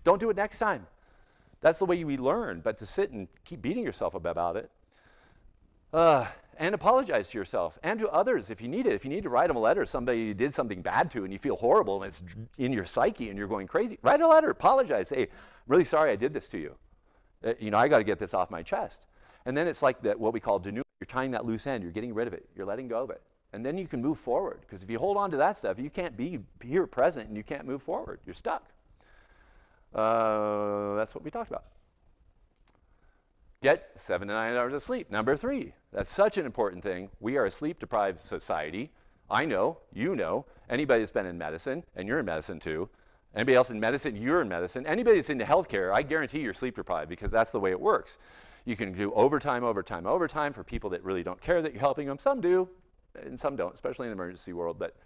Don't do it next time. That's the way we learn, but to sit and keep beating yourself up about it. And apologize to yourself and to others if you need it. If you need to write them a letter, somebody you did something bad to and you feel horrible and it's in your psyche and you're going crazy, write a letter, apologize. Say, I'm really sorry I did this to you. I got to get this off my chest. And then it's like that, what we call denouement. You're tying that loose end. You're getting rid of it. You're letting go of it. And then you can move forward. Because if you hold on to that stuff, you can't be here present and you can't move forward. You're stuck. That's what we talked about. Get 7 to 9 hours of sleep. Number 3, that's such an important thing. We are a sleep-deprived society. I know, you know, anybody that's been in medicine, and you're in medicine too, anybody else in medicine, you're in medicine, anybody that's into healthcare, I guarantee you're sleep-deprived because that's the way it works. You can do overtime for people that really don't care that you're helping them. Some do, and some don't, especially in the emergency world. But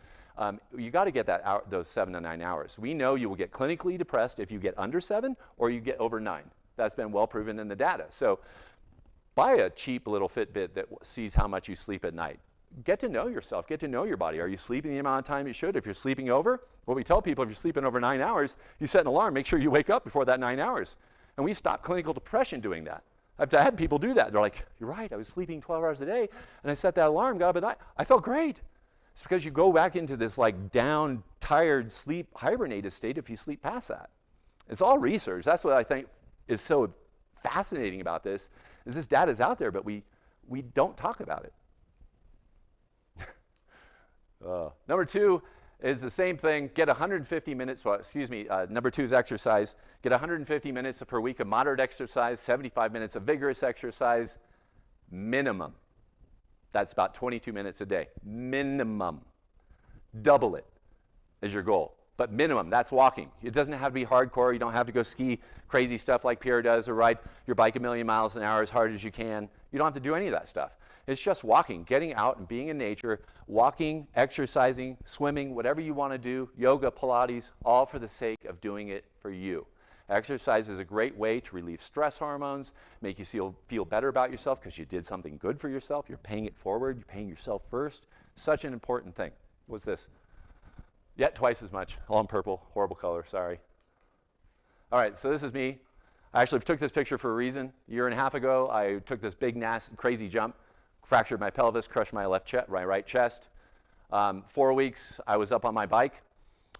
you got to get those 7 to 9 hours. We know you will get clinically depressed if you get under 7 or you get over 9. That's been well proven in the data. So buy a cheap little Fitbit that sees how much you sleep at night. Get to know yourself. Get to know your body. Are you sleeping the amount of time you should? If you're sleeping over, what we tell people, if you're sleeping over 9 hours, you set an alarm. Make sure you wake up before that 9 hours. And we've stopped clinical depression doing that. I've had people do that. They're like, you're right, I was sleeping 12 hours a day, and I set that alarm, got up at night. I felt great. It's because you go back into this like down, tired, sleep, hibernated state if you sleep past that. It's all research. That's what I think is so fascinating about this, is this data is out there, but we don't talk about it. Number 2 is the same thing. Get 150 minutes, number 2 is exercise. Get 150 minutes per week of moderate exercise, 75 minutes of vigorous exercise, minimum. That's about 22 minutes a day, minimum. Double it is your goal. But minimum, that's walking. It doesn't have to be hardcore. You don't have to go ski crazy stuff like Pierre does or ride your bike 1,000,000 miles an hour as hard as you can. You don't have to do any of that stuff. It's just walking, getting out and being in nature, walking, exercising, swimming, whatever you want to do, yoga, Pilates, all for the sake of doing it for you. Exercise is a great way to relieve stress hormones, make you feel better about yourself because you did something good for yourself. You're paying it forward. You're paying yourself first. Such an important thing. What's this? Yet twice as much. All in purple. Horrible color. Sorry. All right, so this is me. I actually took this picture for a reason. A year and a half ago, I took this big, nasty, crazy jump, fractured my pelvis, crushed my right chest. 4 weeks, I was up on my bike.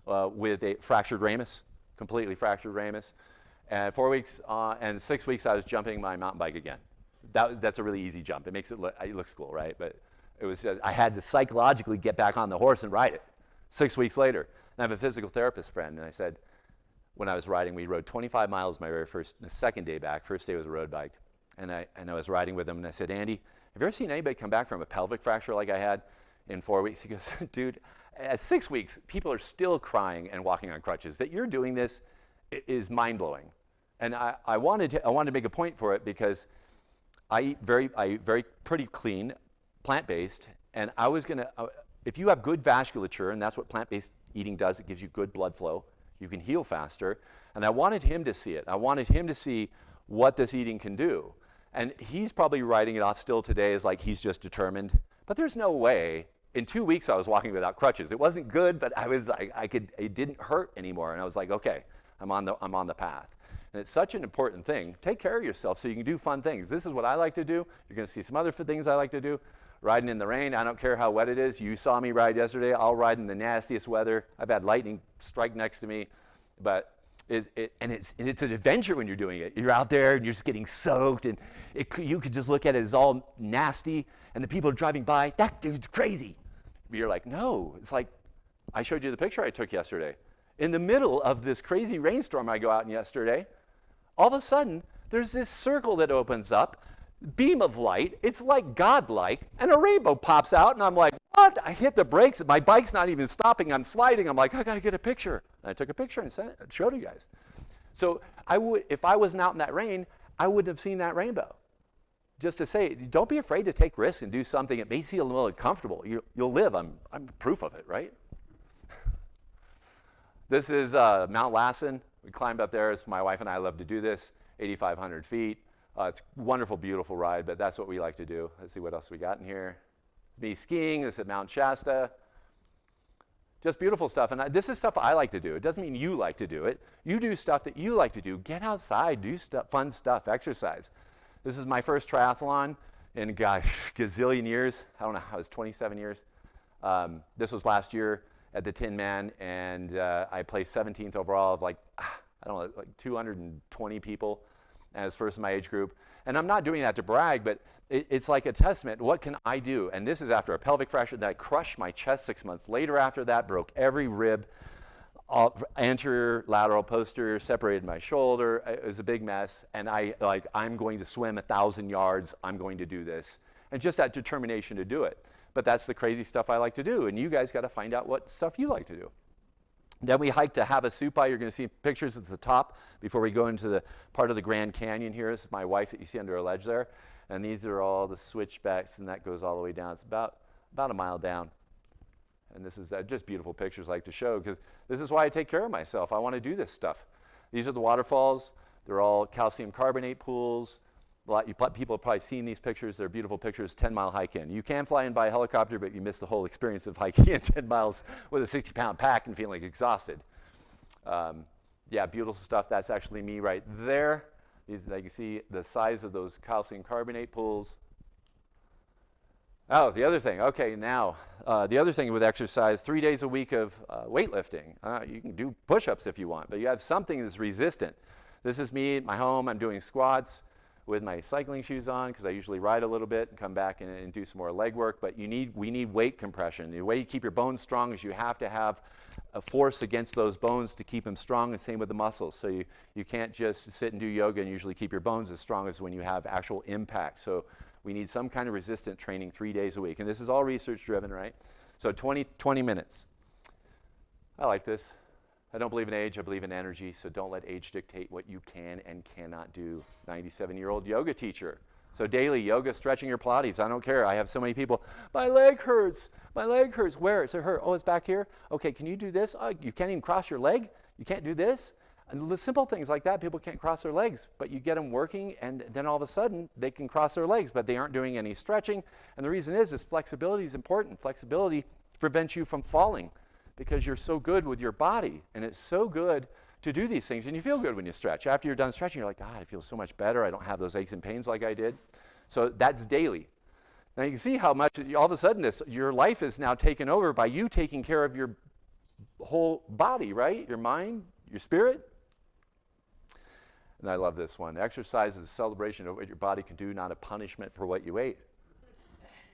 with a fractured ramus, completely fractured ramus. And 4 weeks and 6 weeks, I was jumping my mountain bike again. That's a really easy jump. It makes it looks cool, right? But it was just, I had to psychologically get back on the horse and ride it. 6 weeks later, and I have a physical therapist friend, and I said, when I was riding, we rode 25 miles my very the second day back. First day was a road bike, and I was riding with him, and I said, Andy, have you ever seen anybody come back from a pelvic fracture like I had in 4 weeks? He goes, dude, at 6 weeks, people are still crying and walking on crutches. That you're doing this is mind-blowing. And I wanted to make a point for it because I eat very pretty clean, plant-based, and I was gonna, if you have good vasculature, and that's what plant-based eating does, it gives you good blood flow, you can heal faster, and I wanted him to see it. I wanted him to see what this eating can do. And he's probably writing it off still today as like he's just determined, but there's no way. In 2 weeks, I was walking without crutches. It wasn't good, but I was like, it didn't hurt anymore, and I was like, okay, I'm on the path. And it's such an important thing. Take care of yourself so you can do fun things. This is what I like to do. You're going to see some other things I like to do. Riding in the rain, I don't care how wet it is. You saw me ride yesterday. I'll ride in the nastiest weather. I've had lightning strike next to me, but it's an adventure when you're doing it. You're out there and you're just getting soaked, and you could just look at it as all nasty, and the people are driving by, that dude's crazy. But you're like, no. It's like, I showed you the picture I took yesterday. In the middle of this crazy rainstorm I go out in yesterday, all of a sudden, there's this circle that opens up, beam of light, it's like godlike, and a rainbow pops out, and I'm like, what? I hit the brakes, my bike's not even stopping, I'm sliding, I'm like, I gotta get a picture. And I took a picture and sent it, showed you guys. So if I wasn't out in that rain, I wouldn't have seen that rainbow. Just to say, don't be afraid to take risks and do something that may seem a little uncomfortable. You'll live, I'm proof of it, right? This is Mount Lassen. We climbed up there. My wife and I love to do this, 8,500 feet. It's a wonderful, beautiful ride, but that's what we like to do. Let's see what else we got in here. Me skiing. This is Mount Shasta. Just beautiful stuff. And this is stuff I like to do. It doesn't mean you like to do it. You do stuff that you like to do. Get outside. Do fun stuff. Exercise. This is my first triathlon in, gazillion years. I don't know, I was 27 years. This was last year at the Tin Man, and I placed 17th overall of like 220 people as first in my age group. And I'm not doing that to brag, but it's like a testament. What can I do? And this is after a pelvic fracture that crushed my chest 6 months later after that, broke every rib, anterior, lateral, posterior, separated my shoulder. It was a big mess. And I'm going to swim 1,000 yards. I'm going to do this. And just that determination to do it. But that's the crazy stuff I like to do. And you guys got to find out what stuff you like to do. Then we hiked to Havasupai. You're going to see pictures at the top before we go into the part of the Grand Canyon here. This is my wife that you see under a ledge there. And these are all the switchbacks, and that goes all the way down. It's about a mile down. And this is just beautiful pictures I like to show, because this is why I take care of myself. I want to do this stuff. These are the waterfalls. They're all calcium carbonate pools. People have probably seen these pictures. They're beautiful pictures, 10-mile hike in. You can fly in by helicopter, but you miss the whole experience of hiking in 10 miles with a 60-pound pack and feeling exhausted. Yeah, beautiful stuff. That's actually me right there. You can see the size of those calcium carbonate pools. Oh, the other thing. Okay, now, the other thing with exercise, 3 days a week of weightlifting. You can do push-ups if you want, but you have something that's resistant. This is me at my home. I'm doing squats with my cycling shoes on, because I usually ride a little bit and come back and do some more leg work. But we need weight compression. The way you keep your bones strong is you have to have a force against those bones to keep them strong, and same with the muscles. So you can't just sit and do yoga and usually keep your bones as strong as when you have actual impact. So we need some kind of resistant training 3 days a week. And this is all research driven, right? So 20 minutes. I like this. I don't believe in age, I believe in energy, so don't let age dictate what you can and cannot do. 97-year-old yoga teacher. So daily yoga, stretching your Pilates, I don't care. I have so many people, my leg hurts. Where does it hurt? Oh, it's back here? Okay, can you do this? Oh, you can't even cross your leg? You can't do this? And the simple things like that, people can't cross their legs, but you get them working, and then all of a sudden, they can cross their legs, but they aren't doing any stretching. And the reason is flexibility is important. Flexibility prevents you from falling, because you're so good with your body, and it's so good to do these things, and you feel good when you stretch. After you're done stretching, you're like, God, I feel so much better. I don't have those aches and pains like I did. So that's daily. Now you can see how much, all of a sudden, your life is now taken over by you taking care of your whole body, right? Your mind, your spirit. And I love this one. Exercise is a celebration of what your body can do, not a punishment for what you ate.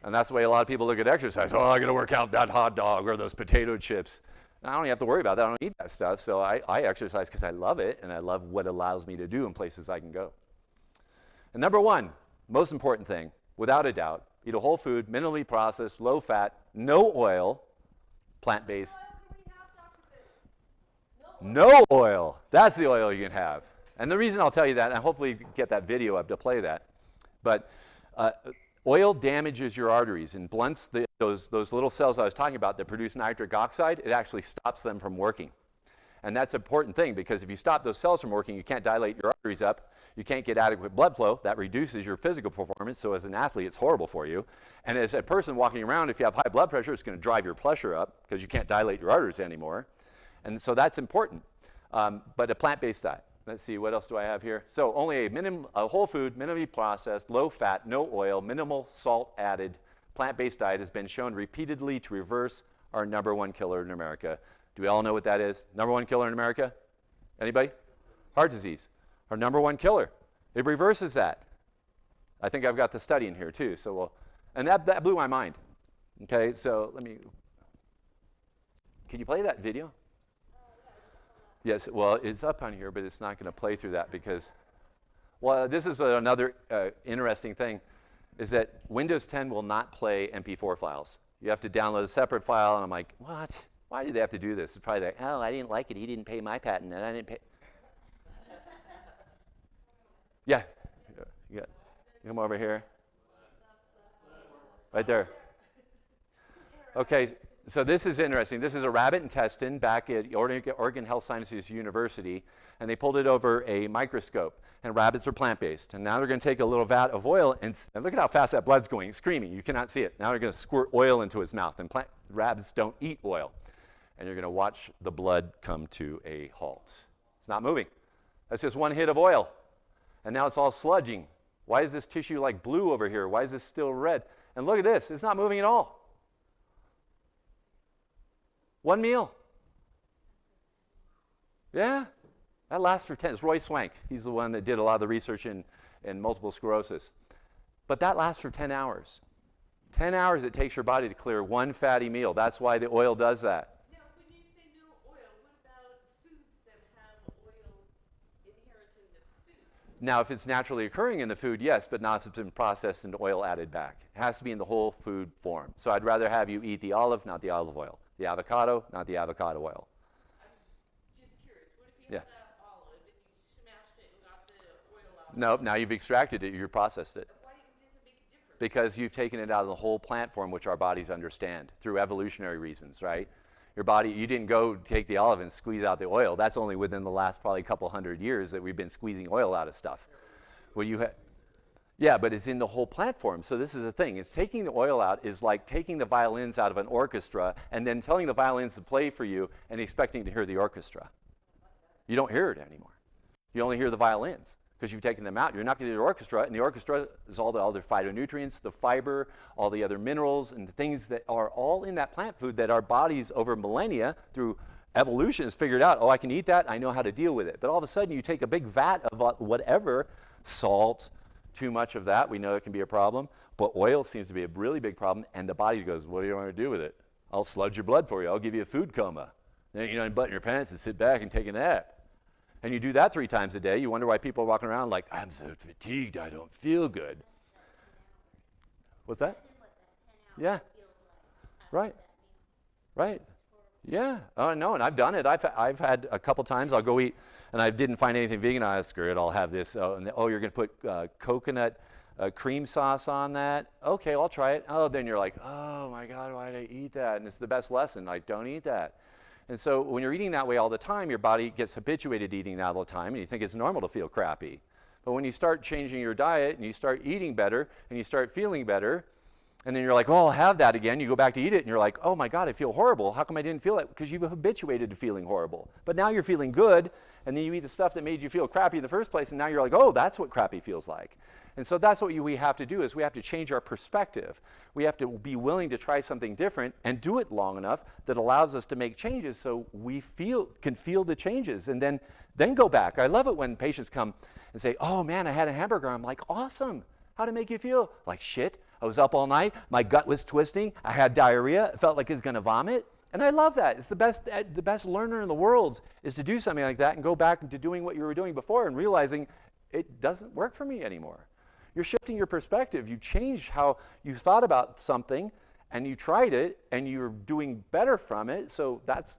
And that's the way a lot of people look at exercise. Oh, I got to work out that hot dog or those potato chips. And I don't even have to worry about that. I don't eat that stuff. So I exercise because I love it, and I love what it allows me to do in places I can go. And number one, most important thing, without a doubt, eat a whole food, minimally processed, low fat, no oil, plant-based. No oil. That's the oil you can have. And the reason I'll tell you that, and hopefully you get that video up to play that, but oil damages your arteries and blunts those little cells I was talking about that produce nitric oxide. It actually stops them from working. And that's an important thing, because if you stop those cells from working, you can't dilate your arteries up. You can't get adequate blood flow. That reduces your physical performance. So as an athlete, it's horrible for you. And as a person walking around, if you have high blood pressure, it's going to drive your pressure up because you can't dilate your arteries anymore. And so that's important. But a plant-based diet. Let's see, what else do I have here? So only a whole food, minimally processed, low fat, no oil, minimal salt added, plant-based diet has been shown repeatedly to reverse our number one killer in America. Do we all know what that is? Number one killer in America? Anybody? Heart disease. Our number one killer. It reverses that. I think I've got the study in here too. So and that blew my mind. Okay, so can you play that video? Yes, well, it's up on here, but it's not going to play through that because, well, this is another interesting thing, is that Windows 10 will not play MP4 files. You have to download a separate file, and I'm like, what? Why do they have to do this? It's probably like, oh, I didn't like it. He didn't pay my patent, and I didn't pay. Yeah. You come over here. Right there. Okay. So this is interesting. This is a rabbit intestine back at Oregon Health Sciences University, and they pulled it over a microscope. And rabbits are plant-based. And now they're going to take a little vat of oil, and look at how fast that blood's going. It's screaming. You cannot see it. Now they're going to squirt oil into his mouth. And rabbits don't eat oil. And you're going to watch the blood come to a halt. It's not moving. That's just one hit of oil. And now it's all sludging. Why is this tissue like blue over here? Why is this still red? And look at this. It's not moving at all. One meal. Yeah, that lasts for 10. It's Roy Swank. He's the one that did a lot of the research in multiple sclerosis. But that lasts for 10 hours. 10 hours it takes your body to clear one fatty meal. That's why the oil does that. Now, when you say no oil, what about foods that have oil inherent in the food? Now, if it's naturally occurring in the food, yes, but not if it's been processed and oil added back. It has to be in the whole food form. So I'd rather have you eat the olive, not the olive oil. The avocado, not the avocado oil. I'm just curious. What if you had that olive and you smashed it and got the oil out? Nope, now you've extracted it, you've processed it. Why does it make a difference? Because you've taken it out of the whole plant form, which our bodies understand through evolutionary reasons, right? Your body, you didn't go take the olive and squeeze out the oil. That's only within the last probably couple hundred years that we've been squeezing oil out of stuff. When you yeah, but it's in the whole plant form. So this is the thing. It's taking the oil out is like taking the violins out of an orchestra and then telling the violins to play for you and expecting to hear the orchestra. You don't hear it anymore. You only hear the violins because you've taken them out. You're not going to hear the orchestra, and the orchestra is all the other phytonutrients, the fiber, all the other minerals, and the things that are all in that plant food that our bodies over millennia through evolution has figured out, oh, I can eat that, I know how to deal with it. But all of a sudden you take a big vat of whatever, salt, too much of that, we know it can be a problem, but oil seems to be a really big problem, and the body goes, what do you want to do with it? I'll sludge your blood for you. I'll give you a food coma. Then you unbutton your pants and sit back and take a nap. And you do that 3 times a day. You wonder why people are walking around like, I'm so fatigued, I don't feel good. What's that? Yeah. Right. Right. Yeah. Oh, no, and I've done it. I've had a couple times, I'll go eat, and I didn't find anything vegan. I screw it, I'll have this. Oh, you're going to put coconut cream sauce on that? Okay, I'll try it. Oh, then you're like, oh my God, why did I eat that? And it's the best lesson, like, don't eat that. And so when you're eating that way all the time, your body gets habituated to eating that all the time, and you think it's normal to feel crappy. But when you start changing your diet, and you start eating better, and you start feeling better, And then you're like, oh, I'll have that again. You go back to eat it, and you're like, oh my God, I feel horrible. How come I didn't feel that? Because you've habituated to feeling horrible. But now you're feeling good, and then you eat the stuff that made you feel crappy in the first place, and now you're like, oh, that's what crappy feels like. And so that's what we have to do, is we have to change our perspective. We have to be willing to try something different and do it long enough that allows us to make changes so we can feel the changes, and then go back. I love it when patients come and say, oh man, I had a hamburger. I'm like, awesome. How'd it make you feel? Like shit. I was up all night. My gut was twisting. I had diarrhea. It felt like I was going to vomit. And I love that. It's the best learner in the world is to do something like that and go back into doing what you were doing before and realizing it doesn't work for me anymore. You're shifting your perspective. You changed how you thought about something, and you tried it, and you're doing better from it. So that's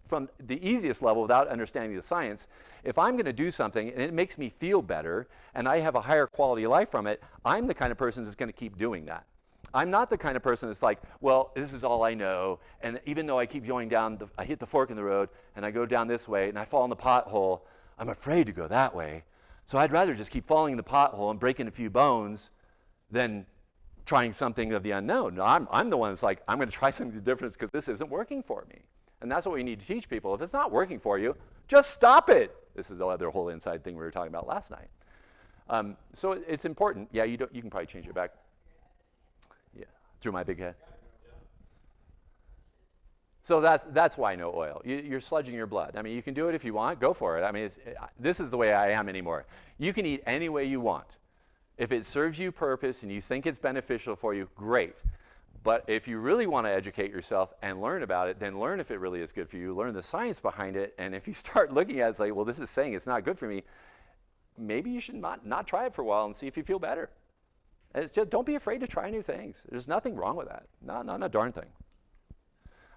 from the easiest level without understanding the science. If I'm going to do something and it makes me feel better and I have a higher quality of life from it, I'm the kind of person that's going to keep doing that. I'm not the kind of person that's like, well, this is all I know, and even though I keep going down, I hit the fork in the road, and I go down this way, and I fall in the pothole, I'm afraid to go that way. So I'd rather just keep falling in the pothole and breaking a few bones than trying something of the unknown. No, I'm the one that's like, I'm going to try something different because this isn't working for me. And that's what we need to teach people. If it's not working for you, just stop it. This is the other whole inside thing we were talking about last night. So it's important. Yeah, you can probably change it back. Yeah, through my big head. So that's why no oil. You're sludging your blood. I mean, you can do it if you want. Go for it. I mean, this is the way I am anymore. You can eat any way you want. If it serves you purpose and you think it's beneficial for you, great. But if you really want to educate yourself and learn about it, then learn if it really is good for you. Learn the science behind it. And if you start looking at it, it's like, well, this is saying it's not good for me. Maybe you should not try it for a while and see if you feel better. And it's just, don't be afraid to try new things. There's nothing wrong with that. Not a darn thing.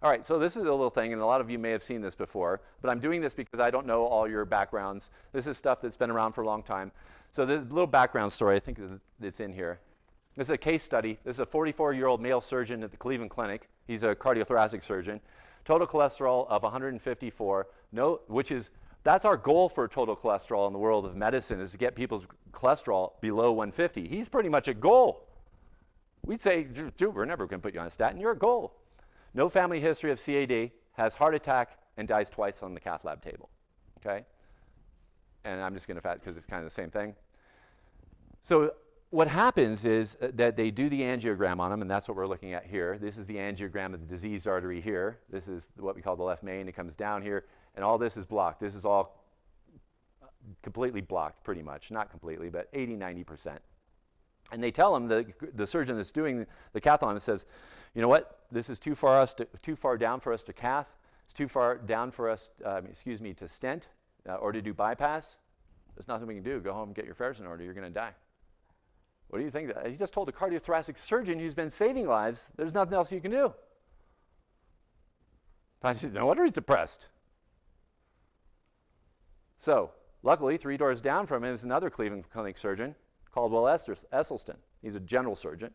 All right, so this is a little thing, and a lot of you may have seen this before, but I'm doing this because I don't know all your backgrounds. This is stuff that's been around for a long time. So this little background story, I think it's in here. This is a case study. This is a 44-year-old male surgeon at the Cleveland Clinic. He's a cardiothoracic surgeon. Total cholesterol of 154, that's our goal for total cholesterol in the world of medicine, is to get people's cholesterol below 150. He's pretty much a goal. We'd say, dude, we're never going to put you on a statin. You're a goal. No family history of CAD, has heart attack, and dies twice on the cath lab table, okay? And I'm just going to because it's kind of the same thing. So what happens is that they do the angiogram on him, and that's what we're looking at here. This is the angiogram of the diseased artery here. This is what we call the left main. It comes down here, and all this is blocked. This is all completely blocked, pretty much. Not completely, but 80, 90%. And they tell him, the surgeon that's doing the cath on him says, you know what, this is too far down for us to cath. It's too far down for us, to stent or to do bypass. There's nothing we can do. Go home and get your affairs in order. You're going to die. What do you think? He just told a cardiothoracic surgeon who's been saving lives, there's nothing else you can do. No wonder he's depressed. So, luckily, 3 doors down from him is another Cleveland Clinic surgeon, Caldwell Esselstyn. He's a general surgeon.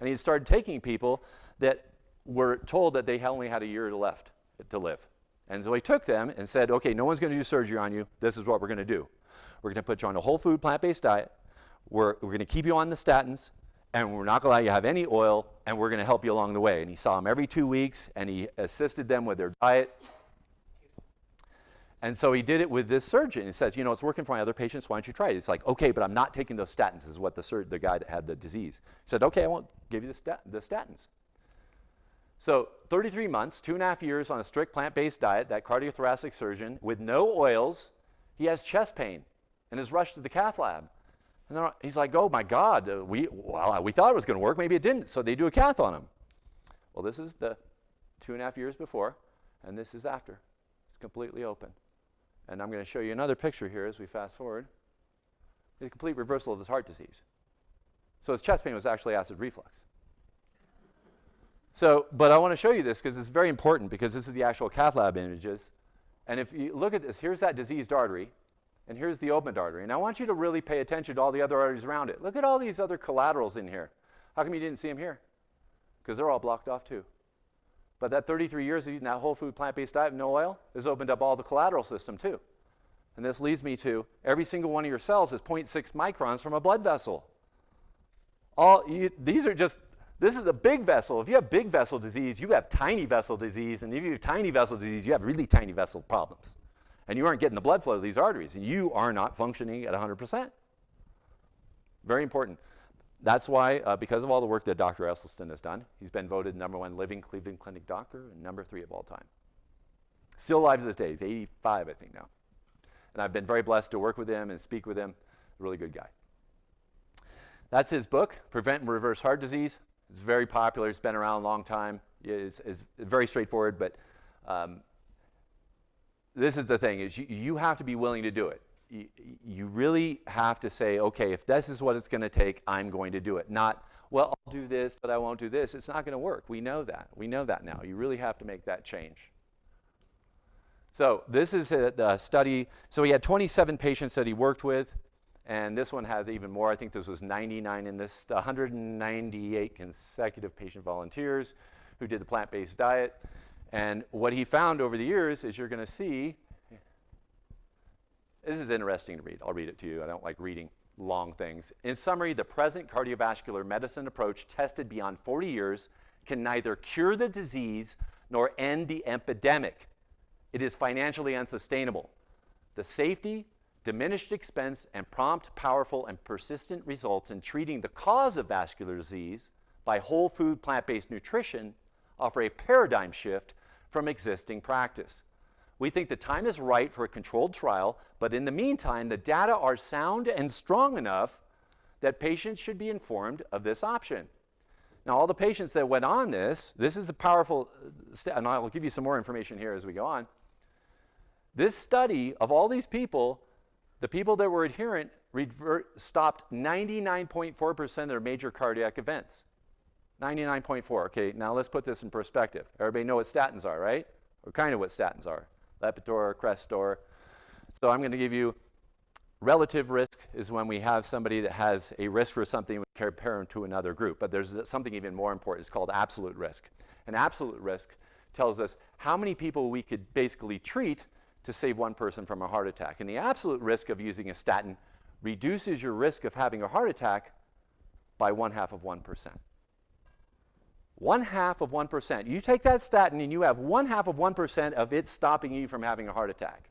And he started taking people that were told that they only had a year left to live. And so he took them and said, okay, no one's going to do surgery on you. This is what we're going to do. We're going to put you on a whole food, plant-based diet. We're going to keep you on the statins, and we're not going to allow you to have any oil, and we're going to help you along the way. And he saw them every 2 weeks, and he assisted them with their diet. And so he did it with this surgeon. He says, it's working for my other patients. Why don't you try it? It's like, okay, but I'm not taking those statins, is what the guy that had the disease said. Okay, I won't give you the statins. So 33 months, 2.5 years on a strict plant-based diet, that cardiothoracic surgeon, with no oils, he has chest pain and is rushed to the cath lab. And then he's like, oh my God, we thought it was going to work. Maybe it didn't. So they do a cath on him. Well, this is the 2.5 years before, and this is after. It's completely open. And I'm going to show you another picture here as we fast forward. A complete reversal of his heart disease. So his chest pain was actually acid reflux. So, but I want to show you this because it's very important, because this is the actual cath lab images. And if you look at this, here's that diseased artery, and here's the opened artery. And I want you to really pay attention to all the other arteries around it. Look at all these other collaterals in here. How come you didn't see them here? Because they're all blocked off too. But that 33 years of eating that whole food, plant-based diet, no oil, has opened up all the collateral system too. And this leads me to every single one of your cells is 0.6 microns from a blood vessel. These are just This is a big vessel. If you have big vessel disease, you have tiny vessel disease. And if you have tiny vessel disease, you have really tiny vessel problems. And you aren't getting the blood flow to these arteries. And you are not functioning at 100%. Very important. That's why, because of all the work that Dr. Esselstyn has done, he's been voted #1 living Cleveland Clinic doctor and #3 of all time. Still alive to this day. He's 85, I think, now. And I've been very blessed to work with him and speak with him. A really good guy. That's his book, Prevent and Reverse Heart Disease. It's very popular. It's been around a long time. It's very straightforward, but this is the thing, is you have to be willing to do it. You really have to say, okay, if this is what it's going to take, I'm going to do it. Not, well, I'll do this, but I won't do this. It's not going to work. We know that. We know that now. You really have to make that change. So this is a study. So he had 27 patients that he worked with, and this one has even more. I think this was 99 in this, 198 consecutive patient volunteers who did the plant-based diet. And what he found over the years is you're going to see, this is interesting to read. I'll read it to you. I don't like reading long things. In summary, the present cardiovascular medicine approach tested beyond 40 years can neither cure the disease nor end the epidemic. It is financially unsustainable. The safety, diminished expense, and prompt, powerful, and persistent results in treating the cause of vascular disease by whole food plant-based nutrition offer a paradigm shift from existing practice. We think the time is right for a controlled trial, but in the meantime, the data are sound and strong enough that patients should be informed of this option. Now, all the patients that went on this is a powerful, and I'll give you some more information here as we go on. This study of all these people, the people that were adherent stopped 99.4% of their major cardiac events. 99.4. Okay, now let's put this in perspective. Everybody know what statins are, right? Or kind of what statins are. Lipitor, Crestor. So I'm going to give you relative risk is when we have somebody that has a risk for something we compare them to another group. But there's something even more important. It's called absolute risk. And absolute risk tells us how many people we could basically treat to save one person from a heart attack. And the absolute risk of using a statin reduces your risk of having a heart attack by 1/2 of 1%. 1/2 of 1%. You take that statin and you have 1/2 of 1% of it stopping you from having a heart attack.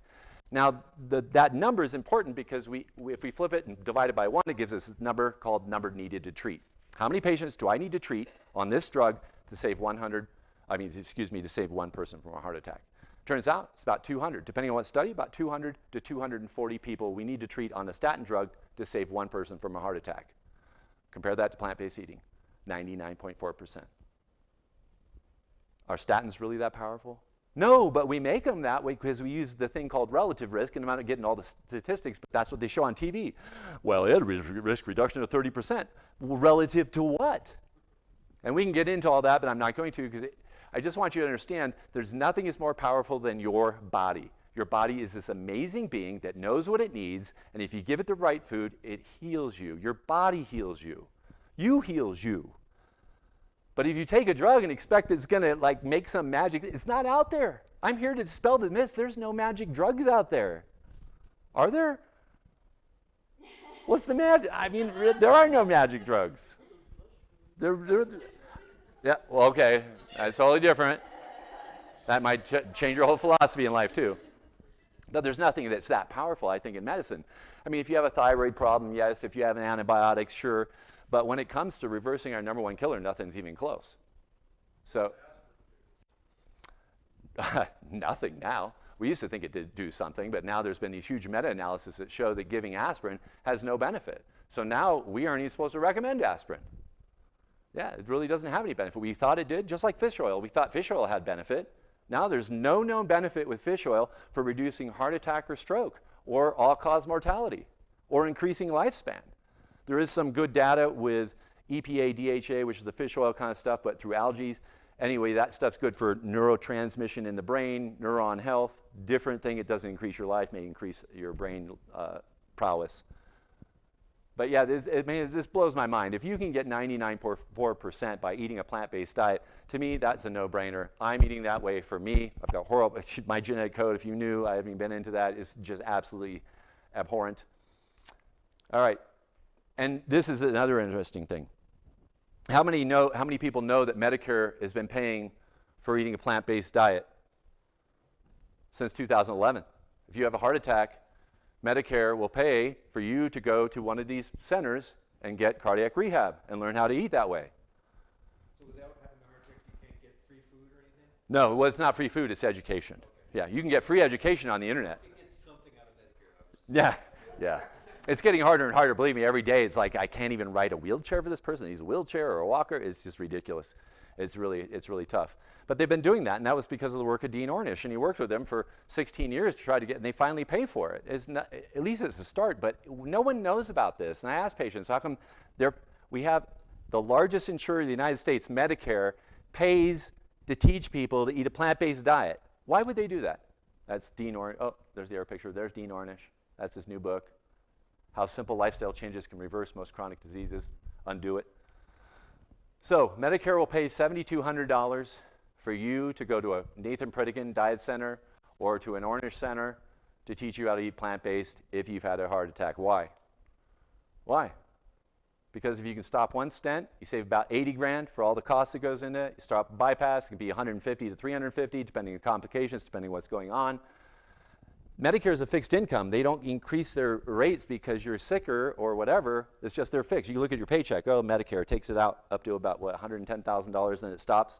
Now, that number is important because if we flip it and divide it by 1, it gives us a number called number needed to treat. How many patients do I need to treat on this drug to save to save one person from a heart attack? Turns out it's about 200. Depending on what study, about 200 to 240 people we need to treat on a statin drug to save one person from a heart attack. Compare that to plant-based eating, 99.4%. Are statins really that powerful? No, but we make them that way because we use the thing called relative risk, and I'm not getting all the statistics, but that's what they show on TV. Well, it had a risk reduction of 30%. Well, relative to what? And we can get into all that, but I'm not going to because I just want you to understand there's nothing is more powerful than your body. Your body is this amazing being that knows what it needs, and if you give it the right food, it heals you. Your body heals you. You heals you. But if you take a drug and expect it's going to make some magic, it's not out there. I'm here to dispel the myths. There's no magic drugs out there. Are there? What's the magic? I mean, there are no magic drugs. Yeah, well, okay. That's totally different. That might change your whole philosophy in life, too. But there's nothing that's that powerful, I think, in medicine. I mean, if you have a thyroid problem, yes. If you have an antibiotic, sure. But when it comes to reversing our #1 killer, nothing's even close. So, nothing now. We used to think it did do something, but now there's been these huge meta-analyses that show that giving aspirin has no benefit. So now we aren't even supposed to recommend aspirin. Yeah, it really doesn't have any benefit. We thought it did, just like fish oil. We thought fish oil had benefit. Now there's no known benefit with fish oil for reducing heart attack or stroke or all-cause mortality or increasing lifespan. There is some good data with EPA, DHA, which is the fish oil kind of stuff, but through algae. Anyway, that stuff's good for neurotransmission in the brain, neuron health, different thing. It doesn't increase your life, may increase your brain prowess. But yeah, this blows my mind. If you can get 99.4% by eating a plant-based diet, to me, that's a no-brainer. I'm eating that way for me. I've got horrible, my genetic code, if you knew, I haven't even been into that, is just absolutely abhorrent. All right, and this is another interesting thing. How many people know that Medicare has been paying for eating a plant-based diet since 2011? If you have a heart attack, Medicare will pay for you to go to one of these centers and get cardiac rehab and learn how to eat that way. So without having a heart attack, you can't get free food or anything? No, well, it's not free food, it's education. Okay. Yeah, you can get free education on the internet. So you get something out of Medicare, obviously. Yeah, yeah. It's getting harder and harder. Believe me, every day it's like I can't even ride a wheelchair for this person. He's a wheelchair or a walker. It's just ridiculous. It's really tough. But they've been doing that, and that was because of the work of Dean Ornish, and he worked with them for 16 years to try to get, and they finally pay for it. It's not, at least it's a start, but no one knows about this. And I ask patients, how come we have the largest insurer in the United States, Medicare, pays to teach people to eat a plant-based diet? Why would they do that? That's Dean Ornish. Oh, there's the other picture. There's Dean Ornish. That's his new book. How simple lifestyle changes can reverse most chronic diseases, undo it. So Medicare will pay $7,200 for you to go to a Nathan Pritikin Diet Center or to an Ornish Center to teach you how to eat plant-based if you've had a heart attack. Why? Why? Because if you can stop one stent, you save about 80 grand for all the costs that goes into it. You stop a bypass, it can be 150 to 350, depending on complications, depending on what's going on. Medicare is a fixed income. They don't increase their rates because you're sicker or whatever. It's just they're fixed. You look at your paycheck. Oh, Medicare takes it out up to about, what, $110,000, then it stops?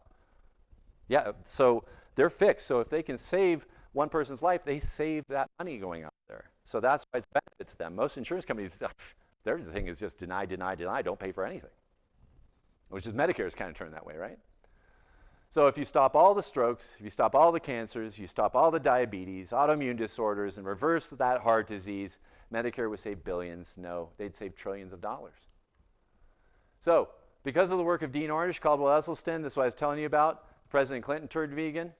Yeah, so they're fixed. So if they can save one person's life, they save that money going out there. So that's why it's a benefit to them. Most insurance companies, their thing is just deny, deny, deny, don't pay for anything. Which is Medicare's kind of turned that way, right? So if you stop all the strokes, if you stop all the cancers, you stop all the diabetes, autoimmune disorders, and reverse that heart disease, Medicare would save billions. No, they'd save trillions of dollars. So because of the work of Dean Ornish, Caldwell Esselstyn, this is what I was telling you about, President Clinton turned vegan.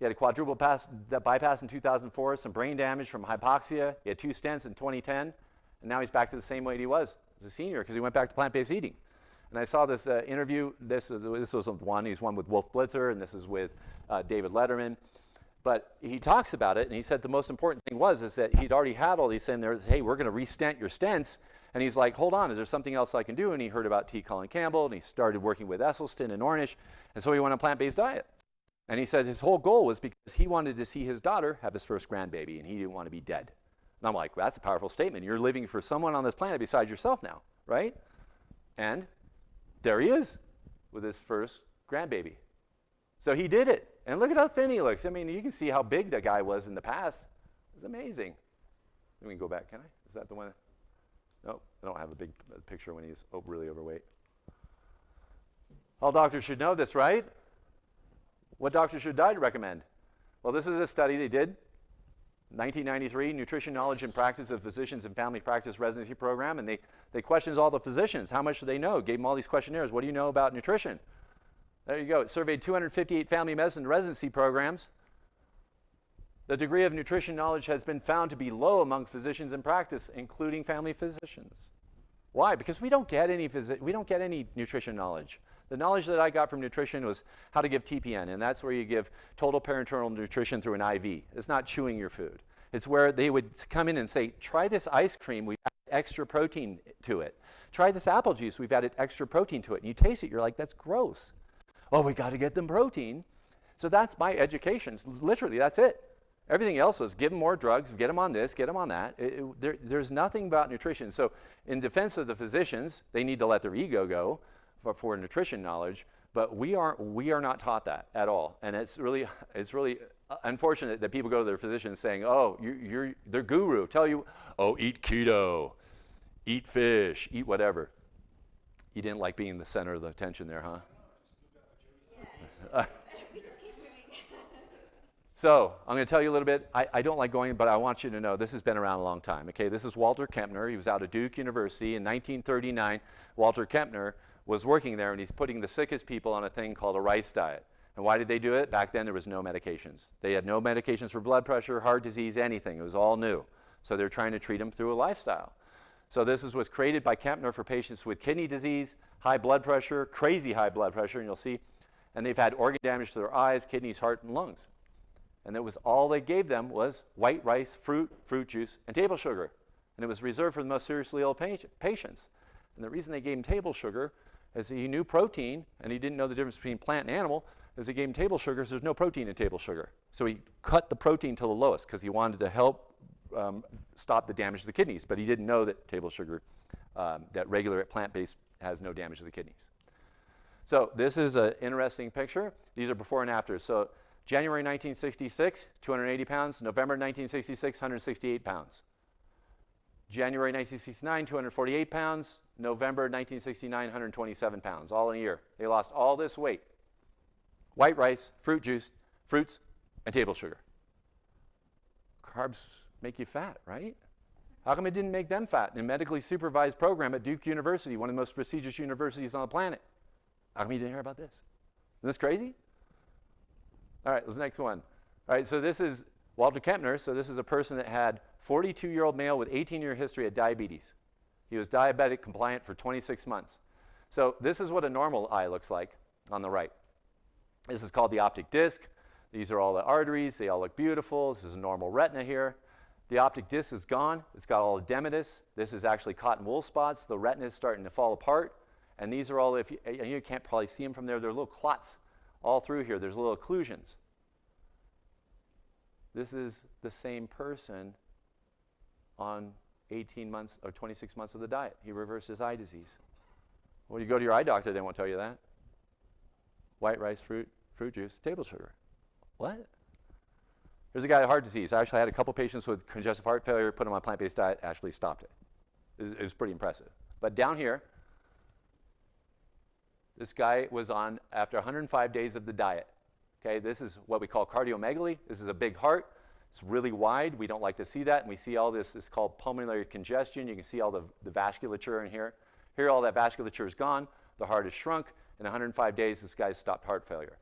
He had a quadruple bypass in 2004, some brain damage from hypoxia. He had 2 stents in 2010, and now he's back to the same weight he was as a senior because he went back to plant-based eating. And I saw this interview. This was one. He's one with Wolf Blitzer, and this is with David Letterman. But he talks about it, and he said the most important thing is that he'd already had all these things there. Hey, we're going to re-stent your stents. And he's like, hold on, is there something else I can do? And he heard about T. Colin Campbell, and he started working with Esselstyn and Ornish, and so he went on a plant-based diet. And he says his whole goal was because he wanted to see his daughter have his first grandbaby, and he didn't want to be dead. And I'm like, well, that's a powerful statement. You're living for someone on this planet besides yourself now, right? And there he is with his first grandbaby. So he did it. And look at how thin he looks. I mean, you can see how big that guy was in the past. It was amazing. Let me go back, can I? Is that the one? No, I don't have a big picture when he's really overweight. All doctors should know this, right? What doctor should diet recommend? Well, this is a study they did. 1993, Nutrition Knowledge and Practice of Physicians and Family Practice Residency Program, and they questioned all the physicians. How much do they know? Gave them all these questionnaires. What do you know about nutrition? There you go. It surveyed 258 family medicine residency programs. The degree of nutrition knowledge has been found to be low among physicians in practice, including family physicians. Why? Because we don't get any nutrition knowledge. The knowledge that I got from nutrition was how to give TPN, and that's where you give total parenteral nutrition through an IV. It's not chewing your food. It's where they would come in and say, try this ice cream, we've added extra protein to it. Try this apple juice, we've added extra protein to it. And you taste it, you're like, that's gross. Oh, we got to get them protein. So that's my education. Literally, that's it. Everything else was give them more drugs, get them on this, get them on that. There's nothing about nutrition. So in defense of the physicians, they need to let their ego go for nutrition knowledge, but we are not taught that at all. And it's really unfortunate that people go to their physicians saying, oh, you're their guru, tell you, oh, eat keto, eat fish, eat whatever. You didn't like being the center of the attention there, huh? We just keep moving. So I'm going to tell you a little bit. I don't like going, but I want you to know this has been around a long time. Okay, this is Walter Kempner. He was out of Duke University in 1939. Walter Kempner was working there, and he's putting the sickest people on a thing called a rice diet. And why did they do it? Back then, there was no medications. They had no medications for blood pressure, heart disease, anything. It was all new. So they're trying to treat them through a lifestyle. So this was created by Kempner for patients with kidney disease, high blood pressure, crazy high blood pressure, and you'll see. And they've had organ damage to their eyes, kidneys, heart, and lungs. And it was all they gave them was white rice, fruit juice, and table sugar. And it was reserved for the most seriously ill patients. And the reason they gave them table sugar is he knew protein, and he didn't know the difference between plant and animal, is he gave him table sugar, so there's no protein in table sugar. So he cut the protein to the lowest because he wanted to help stop the damage to the kidneys, but he didn't know that table sugar, that regular plant-based has no damage to the kidneys. So this is an interesting picture. These are before and after. So January 1966, 280 pounds. November 1966, 168 pounds. January 1969, 248 pounds. November 1969, 127 pounds, all in a year. They lost all this weight. White rice, fruit juice, fruits, and table sugar. Carbs make you fat, right? How come it didn't make them fat in a medically supervised program at Duke University, one of the most prestigious universities on the planet? How come you didn't hear about this? Isn't this crazy? All right, let's next one. All right, so this is Walter Kempner. So this is a person that had 42-year-old male with 18-year history of diabetes. He was diabetic compliant for 26 months. So this is what a normal eye looks like on the right. This is called the optic disc. These are all the arteries. They all look beautiful. This is a normal retina here. The optic disc is gone. It's got all edematous. This is actually cotton wool spots. The retina is starting to fall apart. And these are all, if you can't probably see them from there, they're little clots all through here. There's little occlusions. This is the same person on 18 months or 26 months of the diet. He reversed his eye disease. Well, you go to your eye doctor, they won't tell you that. White rice, fruit juice, table sugar. What? There's a guy with heart disease. I actually had a couple patients with congestive heart failure, put him on a plant-based diet, actually stopped it. It was pretty impressive. But down here, this guy was on after 105 days of the diet. Okay, this is what we call cardiomegaly. This is a big heart. It's really wide. We don't like to see that. And we see all this. It's called pulmonary congestion. You can see all the vasculature in here. Here, all that vasculature is gone. The heart is shrunk. In 105 days, this guy's stopped heart failure.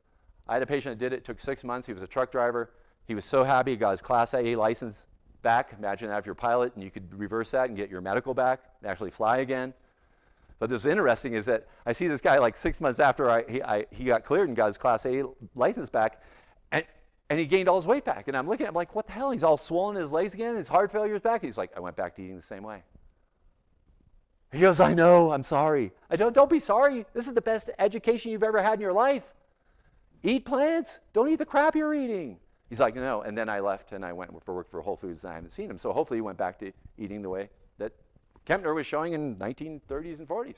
I had a patient that did it. It took 6 months. He was a truck driver. He was so happy. He got his Class A license back. Imagine that if you're a pilot and you could reverse that and get your medical back and actually fly again. But what's interesting is that I see this guy like 6 months after he got cleared and got his Class A license back, and he gained all his weight back. And I'm looking at him like, what the hell? He's all swollen in his legs again. His heart failure's back. He's like, I went back to eating the same way. He goes, I know, I'm sorry. Don't be sorry. This is the best education you've ever had in your life. Eat plants. Don't eat the crap you're eating. He's like, no. And then I left and I went for work for Whole Foods and I haven't seen him. So hopefully he went back to eating the way that Kempner was showing in 1930s and 40s.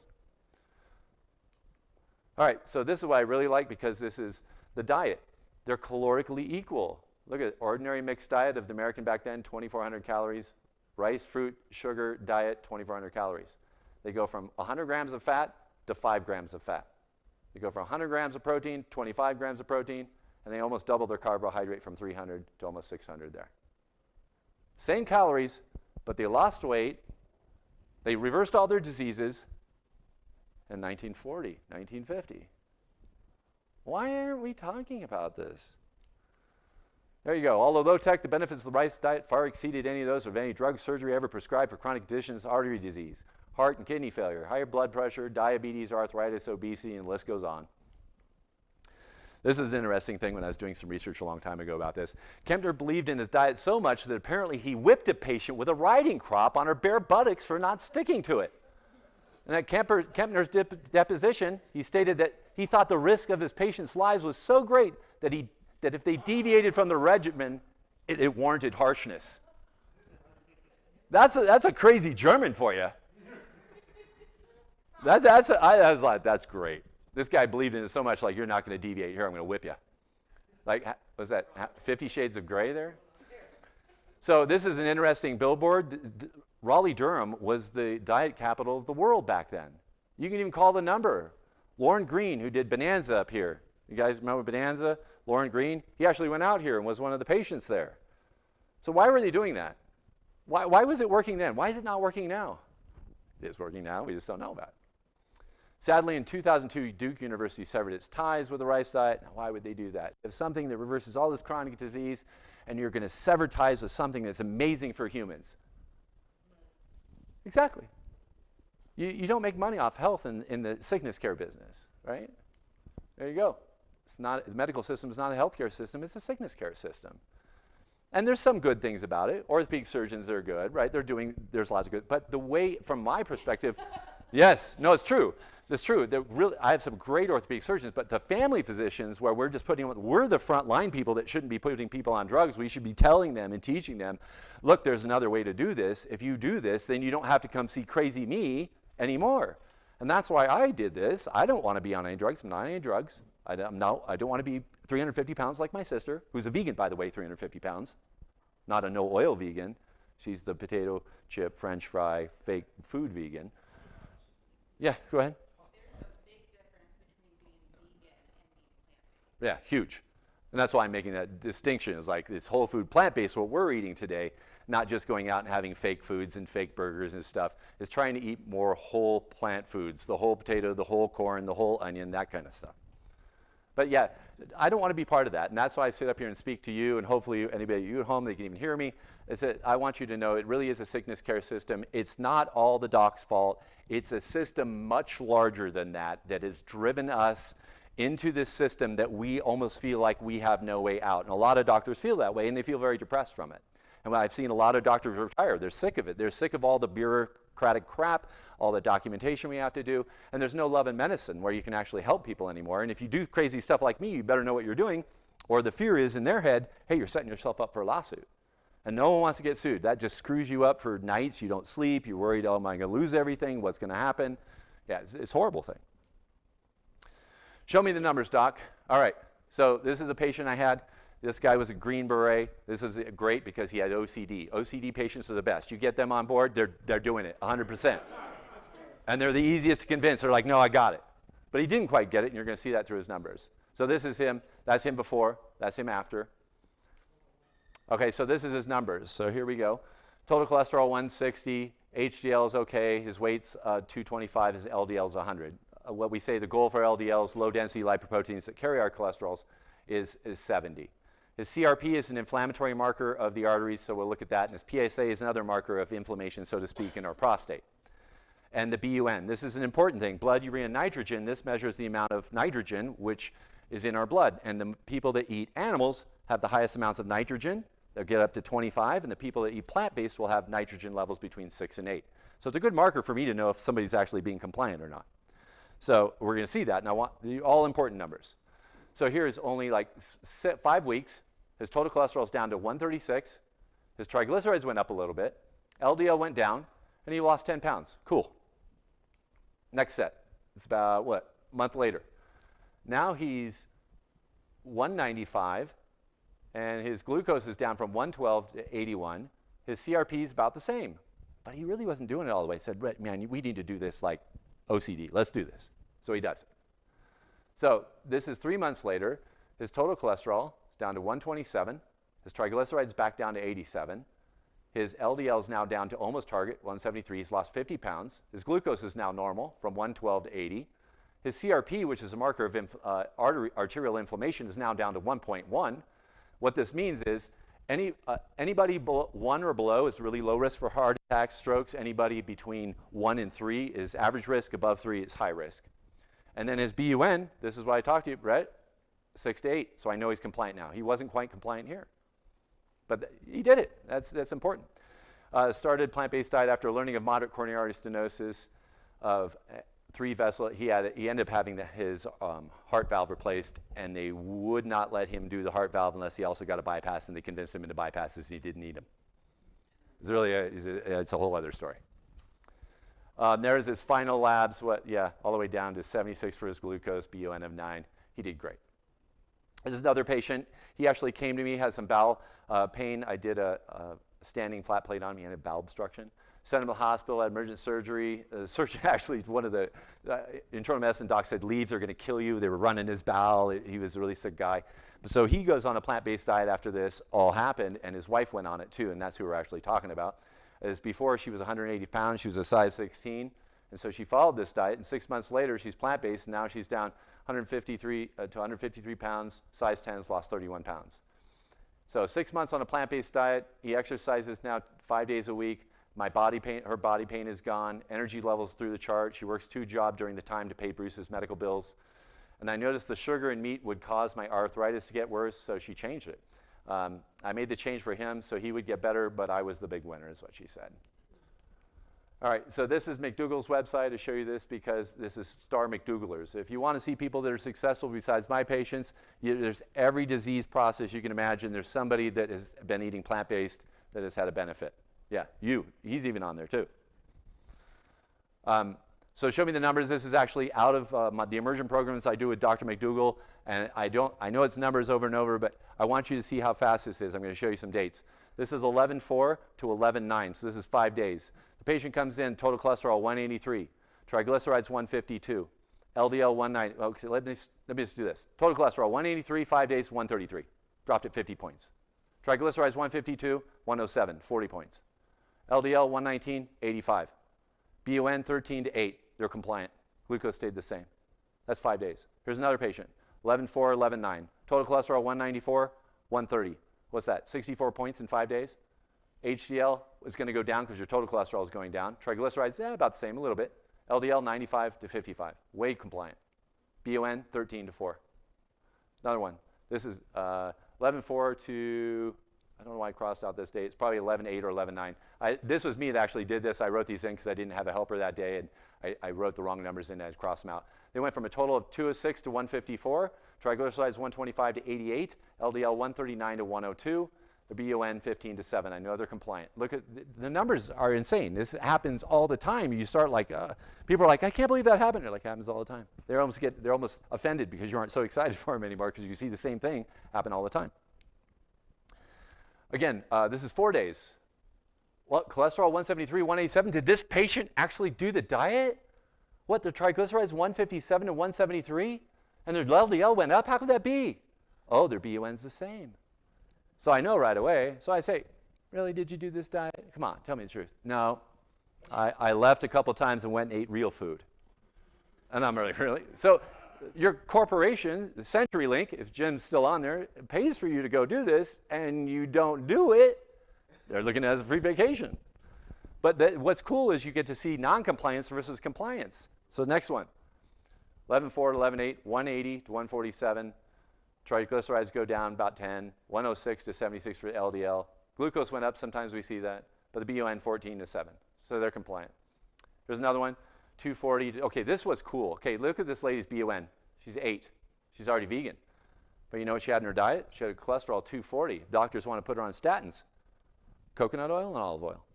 All right, so this is what I really like because this is the diet. They're calorically equal. Look at it, ordinary mixed diet of the American back then, 2,400 calories. Rice, fruit, sugar, diet, 2,400 calories. They go from 100 grams of fat to 5 grams of fat. They go from 100 grams of protein, 25 grams of protein, and they almost double their carbohydrate from 300 to almost 600 there. Same calories, but they lost weight. They reversed all their diseases in 1940, 1950. Why aren't we talking about this? There you go. Although low tech, the benefits of the rice diet far exceeded any of those of any drug surgery ever prescribed for chronic conditions, artery disease, heart and kidney failure, higher blood pressure, diabetes, arthritis, obesity, and the list goes on. This is an interesting thing when I was doing some research a long time ago about this. Kempner believed in his diet so much that apparently he whipped a patient with a riding crop on her bare buttocks for not sticking to it. And at Kempner's deposition, he stated that he thought the risk of his patients' lives was so great that if they deviated from the regimen, it warranted harshness. That's a crazy German for you. I was like, that's great. This guy believed in it so much, like, you're not going to deviate here, I'm going to whip you. Like, was that 50 Shades of Grey there? So this is an interesting billboard. Raleigh-Durham was the diet capital of the world back then. You can even call the number. Lauren Green, who did Bonanza up here. You guys remember Bonanza? Lauren Green? He actually went out here and was one of the patients there. So why were they doing that? Why was it working then? Why is it not working now? It is working now. We just don't know about it. Sadly, in 2002, Duke University severed its ties with the rice diet. Now, why would they do that? If something that reverses all this chronic disease, and you're going to sever ties with something that's amazing for humans. Exactly. You don't make money off health in the sickness care business, right? There you go. The medical system is not a healthcare system, it's a sickness care system. And there's some good things about it. Orthopedic surgeons are good, right? There's lots of good. But the way, from my perspective, Yes, no, it's true. It's true. I have some great orthopedic surgeons, but the family physicians, where we're just we're the frontline people that shouldn't be putting people on drugs. We should be telling them and teaching them, look, there's another way to do this. If you do this, then you don't have to come see crazy me anymore. And that's why I did this. I don't want to be on any drugs. I'm not on any drugs. I don't want to be 350 pounds like my sister, who's a vegan, by the way, 350 pounds, not a no-oil vegan. She's the potato chip, French fry, fake food vegan. Yeah, go ahead. There's a big difference between being vegan and being plant-based. Yeah, huge. And that's why I'm making that distinction. Is like this whole food plant-based, what we're eating today, not just going out and having fake foods and fake burgers and stuff, is trying to eat more whole plant foods, the whole potato, the whole corn, the whole onion, that kind of stuff. But yeah, I don't want to be part of that. And that's why I sit up here and speak to you, and hopefully anybody you at home, they can even hear me, is that I want you to know it really is a sickness care system. It's not all the doc's fault. It's a system much larger than that has driven us into this system that we almost feel like we have no way out. And a lot of doctors feel that way, and they feel very depressed from it. And I've seen a lot of doctors retire. They're sick of it. They're sick of all the bureaucratic crap, all the documentation we have to do, and there's no love in medicine where you can actually help people anymore. And if you do crazy stuff like me, you better know what you're doing, or the fear is in their head, hey, you're setting yourself up for a lawsuit. And no one wants to get sued. That just screws you up for nights. You don't sleep. You're worried, oh, am I going to lose everything? What's going to happen? Yeah, it's a horrible thing. Show me the numbers, doc. All right, so this is a patient I had. This guy was a Green Beret. This is great because he had OCD. OCD patients are the best. You get them on board, they're doing it 100%. And they're the easiest to convince. They're like, no, I got it. But he didn't quite get it, and you're going to see that through his numbers. So this is him. That's him before. That's him after. Okay, so this is his numbers. So here we go. Total cholesterol 160. HDL is okay. His weight's 225. His LDL is 100. What we say the goal for LDLs, low-density lipoproteins that carry our cholesterols, is 70. His CRP is an inflammatory marker of the arteries, so we'll look at that. And his PSA is another marker of inflammation, so to speak, in our prostate. And the BUN, this is an important thing. Blood, urea, and nitrogen, this measures the amount of nitrogen which is in our blood. And the people that eat animals have the highest amounts of nitrogen. They'll get up to 25, and the people that eat plant-based will have nitrogen levels between 6 and 8. So it's a good marker for me to know if somebody's actually being compliant or not. So we're going to see that, and I want the all-important numbers. So here is only like 5 weeks. His total cholesterol is down to 136. His triglycerides went up a little bit. LDL went down, and he lost 10 pounds. Cool. Next set. It's about, a month later. Now he's 195, and his glucose is down from 112 to 81. His CRP is about the same, but he really wasn't doing it all the way. He said, man, we need to do this like OCD. Let's do this. So he does it. So this is 3 months later. His total cholesterol is down to 127. His triglycerides back down to 87. His LDL is now down to almost target, 173. He's lost 50 pounds. His glucose is now normal from 112 to 80. His CRP, which is a marker of arterial inflammation, is now down to 1.1. What this means is anybody 1 or below is really low risk for heart attacks, strokes. Anybody between 1 and 3 is average risk. Above 3 is high risk. And then his BUN, this is what I talked to you, Brett, 6 to 8. So I know he's compliant now. He wasn't quite compliant here, but he did it. That's important. Started plant-based diet after learning of moderate coronary artery stenosis of 3 vessel. He ended up having his heart valve replaced, and they would not let him do the heart valve unless he also got a bypass, and they convinced him into bypasses, and he didn't need them. It's really it's a whole other story. There's his final labs, all the way down to 76 for his glucose, BUN of 9. He did great. This is another patient. He actually came to me, had some bowel pain. I did a standing flat plate on him. He had a bowel obstruction. Sent him to the hospital, had emergent surgery. The surgeon actually, one of the internal medicine docs said, leave, they're going to kill you. They were running his bowel. He was a really sick guy. So he goes on a plant-based diet after this all happened, and his wife went on it too, and that's who we're actually talking about. As before, she was 180 pounds. She was a size 16, and so she followed this diet, and 6 months later, she's plant-based, and now she's down 153 to 153 pounds, size 10, has lost 31 pounds. So 6 months on a plant-based diet. He exercises now 5 days a week. Her body pain is gone. Energy levels through the chart. She works 2 jobs during the time to pay Bruce's medical bills. And I noticed the sugar and meat would cause my arthritis to get worse, so she changed it. I made the change for him so he would get better, but I was the big winner, is what she said. All right, so this is McDougall's website. I show you this because this is Star McDougallers. If you want to see people that are successful besides my patients, there's every disease process you can imagine. There's somebody that has been eating plant-based that has had a benefit. Yeah, he's even on there too. So show me the numbers. This is actually out of the immersion programs I do with Dr. McDougall, and I know it's numbers over and over, but I want you to see how fast this is. I'm going to show you some dates. This is 11/4 to 11/9, so this is 5 days. The patient comes in, total cholesterol 183, triglycerides 152, LDL 190. Okay, let me just do this. Total cholesterol 183, 5 days, 133. Dropped at 50 points. Triglycerides 152, 107, 40 points. LDL 119, 85. BUN 13 to 8. They're compliant. Glucose stayed the same. That's 5 days. Here's another patient. 11/4, 11/9. Total cholesterol 194, 130. What's that? 64 points in 5 days. HDL is going to go down because your total cholesterol is going down. Triglycerides, about the same, a little bit. LDL 95 to 55. Way compliant. BUN 13 to 4. Another one. This is 11/4 to, I don't know why I crossed out this date. It's probably 11/8 or 11/9. This was me that actually did this. I wrote these in because I didn't have a helper that day, and I wrote the wrong numbers in and I crossed them out. They went from a total of 206 to 154, triglycerides 125 to 88, LDL 139 to 102, the BUN 15 to 7. I know they're compliant. Look at the numbers are insane. This happens all the time. You start like, people are like, I can't believe that happened. They're like, happens all the time. They're almost offended because you aren't so excited for them anymore because you see the same thing happen all the time. Again, this is 4 days. What, cholesterol 173, 187. Did this patient actually do the diet? What, their triglycerides 157 to 173? And their LDL went up? How could that be? Oh, their BUN's the same. So I know right away. So I say, really, did you do this diet? Come on, tell me the truth. No, I left a couple times and went and ate real food. And I'm really? So your corporation, CenturyLink, if Jim's still on there, pays for you to go do this, and you don't do it, they're looking at it as a free vacation. But what's cool is you get to see non-compliance versus compliance. So next one, 11/4 to 11/8, 180 to 147. Triglycerides go down about 10, 106 to 76 for LDL. Glucose went up, sometimes we see that, but the BUN 14 to 7. So they're compliant. There's another one, 240. Okay, this was cool. Okay, look at this lady's BUN. She's 8. She's already vegan. But you know what she had in her diet? She had a cholesterol 240. Doctors want to put her on statins. Coconut oil and olive oil.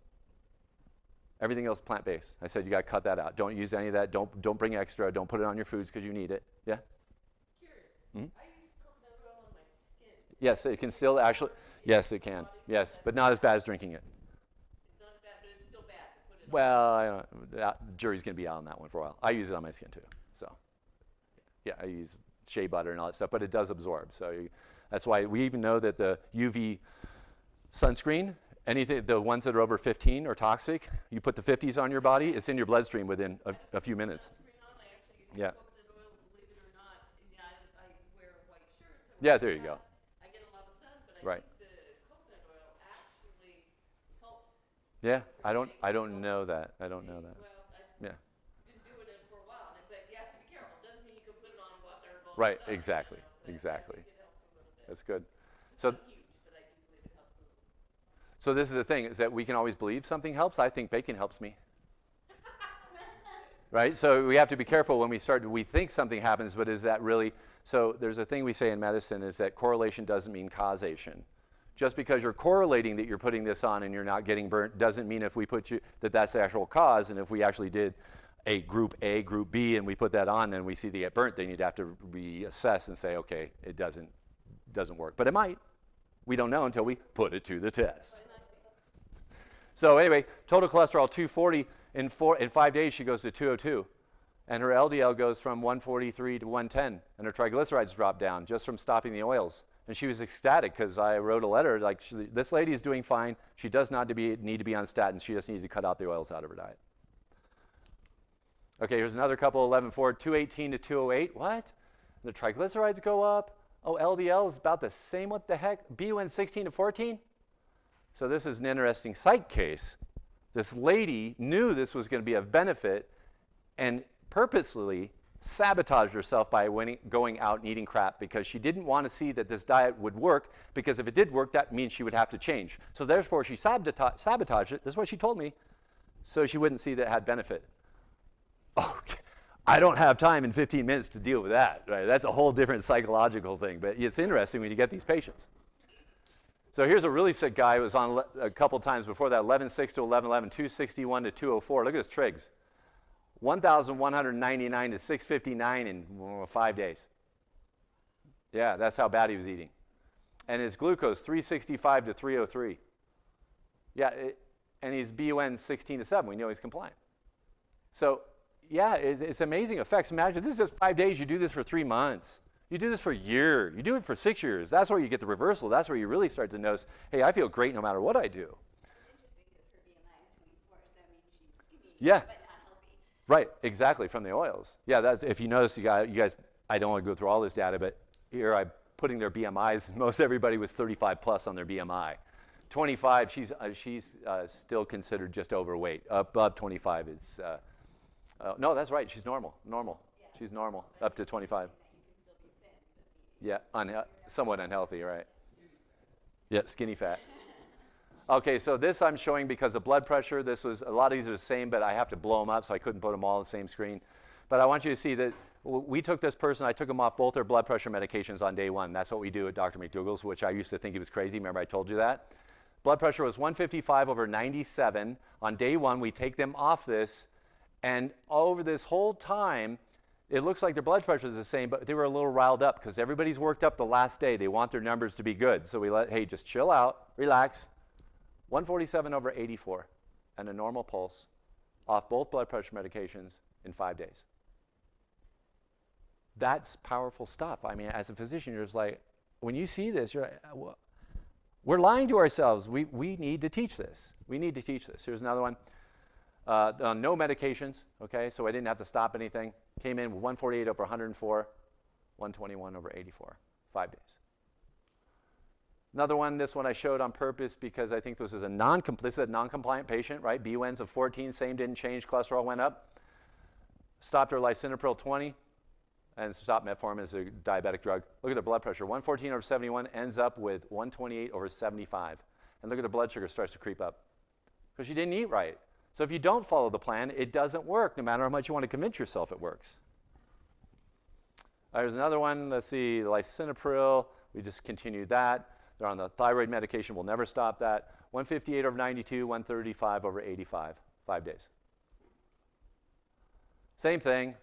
Everything else plant-based. I said you got to cut that out. Don't use any of that. Don't bring extra. Don't put it on your foods because you need it. Yeah? Curious. I use coconut oil on my skin. Yes, it can still actually. Yes, it can. Yes, but not as bad as drinking it. It's not bad, but it's still bad to put it Well, the jury's going to be out on that one for a while. I use it on my skin too. So, yeah, I use shea butter and all that stuff, but it does absorb. So that's why we even know that the UV sunscreen, anything, the ones that are over 15 are toxic. You put the 50s on your body, it's in your bloodstream within a few minutes. Yeah. coconut oil, believe it or not. Yeah, I wear white shirts. Yeah, there you go. I get a lot of sun, but Right. I think the coconut oil actually helps. Yeah, I don't know that. I don't know that. Well, I Yeah. been doing it for a while, but you have to be careful. It doesn't mean you can put it on and go out there and go Right, outside, exactly, you know, but exactly. I think it helps a little bit. That's good. So, Not huge, but I do believe it helps a little. so this is the thing, is that we can always believe something helps. I think bacon helps me. Right? So we have to be careful when we think something happens, but is that really? So there's a thing we say in medicine is that correlation doesn't mean causation. Just because you're correlating that you're putting this on and you're not getting burnt doesn't mean if we put you, that's the actual cause. And if we actually did a group A, group B, and we put that on, then we see they get burnt, then you'd have to reassess and say, okay, it doesn't work. But it might. We don't know until we put it to the test. So anyway, total cholesterol 240. In 5 days, she goes to 202. And her LDL goes from 143 to 110. And her triglycerides drop down just from stopping the oils. And she was ecstatic because I wrote a letter like, this lady is doing fine. She does not need to be on statins. She just needs to cut out the oils out of her diet. Okay, here's another couple, 11/4, 218 to 208. What? The triglycerides go up. Oh, LDL is about the same. What the heck? BUN 16 to 14? So this is an interesting psych case. This lady knew this was going to be of benefit and purposely sabotaged herself by going out and eating crap because she didn't want to see that this diet would work, because if it did work, that means she would have to change. So therefore, she sabotaged it. This is what she told me. so she wouldn't see that it had benefit. Okay. I don't have time in 15 minutes to deal with that. Right? That's a whole different psychological thing, but it's interesting when you get these patients. So here's a really sick guy who was on a couple times before that, 11.6 to 11.11, 261 to 204. Look at his trigs. 1,199 to 659 in 5 days. Yeah, that's how bad he was eating. And his glucose, 365 to 303. Yeah, and he's BUN 16 to 7. We know he's compliant. So, yeah, it's amazing effects. Imagine this is just 5 days. You do this for 3 months. You do this for a year. You do it for 6 years. That's where you get the reversal. That's where you really start to notice, hey, I feel great no matter what I do. It's interesting because her BMI is 24, so I mean she's skinny, Yeah. but not healthy. Right, exactly, from the oils. Yeah, that's, if you notice, you guys, I don't want to go through all this data, but here I'm putting their BMIs. Most everybody was 35 plus on their BMI. 25, she's still considered just overweight. Above 25 is, no, that's right, she's normal. Yeah. She's normal, up to 25. Yeah, somewhat unhealthy, right? Yeah, skinny fat. Okay, so this I'm showing because of blood pressure. This was, a lot of these are the same, but I have to blow them up, so I couldn't put them all on the same screen. But I want you to see that we took this person, I took them off both their blood pressure medications on day one. That's what we do at Dr. McDougall's, which I used to think he was crazy. Remember I told you that? Blood pressure was 155 over 97. On day one, we take them off this, and over this whole time, it looks like their blood pressure is the same, but they were a little riled up because everybody's worked up the last day. They want their numbers to be good. So we hey, just chill out, relax. 147 over 84 and a normal pulse off both blood pressure medications in 5 days. That's powerful stuff. I mean, as a physician, you're just like, when you see this, you're like, we're lying to ourselves. We need to teach this. We need to teach this. Here's another one. No medications, okay, so I didn't have to stop anything. Came in with 148 over 104, 121 over 84, 5 days. Another one, this one I showed on purpose because I think this is a non-compliant patient, right? BUNs of 14, same didn't change, cholesterol went up. Stopped her lisinopril 20 and stopped metformin as a diabetic drug. Look at their blood pressure, 114 over 71 ends up with 128 over 75. And look at their blood sugar starts to creep up because she didn't eat right. So if you don't follow the plan, it doesn't work, no matter how much you want to convince yourself it works. There's another one. Let's see, lisinopril. We just continued that. They're on the thyroid medication. We'll never stop that. 158 over 92, 135 over 85, 5 days. Same thing.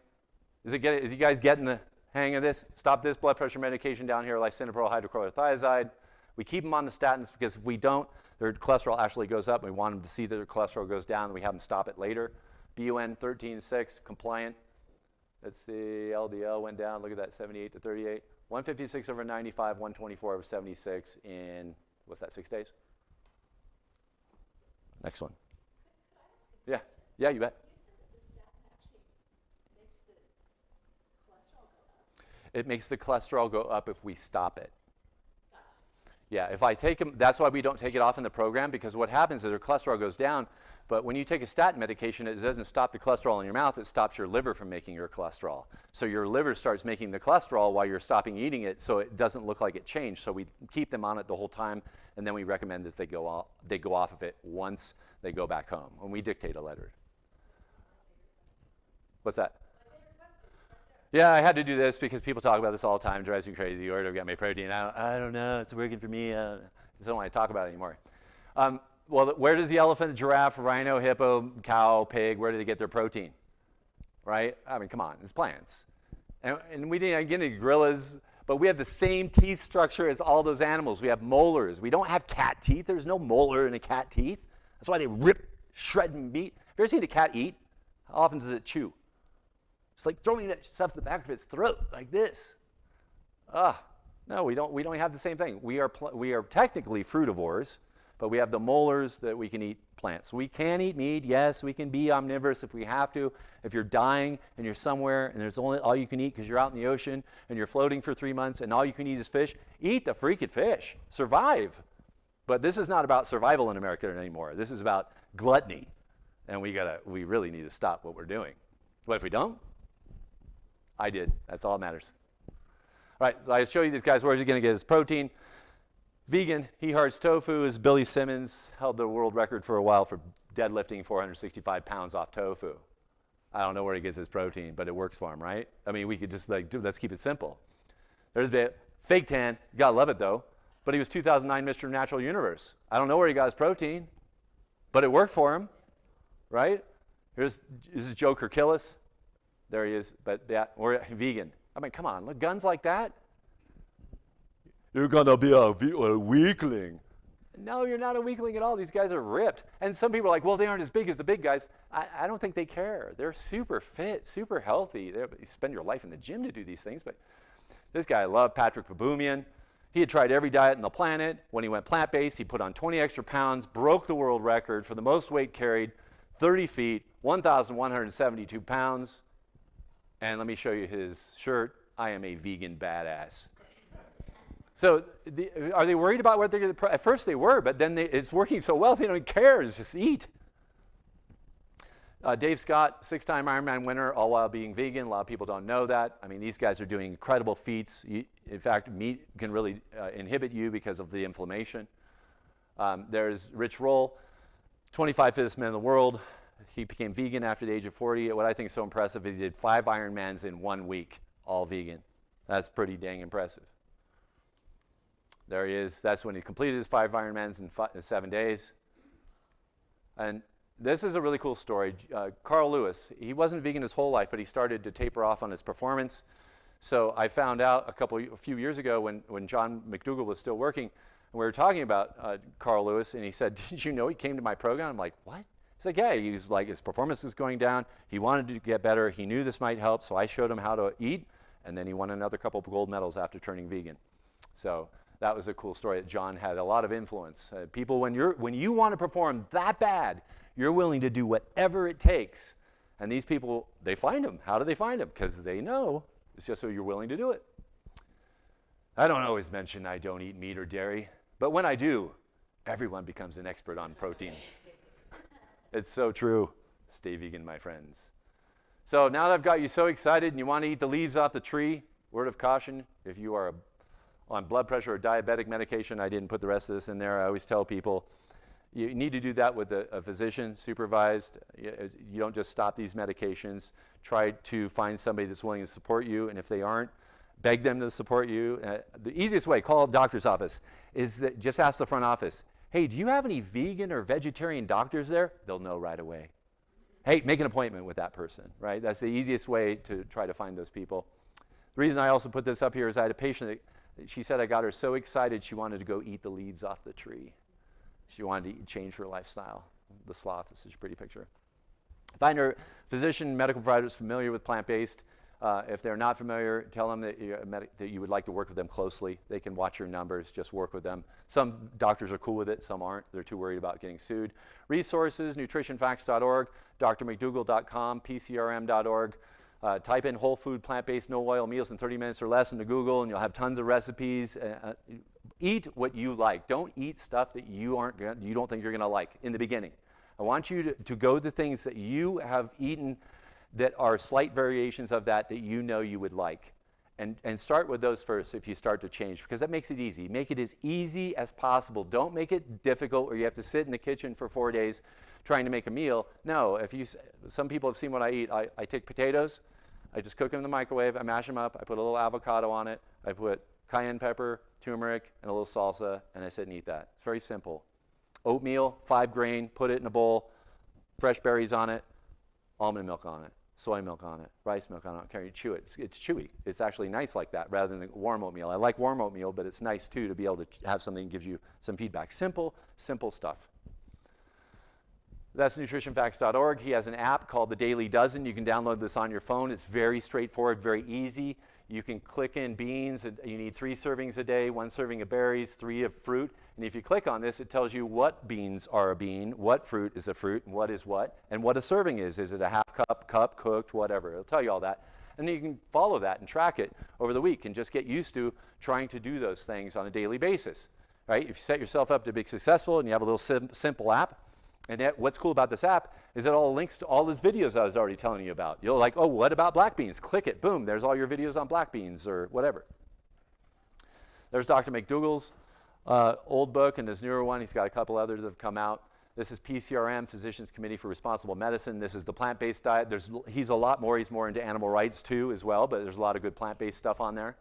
Is you guys getting the hang of this? Stop this blood pressure medication down here, lisinopril, hydrochlorothiazide. We keep them on the statins because if we don't, their cholesterol actually goes up. And we want them to see that their cholesterol goes down, and we have them stop it later. BUN 13.6, compliant. Let's see, LDL went down. Look at that, 78 to 38. 156 over 95, 124 over 76 in, what's that, 6 days? Next one. Yeah, yeah, you bet. It makes the cholesterol go up if we stop it. Yeah, if I take them, that's why we don't take it off in the program, because what happens is their cholesterol goes down, but when you take a statin medication, it doesn't stop the cholesterol in your mouth, it stops your liver from making your cholesterol. So your liver starts making the cholesterol while you're stopping eating it, so it doesn't look like it changed. So we keep them on it the whole time, and then we recommend that they go off of it once they go back home, and we dictate a letter. What's that? Yeah, I had to do this because people talk about this all the time. It drives me crazy. Where do I get my protein? I don't know. It's working for me. I don't want to talk about it anymore. Well, where does the elephant, giraffe, rhino, hippo, cow, pig, where do they get their protein? Right? I mean, come on. It's plants. And we didn't get any gorillas, but we have the same teeth structure as all those animals. We have molars. We don't have cat teeth. There's no molar in a cat teeth. That's why they rip, shred, and meat. Have you ever seen a cat eat? How often does it chew? It's like throwing that stuff to the back of its throat like this. No, we don't have the same thing. We are technically frutivores, but we have the molars that we can eat plants. We can eat meat, yes, we can be omnivorous if we have to. If you're dying and you're somewhere and there's only all you can eat because you're out in the ocean and you're floating for 3 months and all you can eat is fish, eat the freaking fish. Survive. But this is not about survival in America anymore. This is about gluttony. And we really need to stop what we're doing. But if we don't, I did. That's all that matters. All right, so I show you these guys. Where's he going to get his protein? Vegan. He hearts tofu. Is Billy Simmons held the world record for a while for deadlifting 465 pounds off tofu. I don't know where he gets his protein, but it works for him, right? I mean, we could just let's keep it simple. There's a fake tan, you gotta love it though, but he was 2009 Mr. Natural Universe. I don't know where he got his protein, but it worked for him, right? This is Joe Kirkillis. There he is, but yeah, or vegan. I mean, come on, look, guns like that. You're gonna be a weakling. No, you're not a weakling at all. These guys are ripped. And some people are like, well, they aren't as big as the big guys. I don't think they care. They're super fit, super healthy. You spend your life in the gym to do these things. But this guy I love, Patrick Baboumian. He had tried every diet on the planet. When he went plant-based, he put on 20 extra pounds, broke the world record for the most weight carried, 30 feet, 1,172 pounds. And let me show you his shirt. I am a vegan badass. So are they worried about what they're going to, at first they were, but then it's working so well they don't care, it's just eat. Dave Scott, 6-time Ironman winner, all while being vegan. A lot of people don't know that. I mean, these guys are doing incredible feats. In fact, meat can really inhibit you because of the inflammation. There's Rich Roll, 25 fittest men in the world. He became vegan after the age of 40. What I think is so impressive is he did 5 Ironmans in 1 week, all vegan. That's pretty dang impressive. There he is. That's when he completed his 5 Ironmans in 7 days. And this is a really cool story. Carl Lewis, he wasn't vegan his whole life, but he started to taper off on his performance. So I found out a few years ago when John McDougall was still working, and we were talking about Carl Lewis, and he said, did you know he came to my program? I'm like, what? He's like, yeah, he was like, his performance was going down. He wanted to get better. He knew this might help, so I showed him how to eat, and then he won another couple of gold medals after turning vegan. So that was a cool story that John had a lot of influence. People, when you want to perform that bad, you're willing to do whatever it takes. And these people, they find them. How do they find them? Because they know. It's just so you're willing to do it. I don't always mention I don't eat meat or dairy, but when I do, everyone becomes an expert on protein. It's so true. Stay vegan, my friends. So now that I've got you so excited and you want to eat the leaves off the tree, word of caution, if you are on blood pressure or diabetic medication, I didn't put the rest of this in there. I always tell people, you need to do that with a physician, supervised. You don't just stop these medications. Try to find somebody that's willing to support you, and if they aren't, beg them to support you. The easiest way, call a doctor's office, is that just ask the front office, hey, do you have any vegan or vegetarian doctors there? They'll know right away. Hey, make an appointment with that person, right? That's the easiest way to try to find those people. The reason I also put this up here is I had a patient that she said I got her so excited she wanted to go eat the leaves off the tree. She wanted to change her lifestyle. The sloth, this is a pretty picture. Find her physician, medical providers familiar with plant-based. If they're not familiar, tell them that you would like to work with them closely. They can watch your numbers, just work with them. Some doctors are cool with it, some aren't. They're too worried about getting sued. Resources, nutritionfacts.org, drmcdougall.com, pcrm.org. Type in whole food, plant-based, no oil meals in 30 minutes or less into Google, and you'll have tons of recipes. Eat what you like. Don't eat stuff that you don't think you're going to like in the beginning. I want you to go to things that you have eaten that are slight variations of that you know you would like. And start with those first if you start to change, because that makes it easy. Make it as easy as possible. Don't make it difficult where you have to sit in the kitchen for 4 days trying to make a meal. No, some people have seen what I eat. I take potatoes, I just cook them in the microwave, I mash them up, I put a little avocado on it, I put cayenne pepper, turmeric, and a little salsa, and I sit and eat that. It's very simple. Oatmeal, 5 grain, put it in a bowl, fresh berries on it, almond milk on it, soy milk on it, rice milk on it. I don't care, you chew it. It's chewy. It's actually nice like that rather than the warm oatmeal. I like warm oatmeal, but it's nice too to be able to have something that gives you some feedback. Simple stuff. That's nutritionfacts.org. He has an app called The Daily Dozen. You can download this on your phone. It's very straightforward, very easy. You can click in beans. You need 3 servings a day, 1 serving of berries, 3 of fruit. And if you click on this, it tells you what beans are a bean, what fruit is a fruit, and what is what, and what a serving is. Is it a half cup, cooked, whatever. It'll tell you all that. And then you can follow that and track it over the week and just get used to trying to do those things on a daily basis. Right? If you set yourself up to be successful and you have a little simple app, and what's cool about this app is it all links to all those videos I was already telling you about. You're like, oh, what about black beans? Click it, boom, there's all your videos on black beans or whatever. There's Dr. McDougall's old book and his newer one. He's got a couple others that have come out. This is PCRM, Physicians Committee for Responsible Medicine. This is the plant-based diet. He's a lot more. He's more into animal rights too as well, but there's a lot of good plant-based stuff on there.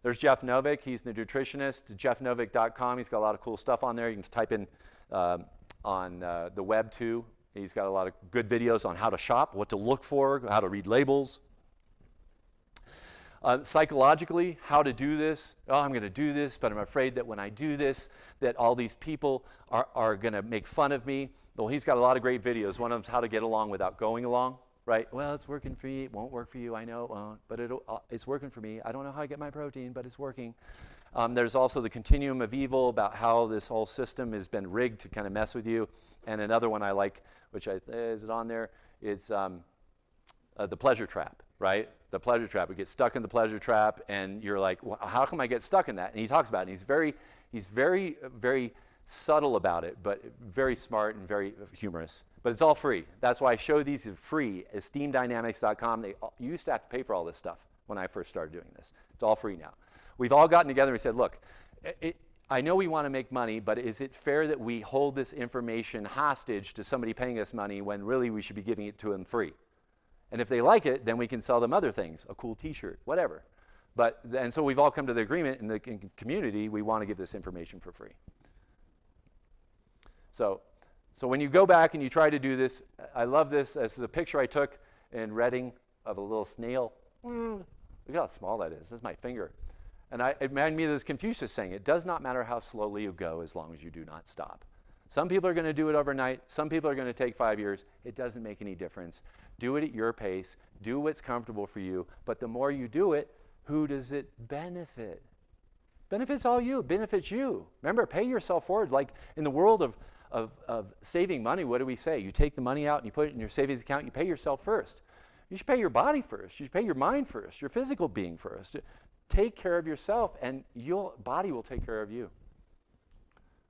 There's Jeff Novick. He's the nutritionist. jeffnovick.com. He's got a lot of cool stuff on there. You can type in on the web too. He's got a lot of good videos on how to shop, what to look for, how to read labels. Psychologically, how to do this. Oh, I'm going to do this, but I'm afraid that when I do this, that all these people are going to make fun of me. Well, he's got a lot of great videos. One of them's how to get along without going along, right? Well, it's working for you. It won't work for you. I know it won't, but it's working for me. I don't know how I get my protein, but it's working. There's also the continuum of evil, about how this whole system has been rigged to kind of mess with you. And another one I like, which is it on there, is the pleasure trap, right? The pleasure trap. We get stuck in the pleasure trap, and you're like, well, how come I get stuck in that? And he talks about it. And he's very subtle about it, but very smart and very humorous. But it's all free. That's why I show these as free. EsteemDynamics.com. You used to have to pay for all this stuff when I first started doing this. It's all free now. We've all gotten together and we said, look, I know we want to make money, but is it fair that we hold this information hostage to somebody paying us money when really we should be giving it to them free? And if they like it, then we can sell them other things, a cool T-shirt, whatever. And so we've all come to the agreement in the community, we want to give this information for free. So when you go back and you try to do this, I love this. This is a picture I took in Reading of a little snail. Look at how small that is. This is my finger. And it reminded me of this Confucius saying, it does not matter how slowly you go as long as you do not stop. Some people are going to do it overnight. Some people are going to take 5 years. It doesn't make any difference. Do it at your pace. Do what's comfortable for you. But the more you do it, who does it benefit? Benefits all you. Benefits you. Remember, pay yourself forward. Like in the world of saving money, what do we say? You take the money out and you put it in your savings account. You pay yourself first. You should pay your body first. You should pay your mind first, your physical being first. Take care of yourself, and your body will take care of you.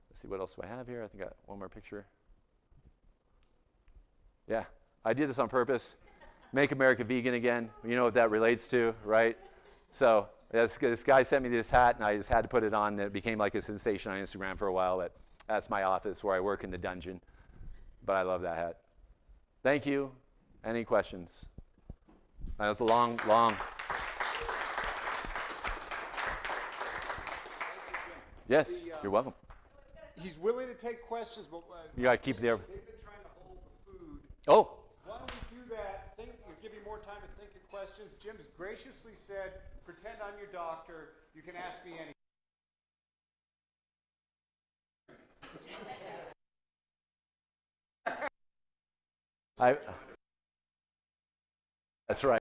Let's see, what else do I have here? I think I got one more picture. Yeah, I did this on purpose. Make America vegan again. You know what that relates to, right? So this guy sent me this hat, and I just had to put it on. It became like a sensation on Instagram for a while. That's my office where I work in the dungeon. But I love that hat. Thank you. Any questions? That was a long. Yes, you're welcome. He's willing to take questions, but You got to keep there. they've been trying to hold the food. Oh, Why don't we do that? We'll give you more time to think of questions. Jim's graciously said, pretend I'm your doctor. You can ask me anything. that's right.